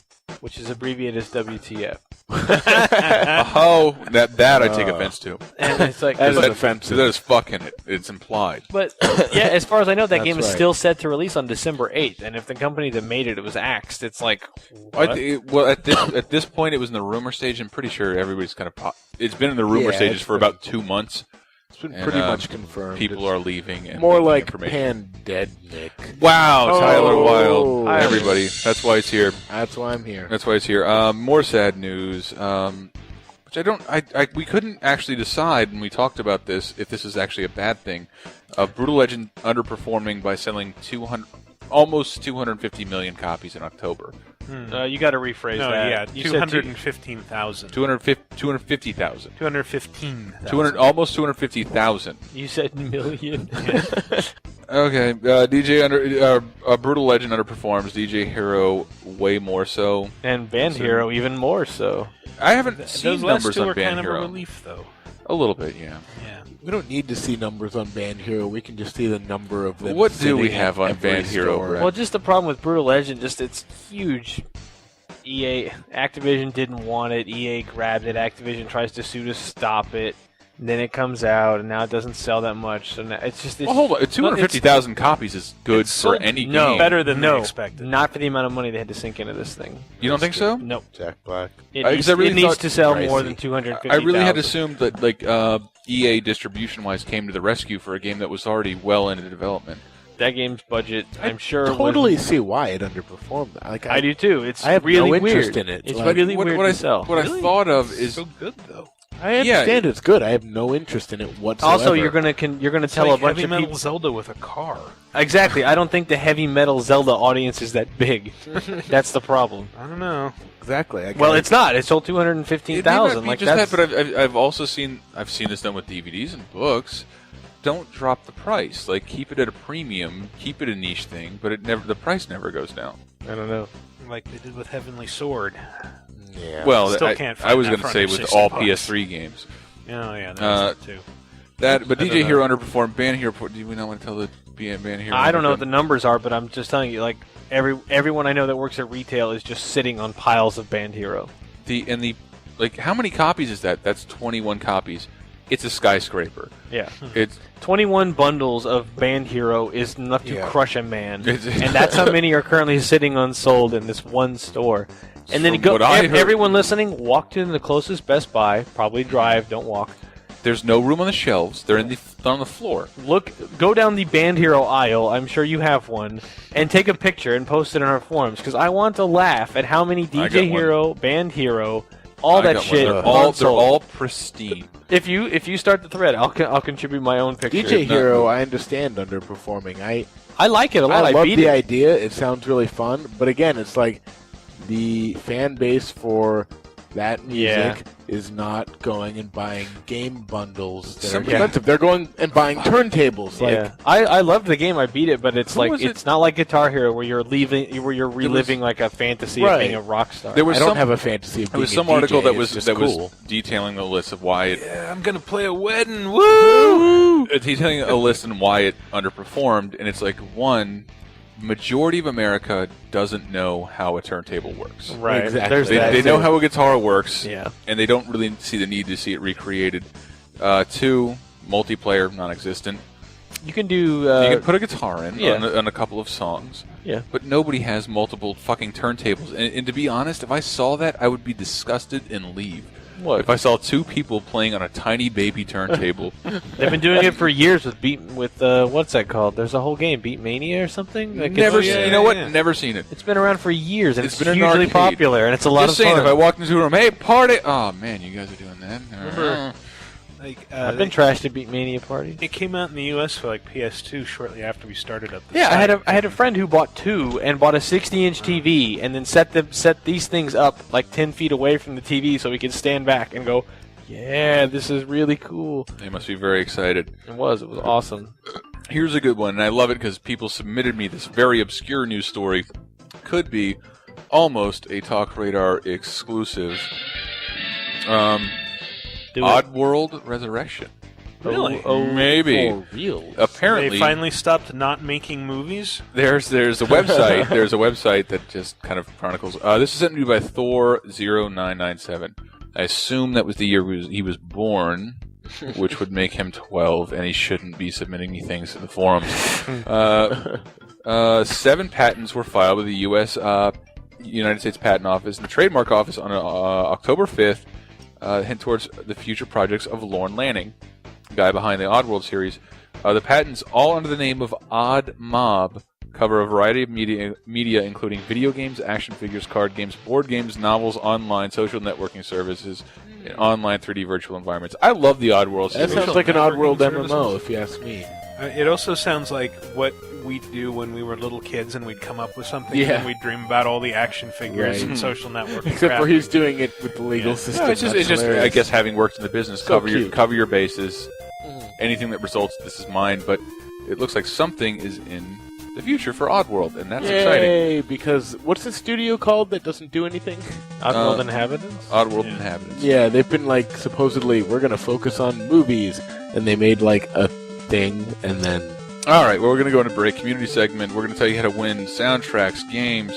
which is abbreviated as WTF. Oh, that I take offense to. And it's like That is but- offensive. That is fucking it. It's implied. But yeah, as far as I know, that That's game is right. still set to release on December 8th. And if the company that made it was axed, it's like, what? At this point, it was in the rumor stage. I'm pretty sure everybody's kind of. It's been in the rumor Yeah, stages it's for about 2 months. It's been And, pretty much confirmed. People are leaving. And More leaking like information. Pandemic. Wow, Tyler Oh. Wilde. Hi, Everybody. That's why he's here. That's why I'm here. That's why he's here. More sad news. Which I don't. We couldn't actually decide when we talked about this if this is actually a bad thing. Brutal Legend underperforming by selling almost 250 million copies in October. You got to rephrase No, that. yeah, You said 215,000. 250,000. 215,000. Almost 250,000. You said million. Okay, Brutal Legend underperforms. DJ Hero way more so. And Band Hero even more so. I haven't seen Those last numbers two on are Band kind Hero. of a relief, though. A little bit, yeah. Yeah. We don't need to see numbers on Band Hero. We can just see the number of them. What do we sitting have at on every Band Hero, store. Brett? Well, just the problem with Brutal Legend, just it's huge. Activision didn't want it. EA grabbed it. Activision tries to sue to stop it. And then it comes out, and now it doesn't sell that much. So now it's just. Well, hold on. 250,000 copies is good it's for sold any no, game. better than they expected. Not for the amount of money they had to sink into this thing. You don't think so? Nope. Jack Black. It I- needs, 'cause I really it needs thought- to sell Pricey. more than 250,000. I really had assumed that EA distribution-wise came to the rescue for a game that was already well into development. That game's budget, I'm sure. Totally see why it underperformed. Like I do too. It's I have really no interest weird. in it. It's Like, really what weird I to sell. what I thought of is so good, though. I understand it's good. I have no interest in it whatsoever. Also, you're gonna It's tell like a bunch Heavy of Metal people. Zelda with a car. Exactly. I don't think the heavy metal Zelda audience is that big. That's the problem. I don't know. Exactly. Well, it's not. It sold 215,000. Like that's. but I've also seen this done with DVDs and books. Don't drop the price. Like keep it at a premium. Keep it a niche thing, but the price never goes down. I don't know. Like they did with Heavenly Sword. Yeah. Well, Still I can't I find was that going to for say under with 60 all bucks. PS3 games. Oh yeah, that too. But I DJ don't Hero know. underperformed. Band Hero. Do we not want to tell the Band Hero? I don't know what the numbers are, but I'm just telling you. Like everyone I know that works at retail is just sitting on piles of Band Hero. How many copies is that? That's 21 copies. It's a skyscraper. Yeah. It's 21 bundles of Band Hero is enough to Yeah. crush a man, It's- and that's how many are currently sitting unsold in this one store. And then From what I heard- everyone listening, walk to the closest Best Buy. Probably drive. Don't walk. There's no room on the shelves. They're on the floor. Go down the Band Hero aisle. I'm sure you have one, and take a picture and post it on our forums because I want to laugh at how many got DJ one. Hero, Band Hero, all I that got one. shit. They're unsold. all pristine. If you start the thread, I'll contribute my own picture. DJ Hero, I understand underperforming. I like it a lot. I I love beat the it. idea. It sounds really fun, but again, it's like the fan base for that music is not going and buying game bundles that are expensive. They're going and buying turntables. Like I loved the game. I beat it, but it's Who like was it? it's not like Guitar Hero where you're reliving like a fantasy of being a rock star. There was I don't have a fantasy of There was being a some article DJ, that it's was just that cool. was detailing the list of why it. Yeah, I'm gonna play a wedding. Woo! Detailing a list and why it underperformed, and it's like majority of America doesn't know how a turntable works. Right. Exactly. There's that They know too. how a guitar works. Yeah. And they don't really see the need to see it recreated. 2, multiplayer, non-existent. You can do. You can put a guitar in on a couple of songs. Yeah. But nobody has multiple fucking turntables. And to be honest, if I saw that, I would be disgusted and leave. What? If I saw two people playing on a tiny baby turntable. They've been doing it for years with what's that called? There's a whole game, Beat Mania or something. Like Never seen. You know what? Never seen it. It's been around for years, and it's been an hugely arcade. popular, and it's a lot Just of saying, fun. if I walked into a room, hey, party! Oh man, you guys are doing that. Remember, I've been trashed at Beat Mania parties. It came out in the U.S. for like PS2 shortly after we started up. Yeah, I had a friend who bought two and bought a 60-inch TV, and then set these things up like 10 feet away from the TV so we could stand back and go, yeah, this is really cool. They must be very excited. It was awesome. Here's a good one, and I love it because people submitted me this very obscure news story. Could be almost a TalkRadar exclusive. Oddworld Resurrection. Really? Oh, maybe. For real? Apparently, they finally stopped not making movies. There's a website. There's a website that just kind of chronicles. This is sent to me by Thor0997. I assume that was the year he was born, which would make him 12, and he shouldn't be submitting me things to the forums. 7 patents were filed with the U.S. United States Patent Office and the Trademark Office on October 5th. Hint towards the future projects of Lorne Lanning, the guy behind the Oddworld series. The patents, all under the name of Odd Mob, cover a variety of media including video games, action figures, card games, board games, novels, online, social networking services, and online 3D virtual environments. I love the Oddworld series. That sounds like an Oddworld MMO, if you ask me. It also sounds like what we'd do when we were little kids and we'd come up with something Yeah. and we'd dream about all the action figures Right. and social networking. Except crap. for he's doing it with the legal system. No, it's just That's I guess, having worked in the business, So cover cute. your bases. Anything that results, this is mine. But it looks like something is in the future for Oddworld, and that's exciting. Yay, because what's the studio called that doesn't do anything? Oddworld Inhabitants? Oddworld Inhabitants. Yeah, they've been like, supposedly, we're going to focus on movies, and they made like a thing, and then... All right, well, we're going to go into break. Community segment. We're going to tell you how to win soundtracks, games,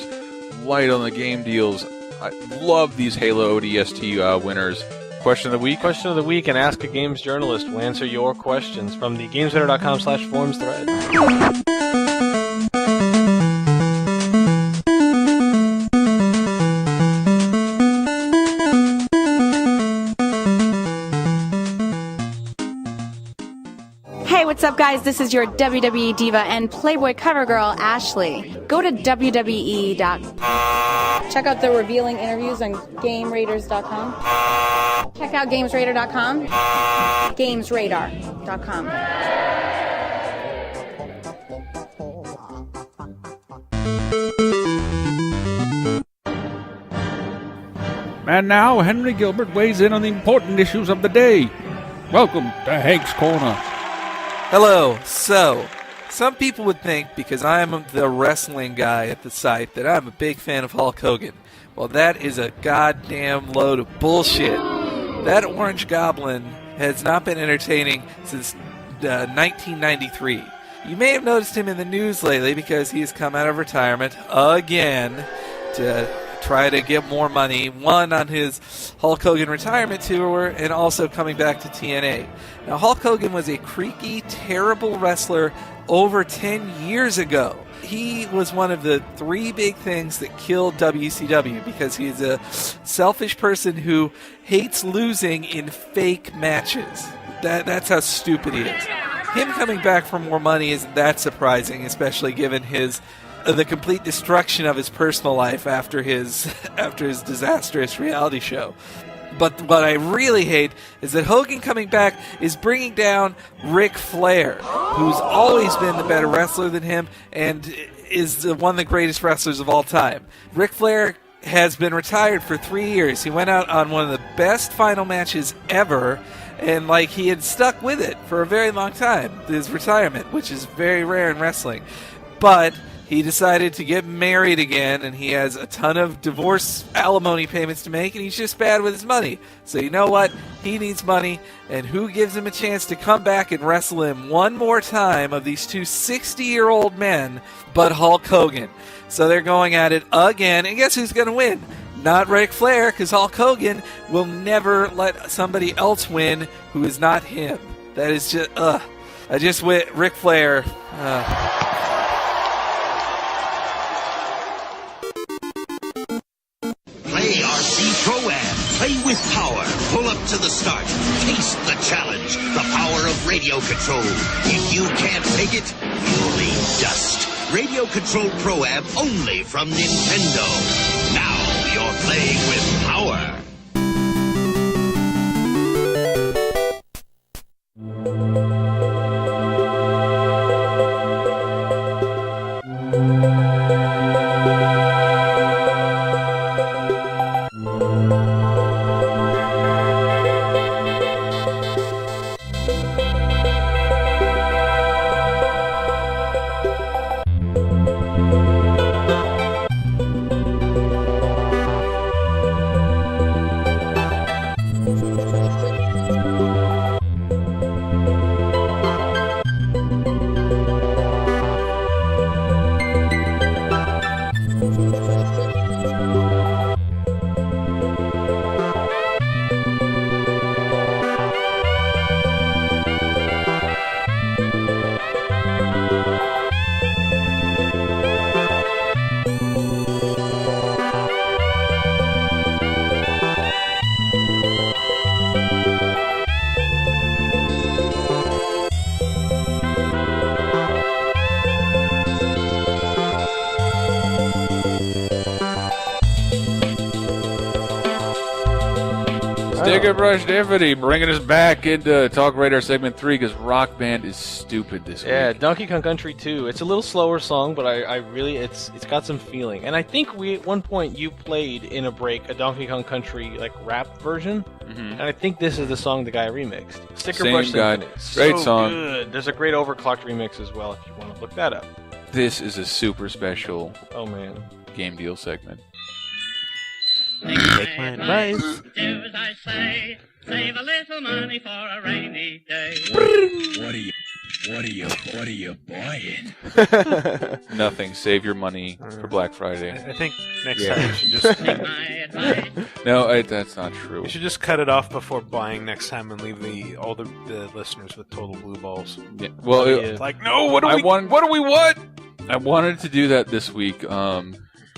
light on the game deals. I love these Halo ODST winners. Question of the week? Question of the week, and Ask a Games Journalist will answer your questions from the GamesRadar.com/forums thread. Hey, what's up, guys? This is your WWE diva and Playboy cover girl, Ashley. Go to WWE.com. Check out the revealing interviews on GameRadars.com. Check out GamesRadar.com. GamesRadar.com. And now, Henry Gilbert weighs in on the important issues of the day. Welcome to Hank's Corner. Hello. So, some people would think because I'm the wrestling guy at the site that I'm a big fan of Hulk Hogan. Well, that is a goddamn load of bullshit. That Orange Goblin has not been entertaining since 1993. You may have noticed him in the news lately because he's come out of retirement again to try to get more money, one on his Hulk Hogan retirement tour and also coming back to TNA. Now, Hulk Hogan was a creaky, terrible wrestler over 10 years ago. He was one of the 3 big things that killed WCW because he's a selfish person who hates losing in fake matches. That's how stupid he is. Him coming back for more money isn't that surprising, especially given the complete destruction of his personal life after his disastrous reality show. But what I really hate is that Hogan coming back is bringing down Ric Flair, who's always been the better wrestler than him and is one of the greatest wrestlers of all time. Ric Flair has been retired for 3 years. He went out on one of the best final matches ever, and he had stuck with it for a very long time, his retirement, which is very rare in wrestling. But he decided to get married again, and he has a ton of divorce alimony payments to make, and he's just bad with his money. So you know what? He needs money, and who gives him a chance to come back and wrestle him one more time of these two 60-year-old men but Hulk Hogan? So they're going at it again, and guess who's going to win? Not Ric Flair, because Hulk Hogan will never let somebody else win who is not him. That is just, I just went Ric Flair. Play RC Pro-Am. Play with power. start. Taste the challenge, the power of radio control. If you can't take it, you'll eat dust. Radio Control Pro Amp only from Nintendo. Now you're playing with power. Sticker Brush Deputy bringing us back into Talk Radar segment 3 because Rock Band is stupid this week. Yeah, Donkey Kong Country 2. It's a little slower song, but I really it's got some feeling. And I think at one point you played in a break a Donkey Kong Country like rap version, and I think this is the song the guy remixed. Sticker Same Brush guy. Symphony. Great So song. Good. There's a great overclocked remix as well if you want to look that up. This is a super special game deal segment. Take my advice. Do as I say. Save a little money for a rainy day. What are you buying? Nothing. Save your money for Black Friday. I think next time you should just... No, that's not true. You should just cut it off before buying next time and leave all the listeners with total blue balls. Yeah. Well, it's like, no, what do we want? I wanted to do that this week,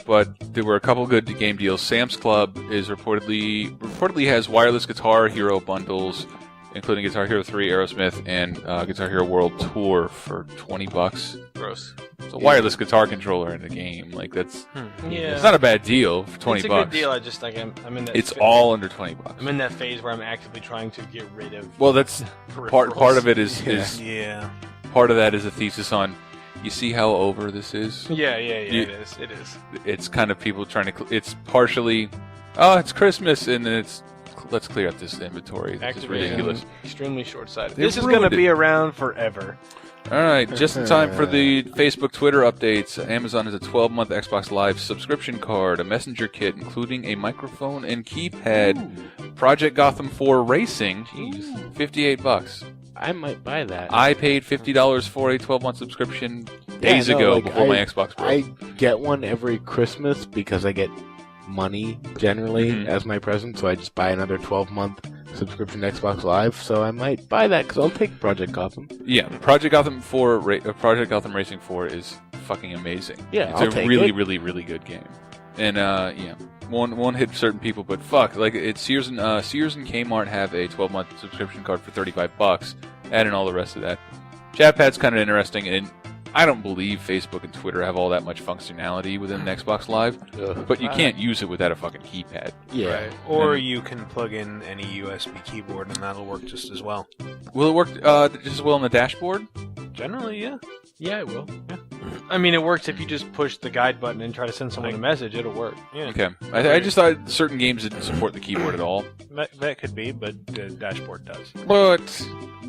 but there were a couple good game deals. Sam's Club is reportedly has wireless Guitar Hero bundles, including Guitar Hero 3, Aerosmith, and Guitar Hero World Tour for $20. Gross. It's a wireless guitar controller in the game. Like that's Yeah. it's not a bad deal for $20. It's a good deal. I just like I'm in that. It's all under $20. I'm in that phase where I'm actively trying to get rid of. Well, that's part of it is yeah. Part of that is a thesis on. You see how over this is? Yeah, it is. It is. It's kind of people trying to. It's partially, it's Christmas, and then it's let's clear up this inventory. This is ridiculous. Extremely short-sighted. They This is going to ruined be it. around forever. All right, just in time for the Facebook, Twitter updates. Amazon has a 12-month Xbox Live subscription card, a messenger kit, including a microphone and keypad. Project Gotham 4 Racing, $58. I might buy that. I paid $50 for a 12-month subscription days ago before my Xbox broke. I get one every Christmas because I get money generally as my present, so I just buy another 12-month subscription to Xbox Live. So I might buy that because I'll take Project Gotham. Yeah, Project Gotham Project Gotham Racing 4 is fucking amazing. Yeah, it's I'll a take really, it. really, really good game. And won't hit certain people, but fuck, like it's Sears and Kmart have a 12-month subscription card for $35. Add in all the rest of that. Chat pad's kind of interesting, and I don't believe Facebook and Twitter have all that much functionality within an Xbox Live, but you can't use it without a fucking keypad. Yeah. Right. Or you can plug in any USB keyboard, and that'll work just as well. Will it work just as well on the dashboard? Generally, yeah. Yeah, it will. Yeah. I mean, it works if you just push the guide button and try to send someone a message. It'll work. Yeah. Okay. I just thought certain games didn't support the keyboard at all. That could be, but the dashboard does. But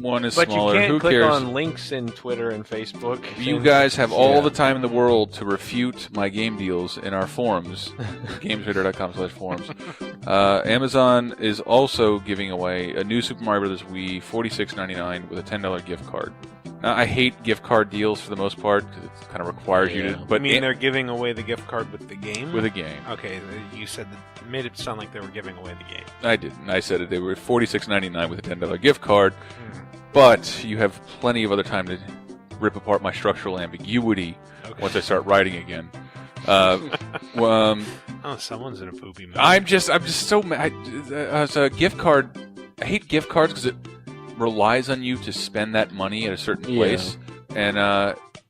one is But smaller. you can't Who click cares? on links in Twitter and Facebook. You guys have all the time in the world to refute my game deals in our forums, gamesradar.com/forums. Amazon is also giving away a new Super Mario Bros. Wii, $46.99 with a $10 gift card. Now, I hate gift card deals for the most part because it kind of requires you to. But I mean, they're giving away the gift card with the game? With a game. Okay, you said that made it sound like they were giving away the game. I didn't. I said it. They were $46.99 with a $10 gift card. But you have plenty of other time to rip apart my structural ambiguity once I start writing again. Oh, someone's in a poopy mood. I'm just so mad. It's a gift card I hate gift cards because it relies on you to spend that money at a certain place. And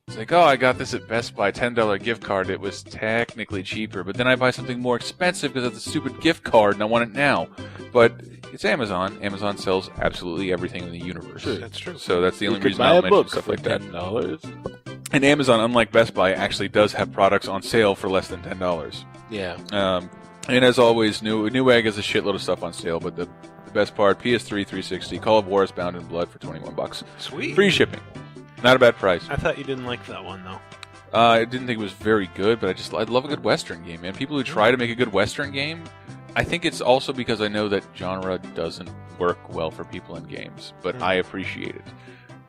it's like, oh, I got this at Best Buy, $10 gift card. It was technically cheaper, but then I buy something more expensive because it's a stupid gift card and I want it now. But it's Amazon. Amazon sells absolutely everything in the universe. Sure. That's true. So that's the only You could reason buy I'll a mention book stuff for like that. $10. And Amazon, unlike Best Buy, actually does have products on sale for less than $10. Yeah. And as always, Newegg has a shitload of stuff on sale, but the best part, PS3, 360, Call of Juarez Bound in Blood for $21. Sweet. Free shipping. Not a bad price. I thought you didn't like that one, though. I didn't think it was very good, but I love a good Western game, man. People who try to make a good Western game, I think it's also because I know that genre doesn't work well for people in games, but I appreciate it.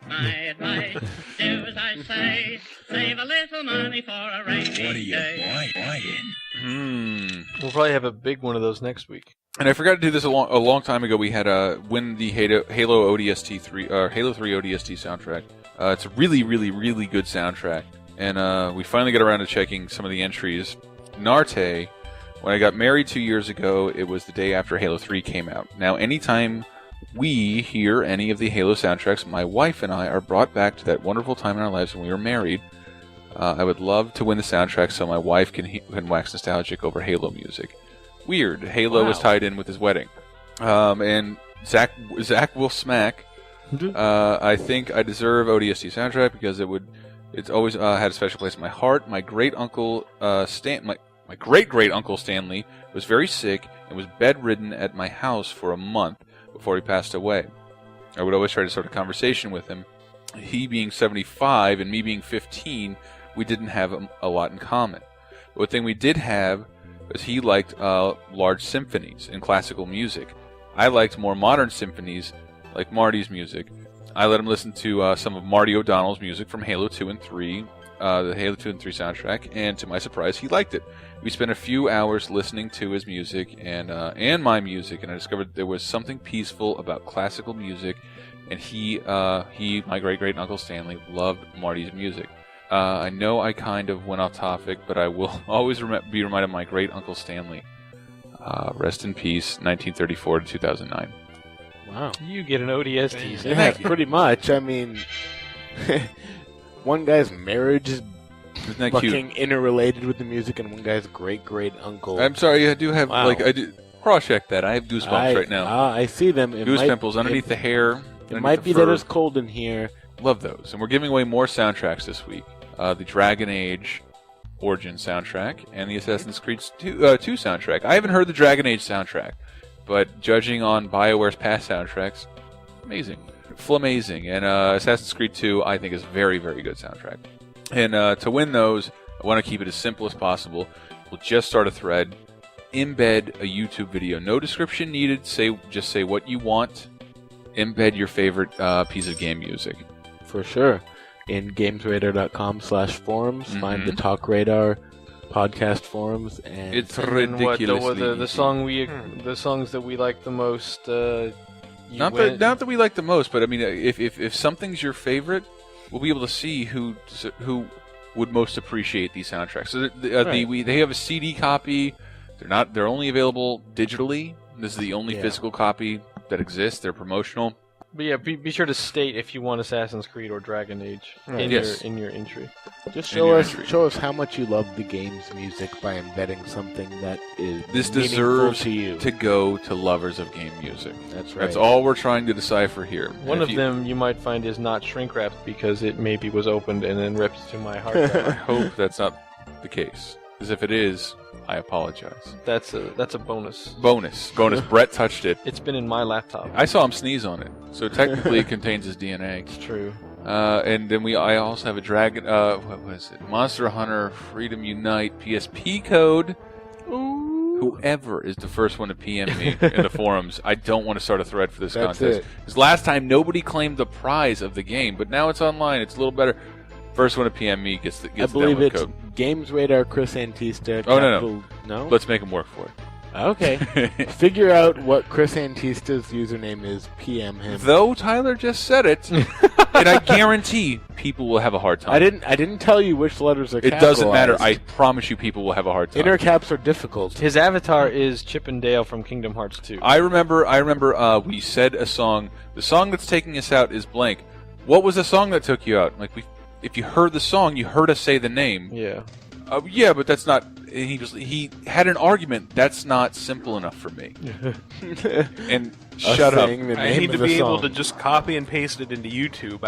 My advice, do as I say, save a little money for a rainy day. We'll probably have a big one of those next week. And I forgot to do this a long time ago. We had win the Halo ODST 3 Halo 3 ODST soundtrack. It's a really, really, really good soundtrack, and we finally got around to checking some of the entries. Narte, when I got married 2 years ago, it was the day after Halo 3 came out. Now, anytime we hear any of the Halo soundtracks, my wife and I are brought back to that wonderful time in our lives when we were married. I would love to win the soundtrack so my wife can wax nostalgic over Halo music. Weird. Halo was tied in with his wedding. And Zach will smack. I think I deserve ODST soundtrack because it's always had a special place in my heart. My great uncle my great great uncle Stanley was very sick and was bedridden at my house for a month before he passed away. I would always try to start a conversation with him. He being 75 and me being 15, we didn't have a lot in common. But one thing we did have was he liked large symphonies in classical music. I liked more modern symphonies like Marty's music. I let him listen to some of Marty O'Donnell's music from Halo 2 and 3, the Halo 2 and 3 soundtrack, and to my surprise, he liked it. We spent a few hours listening to his music and my music, and I discovered there was something peaceful about classical music, and he my great-great-uncle Stanley, loved Marty's music. I know I kind of went off topic, but I will always be reminded of my great-uncle Stanley. Rest in peace, 1934 to 2009. Wow. You get an ODST. Yeah, pretty much. I mean, one guy's marriage is fucking interrelated with the music, and one guy's great-great-uncle. I'm sorry, I do have, I do cross-check that. I have goosebumps right now. I see them. Goose pimples underneath the hair. It might be that it's cold in here. Love those. And we're giving away more soundtracks this week. The Dragon Age Origin soundtrack and the Assassin's Creed 2 soundtrack. I haven't heard the Dragon Age soundtrack, but judging on BioWare's past soundtracks, amazing. Flamazing. And Assassin's Creed 2, I think, is a very, very good soundtrack. And to win those, I want to keep it as simple as possible. We'll just start a thread, embed a YouTube video. No description needed. Just say what you want. Embed your favorite piece of game music. For sure. In gamesradar.com/forums, find the TalkRadar podcast forums, and it's ridiculously the songs that we like the most. Not that we like the most, but I mean, if something's your favorite, we'll be able to see who would most appreciate these soundtracks. So they have a CD copy. They're only available digitally. This is the only physical copy that exists. They're promotional. But yeah, be sure to state if you want Assassin's Creed or Dragon Age in your entry. Just show us how much you love the game's music by embedding something that is this meaningful deserves to you. to go to lovers of game music. That's right. That's all we're trying to decipher here. One of them you might find is not shrink wrapped because it maybe was opened and then ripped to my hard drive. I hope that's not the case, because if it is, I apologize. That's a bonus. Bonus. Brett touched it. It's been in my laptop. I saw him sneeze on it, so technically it contains his DNA. It's true. And then I also have a Dragon. What was it? Monster Hunter Freedom Unite PSP code. Ooh. Whoever is the first one to PM me in the forums, I don't want to start a thread for this contest. Because last time nobody claimed the prize of the game, but now it's online. It's a little better. First one to PM me gets the I believe download it's code. Games Radar Chris Antista. Oh, no. Let's make him work for it. Okay. Figure out what Chris Antista's username is. PM him. Though Tyler just said it, and I guarantee people will have a hard time. I didn't tell you which letters are It doesn't matter. I promise you people will have a hard time. Intercaps are difficult. His avatar is Chip and Dale from Kingdom Hearts 2. I remember we said a song. The song that's taking us out is blank. What was the song that took you out? Like if you heard the song, you heard us say the name. Yeah. Yeah, but that's not. He had an argument. That's not simple enough for me. And shut up. I need to be able to just copy and paste it into YouTube.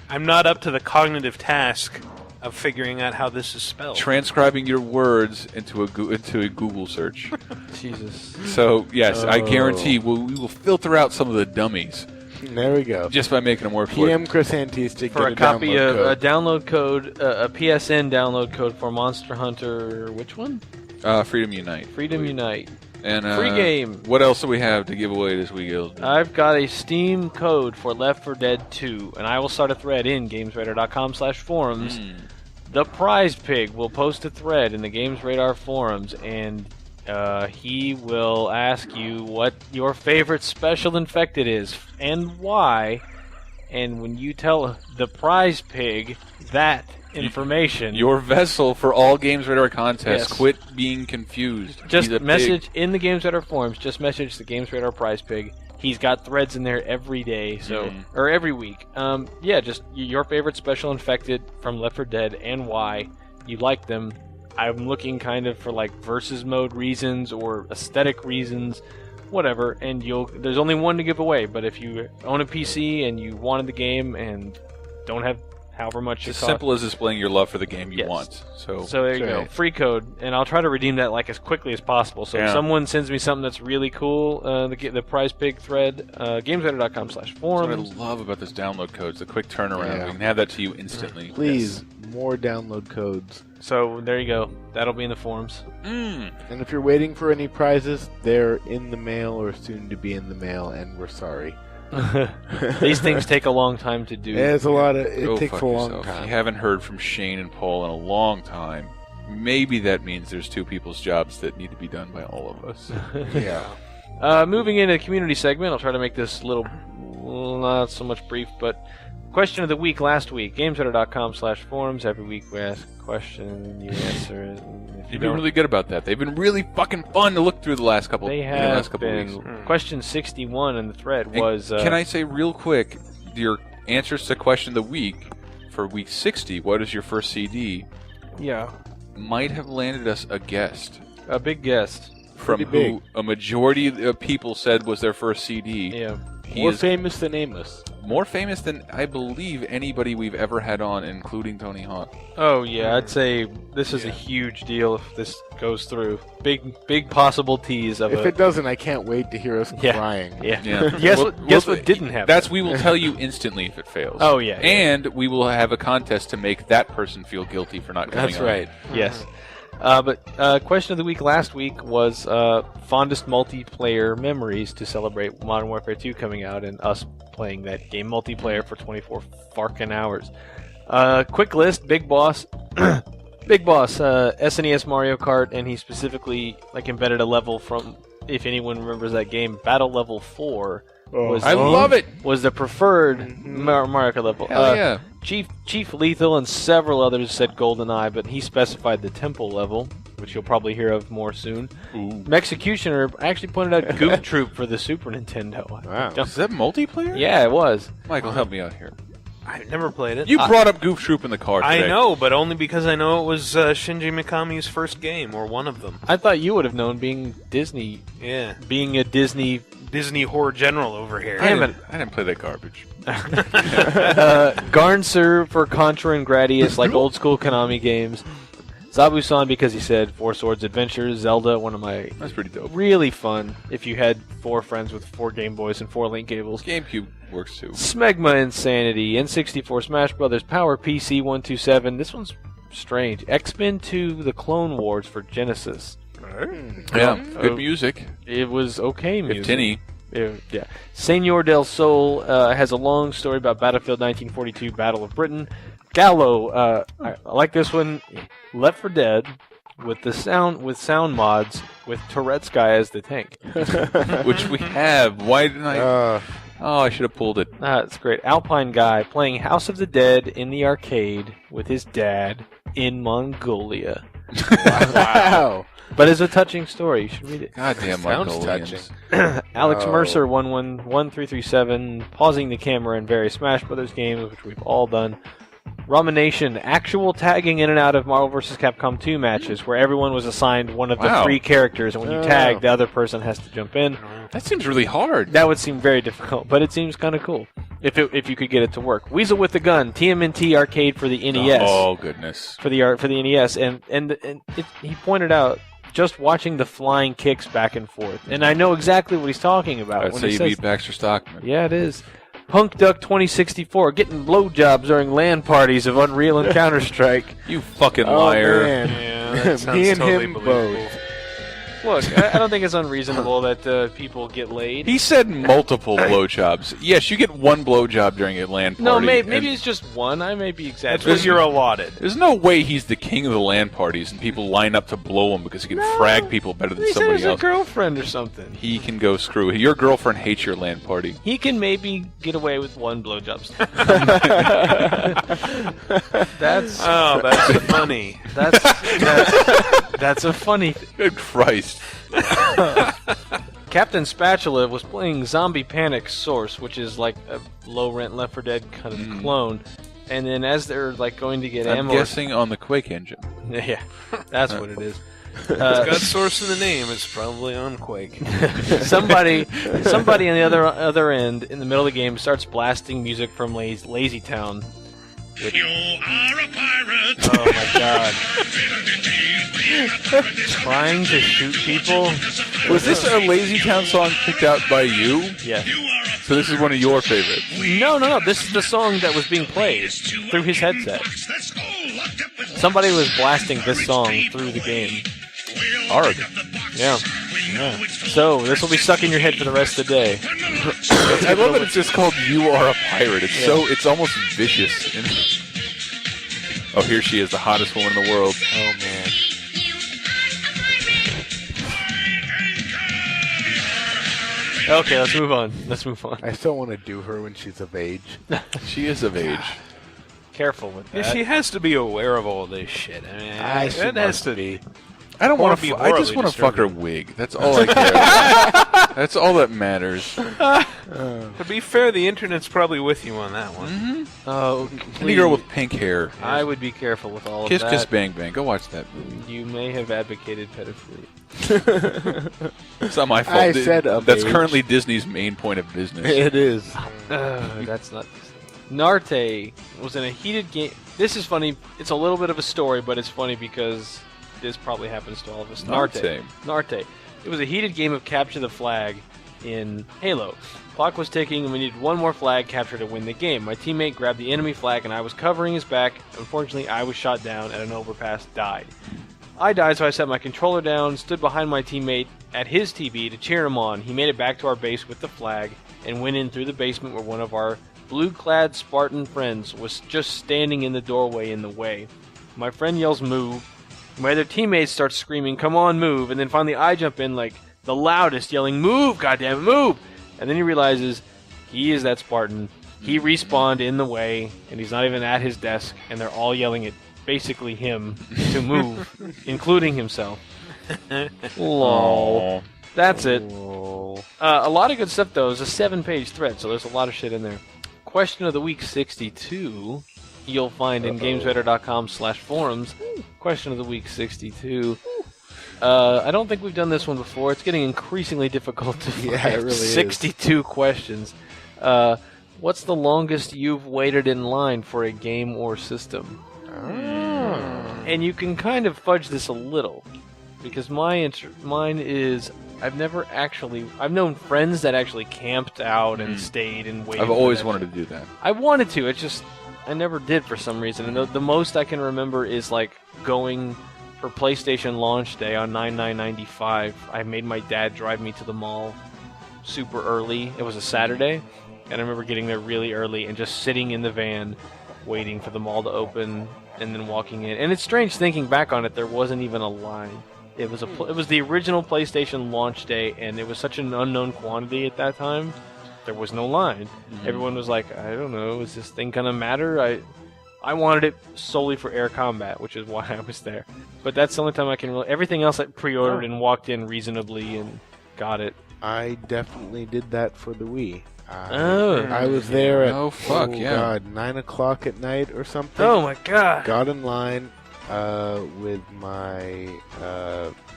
I'm not up to the cognitive task of figuring out how this is spelled. Transcribing your words into a Google search. Jesus. So yes, I guarantee we will filter out some of the dummies. There we go. Just by making them work for PM Chris Antista for a copy of a download code, a PSN download code for Monster Hunter. Which one? Freedom Unite. Freedom Unite. And free game. What else do we have to give away this week? I've got a Steam code for Left 4 Dead 2, and I will start a thread in GamesRadar.com/forums. The Prize Pig will post a thread in the Games Radar forums, and he will ask you what your favorite special infected is and why. And when you tell the Prize Pig that information, your vessel for all Games Radar contests, yes. Quit being confused. Just message in the Games Radar forums. Just message the Games Radar Prize Pig. He's got threads in there every day, or every week. Yeah, just your favorite special infected from Left 4 Dead and why you like them. I'm looking kind of for like versus mode reasons or aesthetic reasons, whatever. And there's only one to give away. But if you own a PC and you wanted the game and don't have however much it's as simple as displaying your love for the game you want. So there you go. Free code, and I'll try to redeem that like as quickly as possible. So if someone sends me something that's really cool, the Prize Pig thread, GamesRadar.com/forums. That's what I love about this download code. It's a quick turnaround. Yeah. We can have that to you instantly. Please, more download codes. So there you go. That'll be in the forums. And if you're waiting for any prizes, they're in the mail or soon to be in the mail, and we're sorry. These things take a long time to do. Yeah, it's a lot of. It Go takes fuck a long yourself. time. You haven't heard from Shane and Paul in a long time. Maybe that means there's two people's jobs that need to be done by all of us. Yeah. Moving into the community segment, I'll try to make this not so much brief, but question of the week last week. GamesRadar.com/forums. Every week we ask a question, you answer it. You've been really good about that. They've been really fucking fun to look through the last couple. They have last couple been. weeks. Question 61 in the thread was. Can I say real quick, your answers to question of the week for week 60? What is your first CD? Yeah. Might have landed us a guest. A big guest. From Pretty who big. a majority of people said was their first CD. Yeah. More famous than Amos. More famous than, I believe, anybody we've ever had on, including Tony Hawk. Oh, yeah. I'd say this is a huge deal if this goes through. Big possible tease of If it doesn't, I can't wait to hear us crying. Yeah. Yeah. Guess what didn't happen? We will tell you instantly if it fails. Oh, yeah. And we will have a contest to make that person feel guilty for not coming That's on. right. Yes. But question of the week last week was fondest multiplayer memories to celebrate Modern Warfare 2 coming out and us playing that game multiplayer for 24 farkin' hours. Quick list: Big Boss, Big Boss, SNES Mario Kart, and he specifically embedded a level from, if anyone remembers that game, Battle Level 4. I love it. Was the preferred Mario Kart level. Hell yeah. Chief Lethal and several others said GoldenEye, but he specified the Temple level, which you'll probably hear of more soon. Mexecutioner actually pointed out Goof Troop for the Super Nintendo. Wow. Is that multiplayer? Yeah, it was. Michael, help me out here. I've never played it. You brought up Goof Troop in the car today. I know, but only because I know it was Shinji Mikami's first game, or one of them. I thought you would have known, being Disney. Yeah. Being a Disney horror general over here. I didn't play that garbage. Garnser for Contra and Gradius, like old school Konami games. Zabu-san because he said Four Swords Adventures, Zelda, one of my... That's pretty dope. Really fun if you had 4 friends with 4 Game Boys and 4 link cables. GameCube works too. Smegma Insanity, N64 Smash Brothers, Power PC 127. This one's strange. X-Men 2, The Clone Wars for Genesis. Yeah, good music. It was okay music. If tinny. Yeah. Senor del Sol has a long story about Battlefield 1942, Battle of Britain. Gallo, I like this one. Left 4 Dead, with sound mods with Tourette's guy as the tank. Which we have. Why didn't I? I should have pulled it. That's great. Alpine guy playing House of the Dead in the arcade with his dad in Mongolia. Wow. But it's a touching story. You should read it. Goddamn Mongolians. Alex Mercer 11337 pausing the camera in various Smash Brothers games, which we've all done. Ramanation, actual tagging in and out of Marvel vs. Capcom 2 matches where everyone was assigned one of the three characters, and when you tag, the other person has to jump in. That seems really hard. That would seem very difficult, but it seems kind of cool if you could get it to work. Weasel with the Gun, TMNT arcade for the NES. Oh goodness. For the NES, and he pointed out just watching the flying kicks back and forth, and I know exactly what he's talking about. I'd say you beat Baxter Stockman. Yeah, it is. Punk Duck 2064 getting blowjobs during LAN parties of Unreal and Counter-Strike. You fucking liar. Man. Yeah, that sounds Me and totally him believable. both. Look, I don't think it's unreasonable that people get laid. He said multiple blowjobs. Yes, you get one blowjob during a LAN party. No, maybe it's just one. I may be exaggerating. That's what you're allotted. There's no way he's the king of the LAN parties and people line up to blow him because he can frag people better than He said somebody he's else. a girlfriend or something. He can go screw it. Your girlfriend hates your LAN party. He can maybe get away with one blowjob. That's funny. That's a funny thing. Good Christ. Captain Spatula was playing Zombie Panic Source, which is like a low-rent Left 4 Dead kind of clone. And then as they're like going to get I'm ammo, guessing on the Quake engine. Yeah, that's what it is. It's got Source in the name. It's probably on Quake. somebody on the other end in the middle of the game starts blasting music from Lazy Town. You are a pirate. Oh my god. Trying to shoot people? Was this a Lazy Town song picked out by you? Yeah. So this is one of your favorites? No. This is the song that was being played through his headset. Somebody was blasting this song through the game. Hard. Yeah. So this will be stuck in your head for the rest of the day. I love that it's just called "You Are a Pirate." It's almost vicious. Oh, here she is, the hottest woman in the world. Oh man. Okay, let's move on. I still want to do her when she's of age. She is of age. Careful with that. Yeah, she has to be aware of all this shit. I mean, it has to be. I don't want to. I just want to fuck her wig. That's all I care about. That's all that matters. To be fair, the internet's probably with you on that one. Mm-hmm. Oh, any girl with pink hair. I would be careful with all Kiss, of that. Kiss, Bang, Bang. Go watch that movie. You may have advocated pedophilia. It's not my fault. I said of that's age. currently Disney's main point of business. It is. That's not. Narte was in a heated game. This is funny. It's a little bit of a story, but it's funny because this probably happens to all of us. Narte. It was a heated game of capture the flag in Halo. Clock was ticking, and we needed one more flag capture to win the game. My teammate grabbed the enemy flag, and I was covering his back. Unfortunately, I was shot down at an overpass, died. I died, so I set my controller down, stood behind my teammate at his TV to cheer him on. He made it back to our base with the flag, and went in through the basement where one of our blue-clad Spartan friends was just standing in the doorway in the way. My friend yells, "Move." My other teammates start screaming, "Come on, move!" And then finally I jump in like the loudest, yelling, "Move, goddammit, move!" And then he realizes he is that Spartan. He respawned in the way, and he's not even at his desk, and they're all yelling at basically him to move, including himself. Lol. That's it. A lot of good stuff, though. It's a 7-page thread, so there's a lot of shit in there. Question of the week 62, you'll find in GamesRadar.com/forums. Question of the week 62. I don't think we've done this one before. It's getting increasingly difficult to find. Yeah, it really is. 62 questions. What's the longest you've waited in line for a game or system? And you can kind of fudge this a little, because mine is I've known friends that actually camped out and stayed and waited. I've always wanted to do that. I wanted to. It's just I never did for some reason. And the most I can remember is like going for PlayStation launch day on 9/9/95. I made my dad drive me to the mall super early. It was a Saturday, and I remember getting there really early and just sitting in the van waiting for the mall to open and then walking in. And it's strange thinking back on it. There wasn't even a line. It was it was the original PlayStation launch day, and it was such an unknown quantity at that time. There was no line. Everyone was like, I don't know, is this thing gonna matter? I wanted it solely for air combat, which is why I was there. But that's the only time I can really... Everything else I pre-ordered and walked in reasonably and got it. I definitely did that for the Wii. Oh. I was there at, God, 9 o'clock at night or something. Oh my God. Got in line with my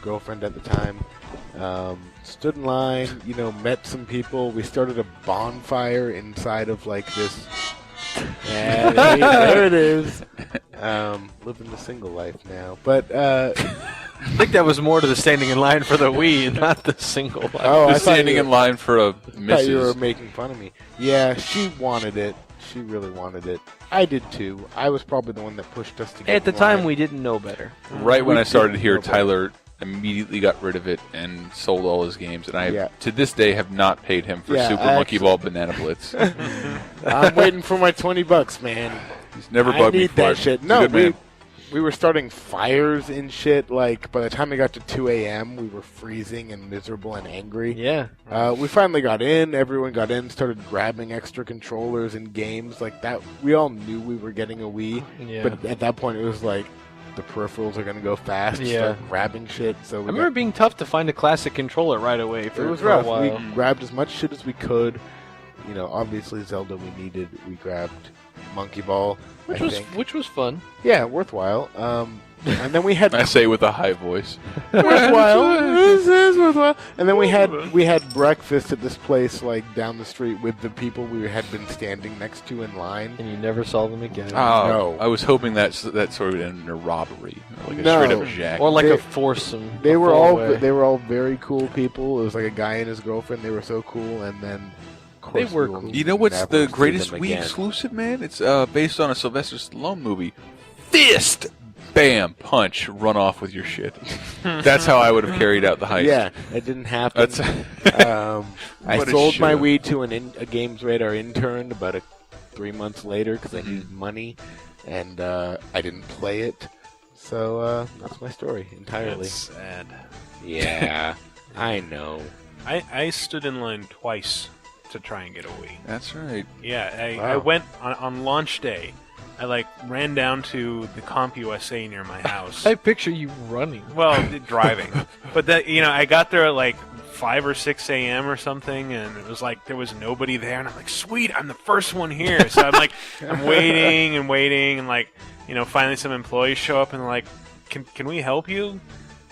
girlfriend at the time. Stood in line, met some people. We started a bonfire inside of like this... Yeah, there it is. Living the single life now. But I think that was more to the standing in line for the Wii, not the single life. Oh, I standing in line for a Mrs. thought you were making fun of me. Yeah, she wanted it. She really wanted it. I did too. I was probably the one that pushed us to get At the in time, line. we didn't know better. Right when We I started didn't here, know better. Tyler immediately got rid of it and sold all his games, and I to this day have not paid him for Super Monkey Ball Banana Blitz. I'm waiting for my $20, man. He's never bugged me need for that it. shit. He's a No, good man. we were starting fires and shit. Like by the time it got to 2 a.m., we were freezing and miserable and angry. Yeah. We finally got in. Everyone got in. Started grabbing extra controllers and games like that. We all knew we were getting a Wii, Yeah. but at that point it was like the peripherals are gonna go fast. Yeah. Start grabbing shit. So I remember being tough to find a classic controller right away it for, was for a rough. while. We grabbed as much shit as we could. Obviously Zelda we needed. We grabbed Monkey Ball, Which I was think. which was fun. Yeah, worthwhile. And then we had I say with a high voice. worthwhile. This is worthwhile. And then we had breakfast at this place like down the street with the people we had been standing next to in line. And you never saw them again. Oh, No. I was hoping that sort of ended in a robbery, like a No. straight up jack. Or like They- a foursome. They a were full all way. they were all very cool people. It was like a guy and his girlfriend. They were so cool. And then of They course, were we will cool. You know what's never the see greatest them Wii again. exclusive, man? It's based on a Sylvester Stallone movie. Fist! Bam! Punch! Run off with your shit. That's how I would have carried out the heist. Yeah, it didn't happen. That's I What a sold my show. Wii to a Games Radar intern about 3 months later because I needed money, and I didn't play it. So that's my story entirely. That's sad. Yeah, I know. I stood in line twice to try and get a Wii. That's right. Yeah, I Wow. went on launch day. I ran down to the Comp USA near my house. I picture you running. Well, driving. But I got there at like 5 or 6 a.m. or something, and it was like there was nobody there, and I'm like, sweet, I'm the first one here. So I'm waiting and waiting, and finally some employees show up and they're like, can we help you?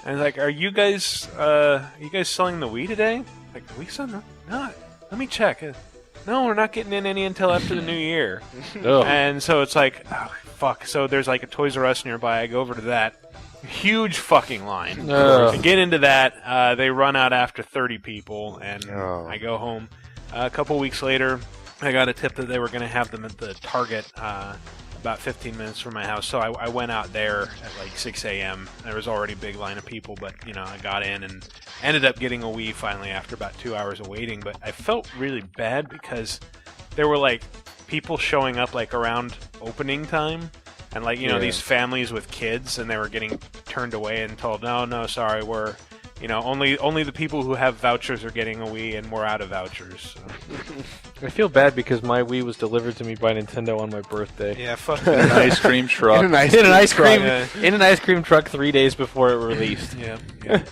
And like, are you guys selling the Wii today? Like, we selling? No, let me check. No, we're not getting in any until after the new year. And so it's like, oh, fuck. So there's like a Toys R Us nearby. I go over to that. Huge fucking line. I get into that. They run out after 30 people, and I go home. A couple weeks later, I got a tip that they were going to have them at the Target about 15 minutes from my house. So I went out there at like 6 a.m. There was already a big line of people, but I got in and ended up getting a Wii finally after about 2 hours of waiting. But I felt really bad because there were like people showing up like around opening time, and like these families with kids, and they were getting turned away and told, no, sorry, we're only the people who have vouchers are getting a Wii, and we're out of vouchers. So. I feel bad because my Wii was delivered to me by Nintendo on my birthday. Yeah, fuck In an ice cream truck. In an ice cream truck 3 days before it released. Yeah.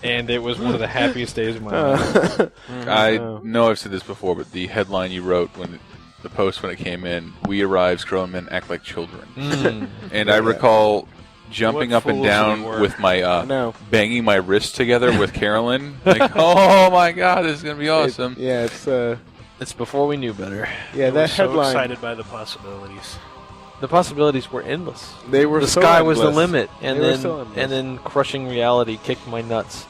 And it was one of the happiest days of my life. I know I've said this before, but the headline you wrote the post when it came in, "We arrives, grown men act like children," and I recall jumping What up and fools down we were. with my banging my wrists together with Carolyn, like, "Oh my god, this is gonna be awesome!" It's before we knew better. Yeah, I that was so headline. excited by the possibilities. The possibilities were endless. They were the so sky was the endless. limit, and They were then so endless. and then crushing reality kicked my nuts.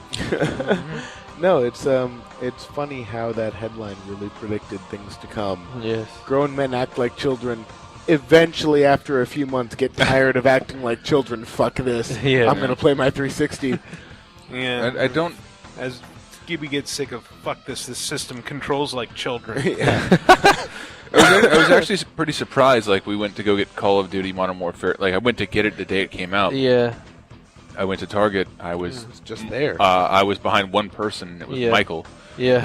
No, it's funny how that headline really predicted things to come. Yes. Grown men act like children. Eventually, after a few months, get tired of acting like children. Fuck this. Yeah. I'm gonna play my 360. Yeah, I don't. As Gibby gets sick of fuck this. This system controls like children. I was actually pretty surprised. Like, we went to go get Call of Duty Modern Warfare. Like, I went to get it the day it came out. Yeah. I went to Target. I was just there. I was behind one person. It was Michael. Yeah.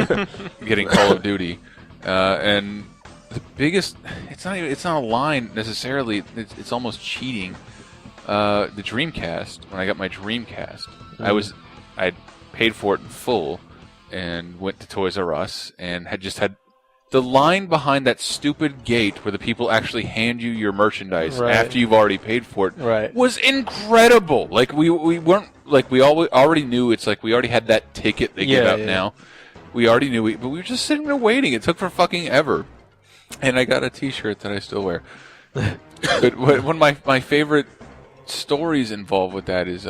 And getting Call of Duty, and the biggest. It's not a line necessarily. It's almost cheating. The Dreamcast. When I got my Dreamcast, I paid for it in full, and went to Toys R Us and had the line behind that stupid gate where the people actually hand you your merchandise after you've already paid for it was incredible. Like, we weren't, like, we already knew. It's like we already had that ticket they give out now. We already knew it, but we were just sitting there waiting. It took for fucking ever. And I got a T-shirt that I still wear. But one of my favorite stories involved with that is,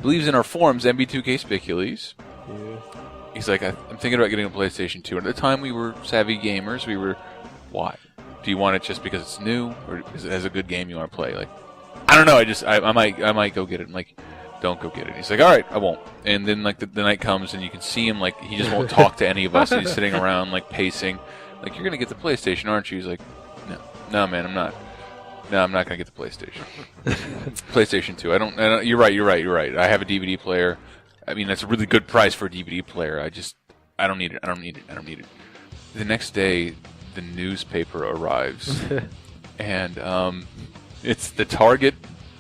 believes in our forums, MB2K Spicules. Yeah. He's like, I'm thinking about getting a PlayStation 2. And at the time, we were savvy gamers. We were, why? Do you want it just because it's new, or because it has a good game you want to play? Like, I don't know. I might go get it. I'm like, don't go get it. He's like, all right, I won't. And then, like, the night comes, and you can see him, like, he just won't talk to any of us. He's sitting around, like, pacing. Like, you're gonna get the PlayStation, aren't you? He's like, no, man, I'm not. No, I'm not gonna get the PlayStation. PlayStation 2. I don't. You're right. I have a DVD player. I mean, that's a really good price for a DVD player. I don't need it. The next day, the newspaper arrives, and it's the Target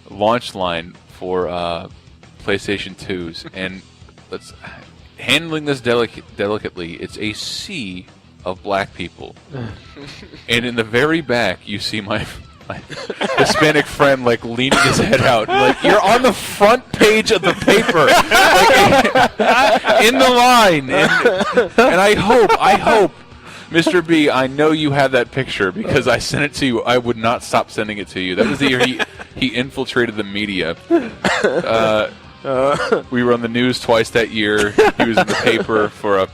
launch line for PlayStation 2s, and handling this delicately, it's a sea of black people, and in the very back, you see my Hispanic friend, like, leaning his head out, like, you're on the front page of the paper, like, in the line, and I hope, Mr. B, I know you have that picture because I sent it to you. I would not stop sending it to you. That was the year he infiltrated the media. We were on the news twice that year. He was in the paper for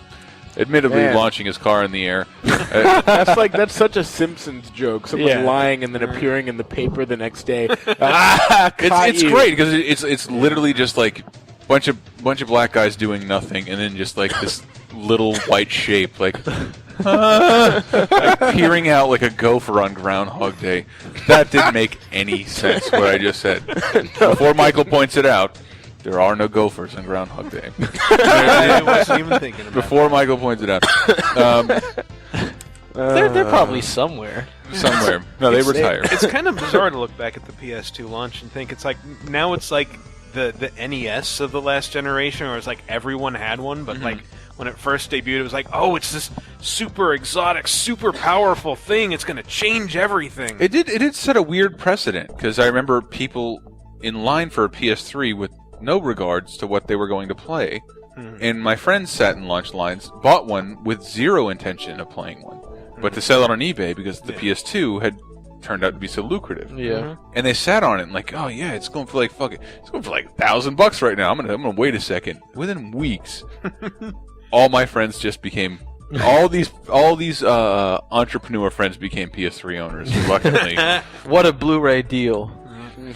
admittedly launching his car in the air. That's such a Simpsons joke. Someone lying and then appearing in the paper the next day. It's great because it's literally just like bunch of black guys doing nothing, and then just like this little white shape like peering out like a gopher on Groundhog Day. That didn't make any sense what I just said. Before Michael points it out, there are no gophers on Groundhog Day. I wasn't even thinking about Before Michael points it out. They're probably somewhere. No, they retire. It's kind of bizarre to look back at the PS2 launch and think it's like, now it's like the NES of the last generation, or it's like everyone had one, but like when it first debuted, it was like, oh, it's this super exotic, super powerful thing. It's going to change everything. It did set a weird precedent, because I remember people in line for a PS3 with no regards to what they were going to play. And my friends sat in launch lines, bought one with zero intention of playing one, but to sell it on eBay because the PS2 had turned out to be so lucrative. Yeah. And they sat on it and like, oh yeah, it's going for like $1,000 right now. I'm gonna wait a second. Within weeks, all my friends just became all these entrepreneur friends became PS3 owners. Reluctantly. What a Blu-ray deal.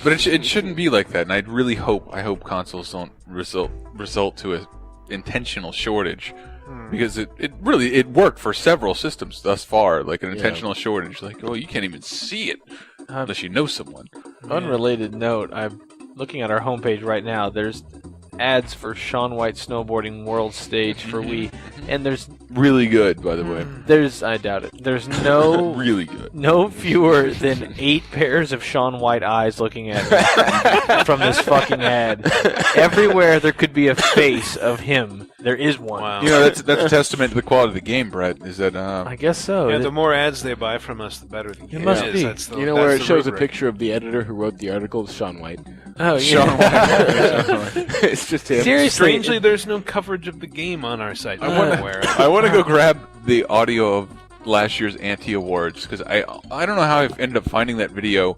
But it shouldn't be like that, and I hope consoles don't result to a intentional shortage, because it really worked for several systems thus far, like an intentional shortage. Like, oh, you can't even see it unless you know someone. Unrelated note, I'm looking at our homepage right now. There's ads for Shaun White snowboarding world stage for Wii, and there's really good, by the way. I doubt it. There's no really good. No fewer than 8 pairs of Shaun White eyes looking at me from this fucking ad. Everywhere there could be a face of him, there is one. Wow. You know, that's a testament to the quality of the game, Brett. Is that? I guess so. Yeah, the more ads they buy from us, the better the game must is. be. That's the, you know where it shows a picture of the editor who wrote the article is Shaun White. Oh, yeah. Shaun White. It's just him. Seriously, strangely, there's no coverage of the game on our site. I want to go grab the audio of last year's anti-awards, because I don't know how I ended up finding that video.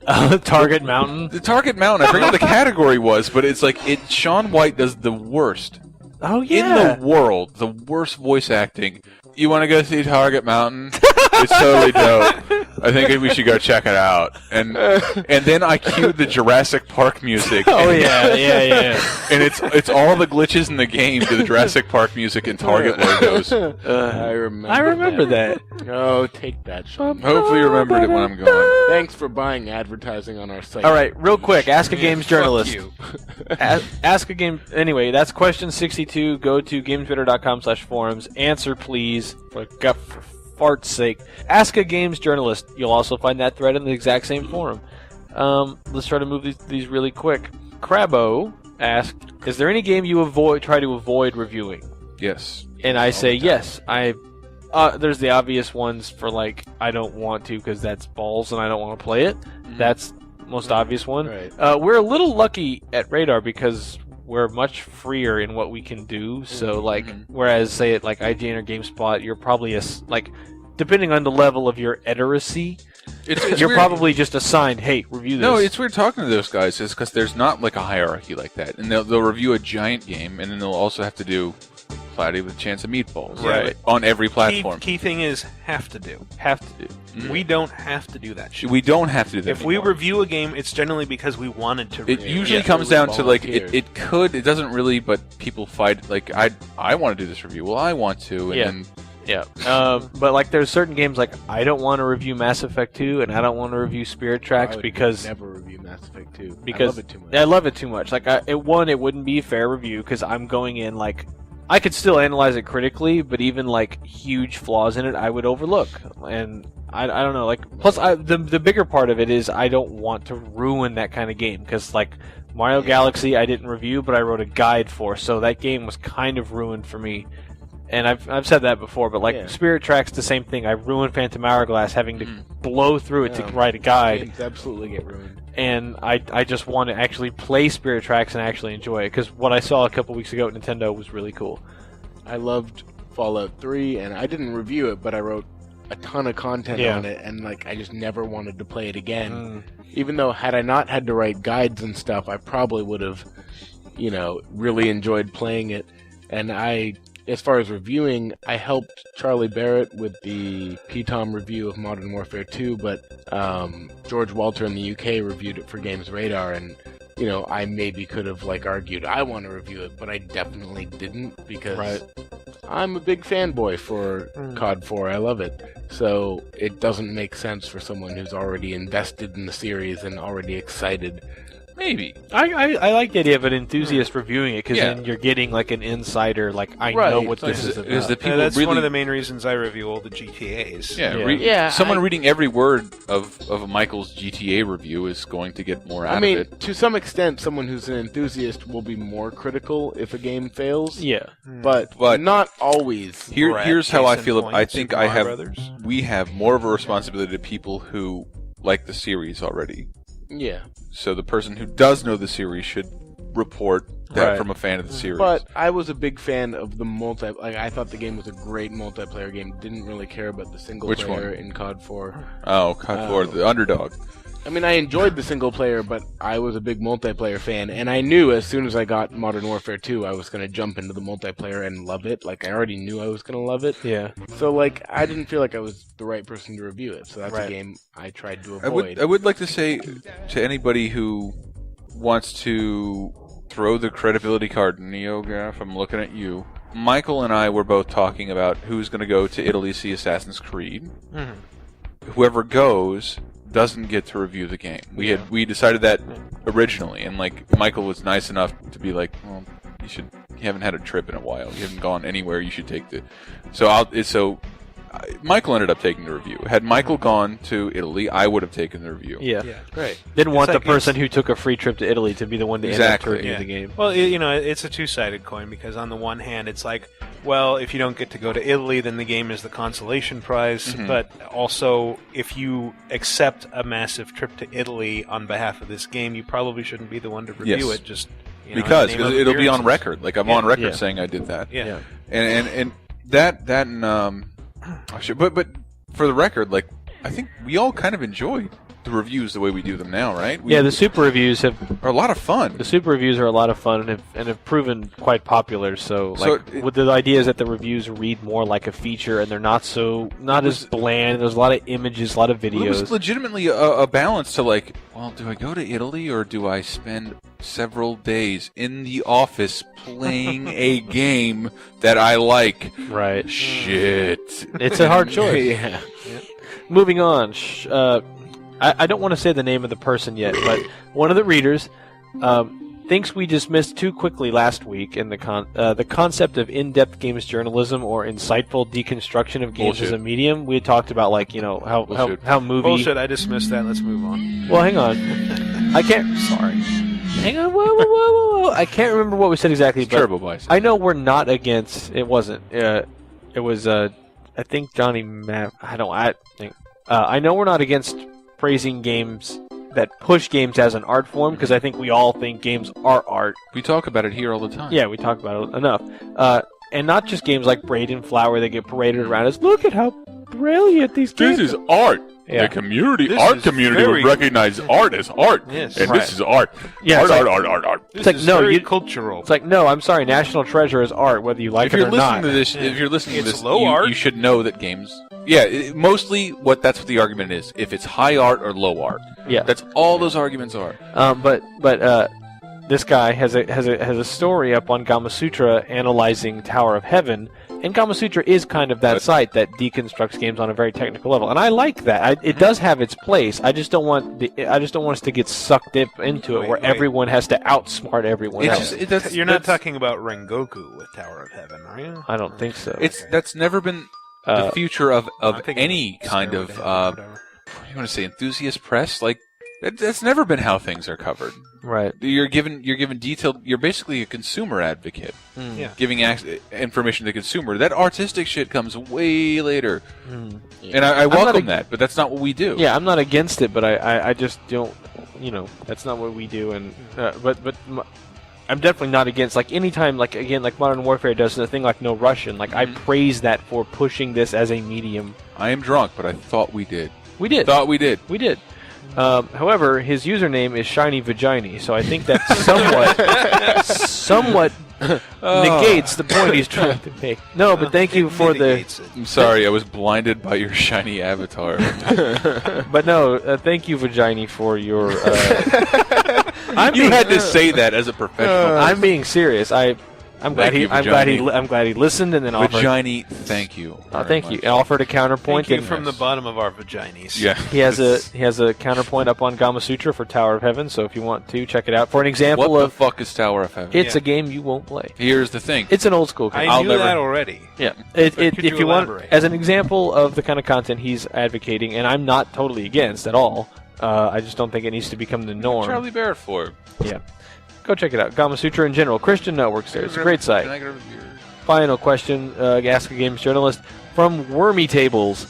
Target Mountain? The Target Mountain. I forget what the category was, but it's like Shaun White does the worst. Oh, yeah. In the world, the worst voice acting. You want to go see Target Mountain? It's totally dope. I think we should go check it out. And then I cued the Jurassic Park music. Oh yeah. And it's all the glitches in the game to the Jurassic Park music and Target logos. I remember that. Oh, take that, Sean. Hopefully you remembered it when I'm gone. Thanks for buying advertising on our site. All right, real quick, Ask a Games Fuck journalist. you. Ask a Game. Anyway, that's question 62. Go to GamesRadar.com/forums. Answer, please. For fart's sake. Ask a Games journalist. You'll also find that thread in the exact same forum. Let's try to move these really quick. Crabbo asked, "Is there any game you try to avoid reviewing?" Yes. And I say yes. There's the obvious ones for like I don't want to because that's balls and I don't want to play it. That's the most obvious one. Right. We're a little lucky at Radar because we're much freer in what we can do. So like, whereas say at like IGN or GameSpot, you're probably depending on the level of your ederacy, you're weird. Probably just assigned, hey, review this. No, it's weird talking to those guys is because there's not like a hierarchy like that. And they'll review a giant game, and then they'll also have to do Cloudy with a Chance of Meatballs. Right. On every platform. Key thing is have to do. We don't have to do that shit. We don't have to do that If we review a game, it's generally because we wanted to It review. usually comes down to like it doesn't really, but people fight like I want to do this review. Well, I want to, and then Yeah, but like there's certain games like I don't want to review Mass Effect 2 and I don't want to review Spirit Tracks because never review Mass Effect 2 because I love it too much. I love it too much. Like it wouldn't be a fair review because I'm going in like I could still analyze it critically, but even like huge flaws in it I would overlook, and I don't know. Like plus the bigger part of it is I don't want to ruin that kind of game because like Mario Galaxy I didn't review but I wrote a guide for, so that game was kind of ruined for me. And I've said that before, but like Spirit Tracks, the same thing. I ruined Phantom Hourglass having to blow through it to write a guide. Games absolutely get ruined. And I just want to actually play Spirit Tracks and actually enjoy it because what I saw a couple weeks ago at Nintendo was really cool. I loved Fallout 3, and I didn't review it, but I wrote a ton of content on it, and like I just never wanted to play it again. Even though had I not had to write guides and stuff, I probably would have, really enjoyed playing it. And as far as reviewing, I helped Charlie Barrett with the PTOM review of Modern Warfare 2, but George Walter in the UK reviewed it for Games Radar, and I maybe could have argued I want to review it, but I definitely didn't because I'm a big fanboy for COD 4. I love it. So it doesn't make sense for someone who's already invested in the series and already excited. Maybe. I like the idea of an enthusiast reviewing it because then you're getting like an insider, like I know what this is about. That's one of the main reasons I review all the GTAs. Someone reading every word of Michael's GTA review is going to get more out of it. To some extent, someone who's an enthusiast will be more critical if a game fails. Yeah. But not always. Here's how I feel. I think we have more of a responsibility to people who like the series already. Yeah. So the person who does know the series should report that from a fan of the series. But I was a big fan of the I thought the game was a great multiplayer game. Didn't really care about the single player in COD 4. Oh, COD 4, the underdog. I mean, I enjoyed the single player, but I was a big multiplayer fan, and I knew as soon as I got Modern Warfare 2, I was going to jump into the multiplayer and love it. I already knew I was going to love it. Yeah. So, I didn't feel like I was the right person to review it, so that's a game I tried to avoid. I would like to say to anybody who wants to throw the credibility card, NeoGaf, I'm looking at you. Michael and I were both talking about who's going to go to Italy to see Assassin's Creed. Whoever goes doesn't get to review the game. We decided that originally, and Michael was nice enough to be like, well, you haven't had a trip in a while. You haven't gone anywhere. You should take the. Michael ended up taking the review. Had Michael gone to Italy, I would have taken the review. Yeah. Right. Didn't want the person who took a free trip to Italy to be the one to end up to review the game. Well, it's a two-sided coin because on the one hand, it's like, well, if you don't get to go to Italy, then the game is the consolation prize. But also, if you accept a massive trip to Italy on behalf of this game, you probably shouldn't be the one to review it. Just because it'll be on record. I'm on record saying I did that. Yeah. And but for the record, I think we all kind of enjoyed the reviews the way we do them now, right? The super reviews are a lot of fun. The super reviews are a lot of fun and have proven quite popular. So with the idea is that the reviews read more like a feature, and they're not as bland. There's a lot of images, a lot of videos. Well, it was legitimately a balance to like, well, do I go to Italy or do I spend several days in the office playing a game that I like? Right. Shit. It's a hard choice. Yeah. Moving on. I don't want to say the name of the person yet, but one of the readers thinks we dismissed too quickly last week in the concept of in-depth games journalism or insightful deconstruction of games as a medium. We had talked about how movie. Bullshit. I dismissed that. Let's move on. Well, hang on. I can't. Sorry. Hang on. Whoa. I can't remember what we said exactly. But terrible bias. I know we're not against. It wasn't. It was. I think Johnny Mapp. I know we're not against praising games that push games as an art form, because I think we all think games are art. We talk about it here all the time. Yeah, we talk about it enough. And not just games like Braid and Flower that get paraded around as, look at how brilliant these games This is art. Yeah. The community would recognize art as art. Yes. And Right. this is art. Yeah, art. It's like, no, cultural. It's like, no, I'm sorry, National Treasure is art, whether you like If you're it or not. if you're listening to It's this, low art. you should know that games. Yeah, mostly that's what the argument is. If it's high art or low art. Yeah. That's all those arguments are. But this guy has a story up on Gamasutra analyzing Tower of Heaven, and Gamasutra is kind of that site that deconstructs games on a very technical level, and I like that. It does have its place. I just don't want us to get sucked into it where everyone has to outsmart everyone else. You're not talking about Rengoku with Tower of Heaven, are you? I don't think so. That's never been the future of think any it's kind of whatever. you want to say enthusiast press. Like that's never been how things are covered. Right. You're given detailed. You're basically a consumer advocate, Yeah. giving information to the consumer. That artistic shit comes way later, and I I'm not welcome that. But that's not what we do. Yeah, I'm not against it, but I just don't. That's not what we do. And I'm definitely not against, like, anytime, like, again, like Modern Warfare does a thing like No Russian. Like, I praise that for pushing this as a medium. I am drunk, but I thought we did. We did. Thought we did. We did. However, his username is Shiny Vagini, so I think that somewhat negates the point he's trying to make. No, but thank you for the... I'm sorry, I was blinded by your shiny avatar. But no, thank you, Vagini, for your... You had to say that as a professional. I'm being serious. I'm glad he listened and then offered. Vagini, thank you. Thank you. And offered a counterpoint. Thank you from the bottom of our vaginis. Yeah. He has a counterpoint up on Gamasutra for Tower of Heaven. So if you want to check it out for an example what the fuck is Tower of Heaven? It's a game you won't play. Here's the thing. It's an old school game. I knew that already. Yeah. Could If you you want, elaborate? as an example of the kind of content he's advocating, and I'm not totally against at all. I just don't think it needs to become the norm. Charlie Barrett for it. Yeah. Go check it out. Gamasutra in general. Christian Network's there. It's a great site. Can I get over here? Final question, Ask a Games journalist from Wormy Tables.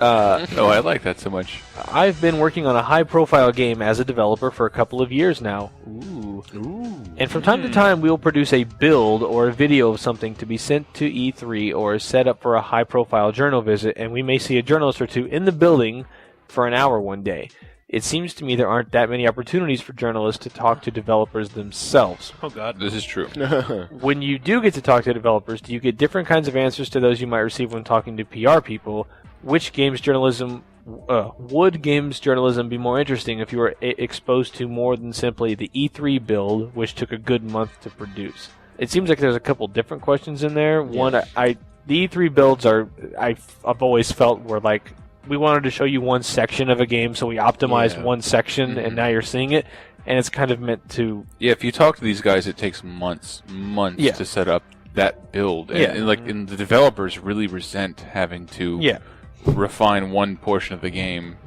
Oh, I like that so much. I've been working on a high-profile game as a developer for a couple of years now. Ooh. And from time to time, we'll produce a build or a video of something to be sent to E3 or set up for a high-profile journal visit, and we may see a journalist or two in the building for an hour one day. It seems to me there aren't that many opportunities for journalists to talk to developers themselves. Oh, God. This is true. When you do get to talk to developers, do you get different kinds of answers to those you might receive when talking to PR people? Would games journalism be more interesting if you were exposed to more than simply the E3 build, which took a good month to produce? It seems like there's a couple different questions in there. One, the E3 builds I've always felt were like, we wanted to show you one section of a game, so we optimized one section, and now you're seeing it, and it's kind of meant to... Yeah, if you talk to these guys, it takes months to set up that build. And the developers really resent having to refine one portion of the game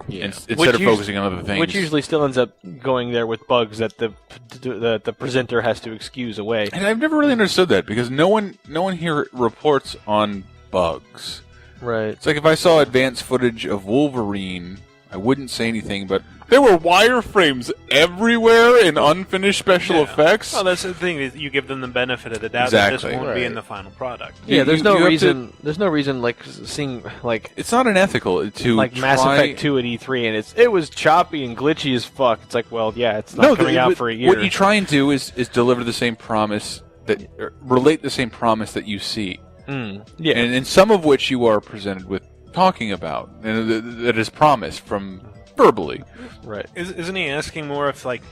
instead of focusing on other things. Which usually still ends up going there with bugs that the presenter has to excuse away. And I've never really understood that, because no one here reports on bugs. Right. It's like if I saw advanced footage of Wolverine I wouldn't say anything, but there were wireframes everywhere in unfinished special effects. Well, that's the thing. Is you give them the benefit of the doubt Exactly. that this won't be Right. in the final product. Yeah, there's no you have reason. There's no reason like seeing like It's not unethical to like Mass try- Effect 2 at E3, and it was choppy and glitchy as fuck. It's like, well, yeah, it's not coming out for a year. What you try and do is deliver the same promise that relate the same promise that you see. Yeah, and some of which you are presented with talking about, and that is promised from verbally. Right. Isn't he asking more if, like,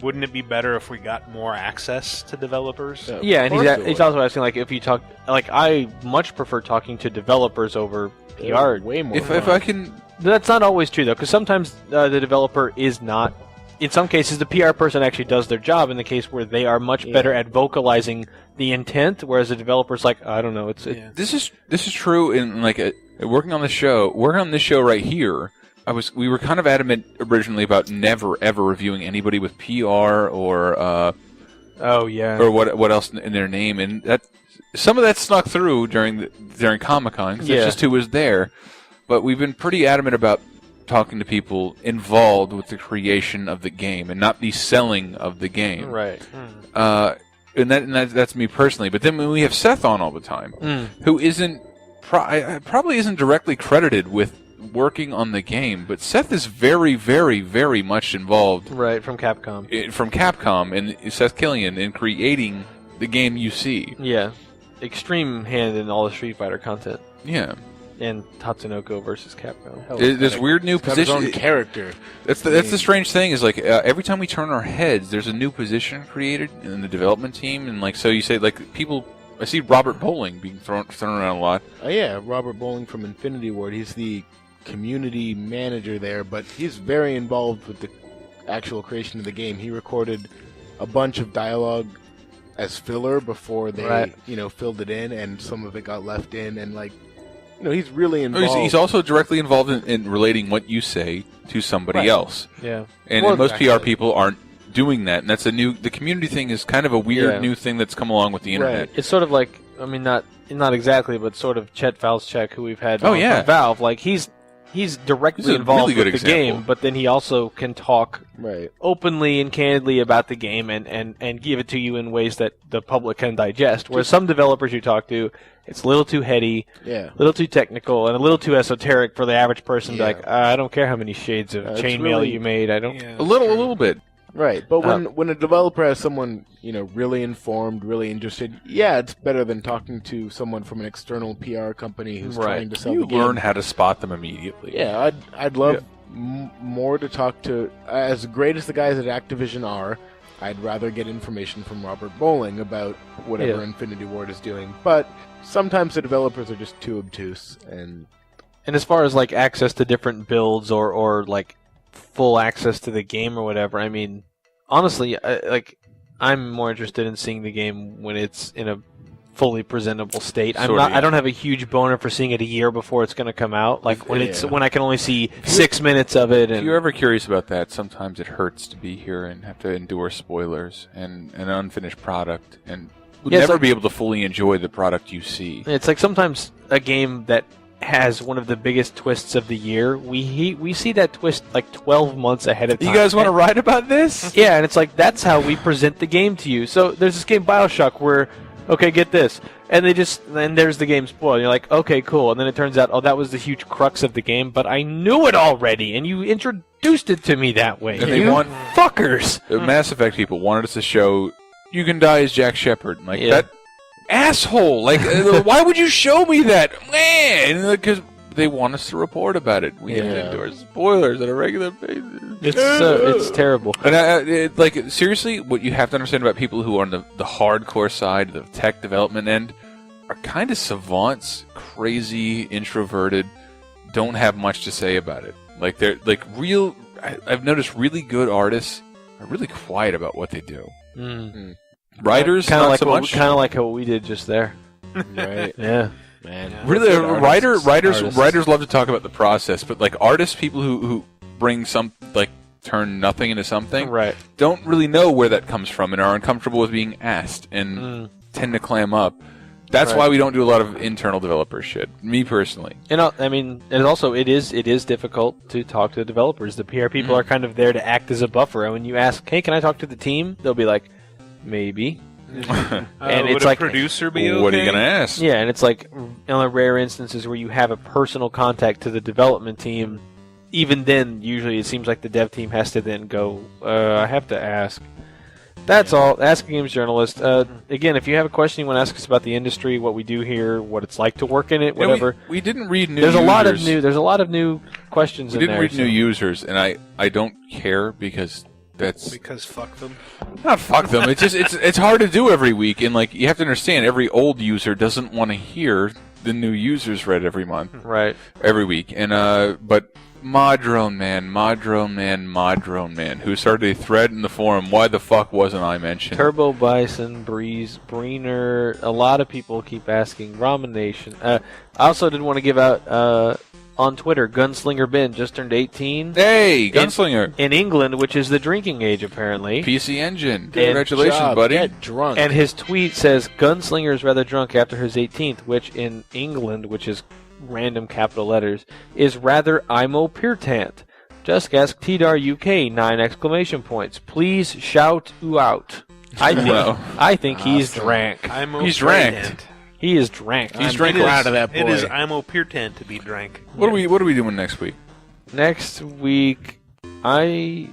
wouldn't it be better if we got more access to developers? Yeah, and he's also asking, like, if you talk, like, I much prefer talking to developers over PR. Way more. If I can, that's not always true though, because sometimes the developer is not. In some cases, the PR person actually does their job. In the case where they are much better at vocalizing the intent, whereas the developer's like, I don't know. This is true in like working on this show right here. We were kind of adamant originally about never ever reviewing anybody with PR or or what else in their name, and that some of that snuck through during Comic-Con. That's just who was there. But we've been pretty adamant about talking to people involved with the creation of the game and not the selling of the game. Right. And that's me personally. But then when we have Seth on all the time, who isn't probably isn't directly credited with working on the game, but Seth is very, very, very much involved. Right, from Capcom. From Capcom and Seth Killian in creating the game you see. Yeah. Extreme hand in all the Street Fighter content. Yeah. And Tatsunoko versus Capcom. This weird new position. His own character. That's the strange thing is like every time we turn our heads, there's a new position created in the development team, and like so you say like people. I see Robert Bowling being thrown around a lot. Oh yeah, Robert Bowling from Infinity Ward. He's the community manager there, but he's very involved with the actual creation of the game. He recorded a bunch of dialogue as filler before they filled it in, and some of it got left in, and like. He's really involved. He's also directly involved in relating what you say to somebody else. Yeah. And most PR people aren't doing that, and that's the community thing is kind of a weird new thing that's come along with the internet. It's sort of like, I mean, not exactly, but sort of Chet Valschek, who we've had from Valve. Like, he's directly involved with the game, but then he also can talk openly and candidly about the game and give it to you in ways that the public can digest. Whereas some developers you talk to, it's a little too heady, a little too technical, and a little too esoteric for the average person to be like, I don't care how many shades of chainmail you made. I don't. A little bit. Right, but when a developer has someone really informed, really interested, it's better than talking to someone from an external PR company who's trying to sell the game. You learn how to spot them immediately. Yeah, I'd love more to talk to. As great as the guys at Activision are, I'd rather get information from Robert Bowling about whatever Infinity Ward is doing. But sometimes the developers are just too obtuse, and as far as like access to different builds or like full access to the game or whatever, I mean, honestly, I'm more interested in seeing the game when it's in a fully presentable state. I don't have a huge boner for seeing it a year before it's going to come out. Like when when I can only see 6 minutes of it. And if you're ever curious about that, sometimes it hurts to be here and have to endure spoilers and an unfinished product, and never be able to fully enjoy the product you see. It's like sometimes a game that has one of the biggest twists of the year, we see that twist like 12 months ahead of time. You guys want to write about this? Yeah, and it's like that's how we present the game to you. So there's this game BioShock where, okay, get this, and then there's the game spoiled. You're like, okay, cool, and then it turns out, oh, that was the huge crux of the game, but I knew it already, and you introduced it to me that way. And they want fuckers. The Mass Effect people wanted us to show you can die as Jack Shepard, like that. Asshole! Like, why would you show me that, man? Because they want us to report about it. We have to endure spoilers on a regular basis. It's terrible. And like seriously, what you have to understand about people who are on the hardcore side, the tech development end, are kind of savants, crazy, introverted, don't have much to say about it. Like they're like real. I've noticed really good artists are really quiet about what they do. Writers, kind of like so much. Kind of like what we did just there. Right? Yeah. Man, really, writers love to talk about the process, but like artists, people who bring turn nothing into something, right? Don't really know where that comes from and are uncomfortable with being asked and tend to clam up. That's Right. why we don't do a lot of internal developer shit. Me personally. And I mean, and also it is difficult to talk to the developers. The PR people are kind of there to act as a buffer. And when you ask, "Hey, can I talk to the team?" They'll be like, "Maybe." And would it's a like, producer be okay? What are you gonna ask? Yeah, and it's like in the rare instances where you have a personal contact to the development team. Even then, usually it seems like the dev team has to then go, I have to ask. That's all. Ask a Games Journalist. Again, if you have a question you want to ask us about the industry, what we do here, what it's like to work in it, whatever. We didn't read new There's users. There's a lot of new questions We in didn't there. read new users, and I don't care because that's Because fuck them. not fuck them. It's just it's hard to do every week, and like you have to understand, every old user doesn't want to hear the new users read every month, right? Every week, and but. Modrone Man, who started a thread in the forum. Why the fuck wasn't I mentioned? Turbo Bison, Breeze, Breener. A lot of people keep asking. Ramen Nation. I also did want to give out on Twitter. Gunslinger Ben just turned 18. Hey, Gunslinger in England, which is the drinking age apparently. PC Engine. Congratulations, buddy. Get drunk. And his tweet says Gunslinger is rather drunk after his 18th, which in England, which is random capital letters, is rather IMO Pirtant. Just ask TDar UK 9 exclamation points. Please shout out. I think he's drank. He's drank. He is drank. He's drank out of that boy. It is IMO Pirtant to be drank. What are we doing next week? Next week we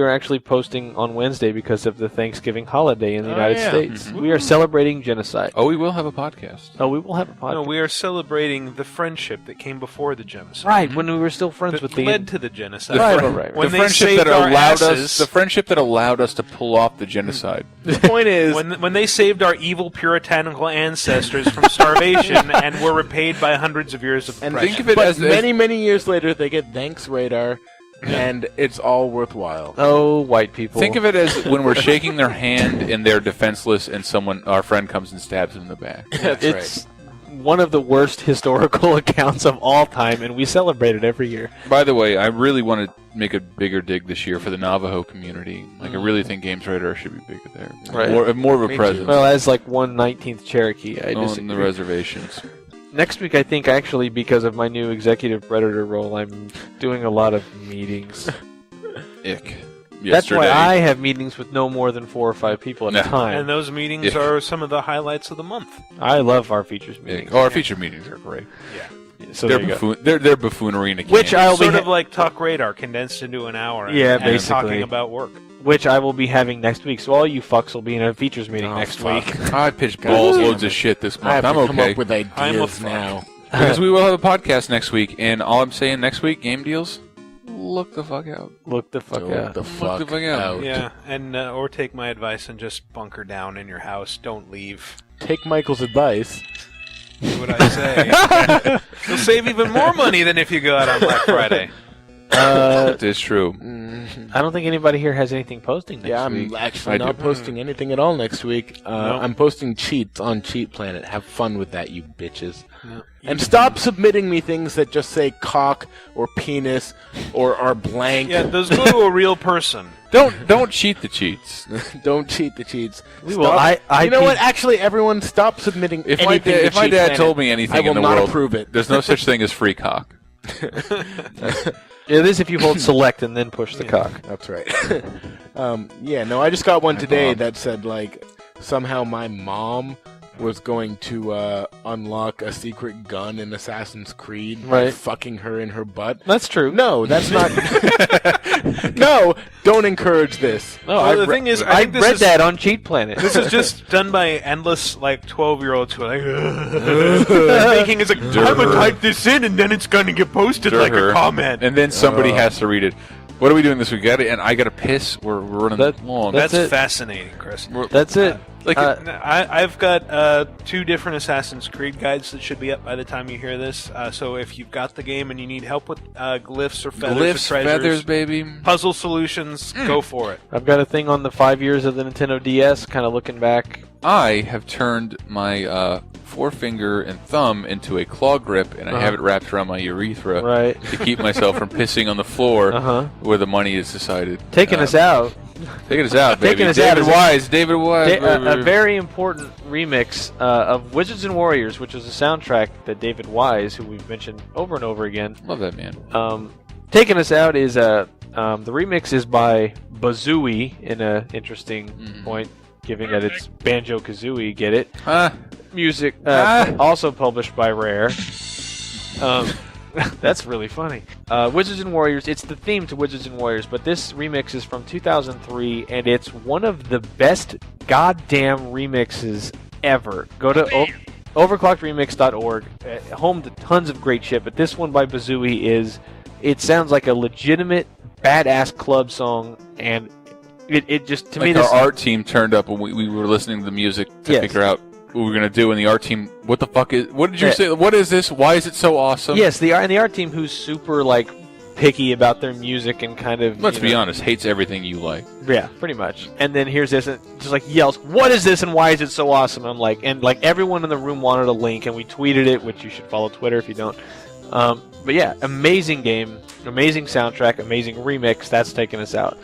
are actually posting on Wednesday because of the Thanksgiving holiday in the United States. We are celebrating genocide. Oh, we will have a podcast. Oh, we will have a podcast. No, we are celebrating the friendship that came before the genocide. Right, when we were still friends that with the led to the genocide. Right. When the they friendship saved that our allowed asses, us. The friendship that allowed us to pull off the genocide. The point is, when they saved our evil puritanical ancestors from starvation and were repaid by hundreds of years of and oppression. think of it as many years later, they get thanks radar. And it's all worthwhile. Oh, white people. Think of it as when we're shaking their hand and they're defenseless, and our friend comes and stabs them in the back. It's one of the worst historical accounts of all time, and we celebrate it every year. By the way, I really want to make a bigger dig this year for the Navajo community. Like, I really think Games Radar should be bigger there. Right. More of a presence. Well, as like 1/19th Cherokee, I disagree. On the reservations. Next week, I think, actually, because of my new executive predator role, I'm doing a lot of meetings. Ick. That's why I have meetings with no more than 4 or 5 people at a time. And those meetings are some of the highlights of the month. I love our features meetings. Oh, our feature meetings are great. Yeah. So they're buffoonery in a can. Which I'll sort of like TalkRadar condensed into an hour. Yeah, and basically. talking about work. Which I will be having next week. So all you fucks will be in a features meeting next week. I pitched balls loads of shit this month. I have I'm to okay. come up with ideas now. Because we will have a podcast next week, and all I'm saying next week, game deals, look the fuck out. Look the fuck out. Look the fuck out. Yeah, and or take my advice and just bunker down in your house. Don't leave. Take Michael's advice. Do what I say. You'll save even more money than if you go out on Black Friday. It is true. I don't think anybody here has anything posting next Yeah, week. I'm actually not posting anything at all next week. I'm posting cheats on Cheat Planet. Have fun with that, you bitches. No. And stop submitting me things that just say cock or penis or are blank. Yeah, those go to a real person. Don't cheat the cheats. Don't cheat the cheats. We Stop. will. You know what? Actually, everyone, stop submitting If anything my, to if my Cheat dad Planet. told me anything I will in the not world, approve it. there's no such thing as free cock. It is if you hold select and then push the cock. That's right. Yeah, no, I just got one today that said, like, somehow my mom was going to unlock a secret gun in Assassin's Creed by Right. fucking her in her butt. That's true. No, that's not... No, don't encourage this. No, Well, the thing is, I think this read is- that on Cheat Planet. This is just done by endless, like, 12-year-olds who are like, thinking it's like, I'm going to type this in and then it's going to get posted like a comment. And then somebody has to read it. What are we doing this week? And I got to piss. We're running long. That's it. fascinating, Chris. That's it. I've got 2 different Assassin's Creed guides that should be up by the time you hear this. So if you've got the game and you need help with glyphs or feathers Glyphs, or treasures, feathers, baby. puzzle solutions, go for it. I've got a thing on the 5 years of the Nintendo DS, kind of looking back. I have turned my forefinger and thumb into a claw grip, and I have it wrapped around my urethra Right. to keep myself from pissing on the floor where the money is decided. Taking us out. Taking us out, baby. Taking us David out Wise. David Wise. A very important remix of Wizards and Warriors, which is a soundtrack that David Wise, who we've mentioned over and over again. Love that man. Taking us out is the remix is by Bazooey in an interesting point, given that it's Banjo Kazooie. Get it? Music also published by Rare. That's really funny. Wizards and Warriors. It's the theme to Wizards and Warriors, but this remix is from 2003, and it's one of the best goddamn remixes ever. Go to overclockedremix.org. Home to tons of great shit, but this one by Bazooey is. It sounds like a legitimate badass club song, and it just to like me. This, our art team turned up when we were listening to the music to figure out what we were gonna do, and the art team. What the fuck is? What did you say? What is this? Why is it so awesome? Yes, the art team who's super like picky about their music and kind of. Let's be honest, hates everything you like. Yeah, pretty much. And then here's this, and just like yells, "What is this? And why is it so awesome?" I'm like, and like everyone in the room wanted a link, and we tweeted it, which you should follow Twitter if you don't. But yeah, amazing game, amazing soundtrack, amazing remix. That's taking us out.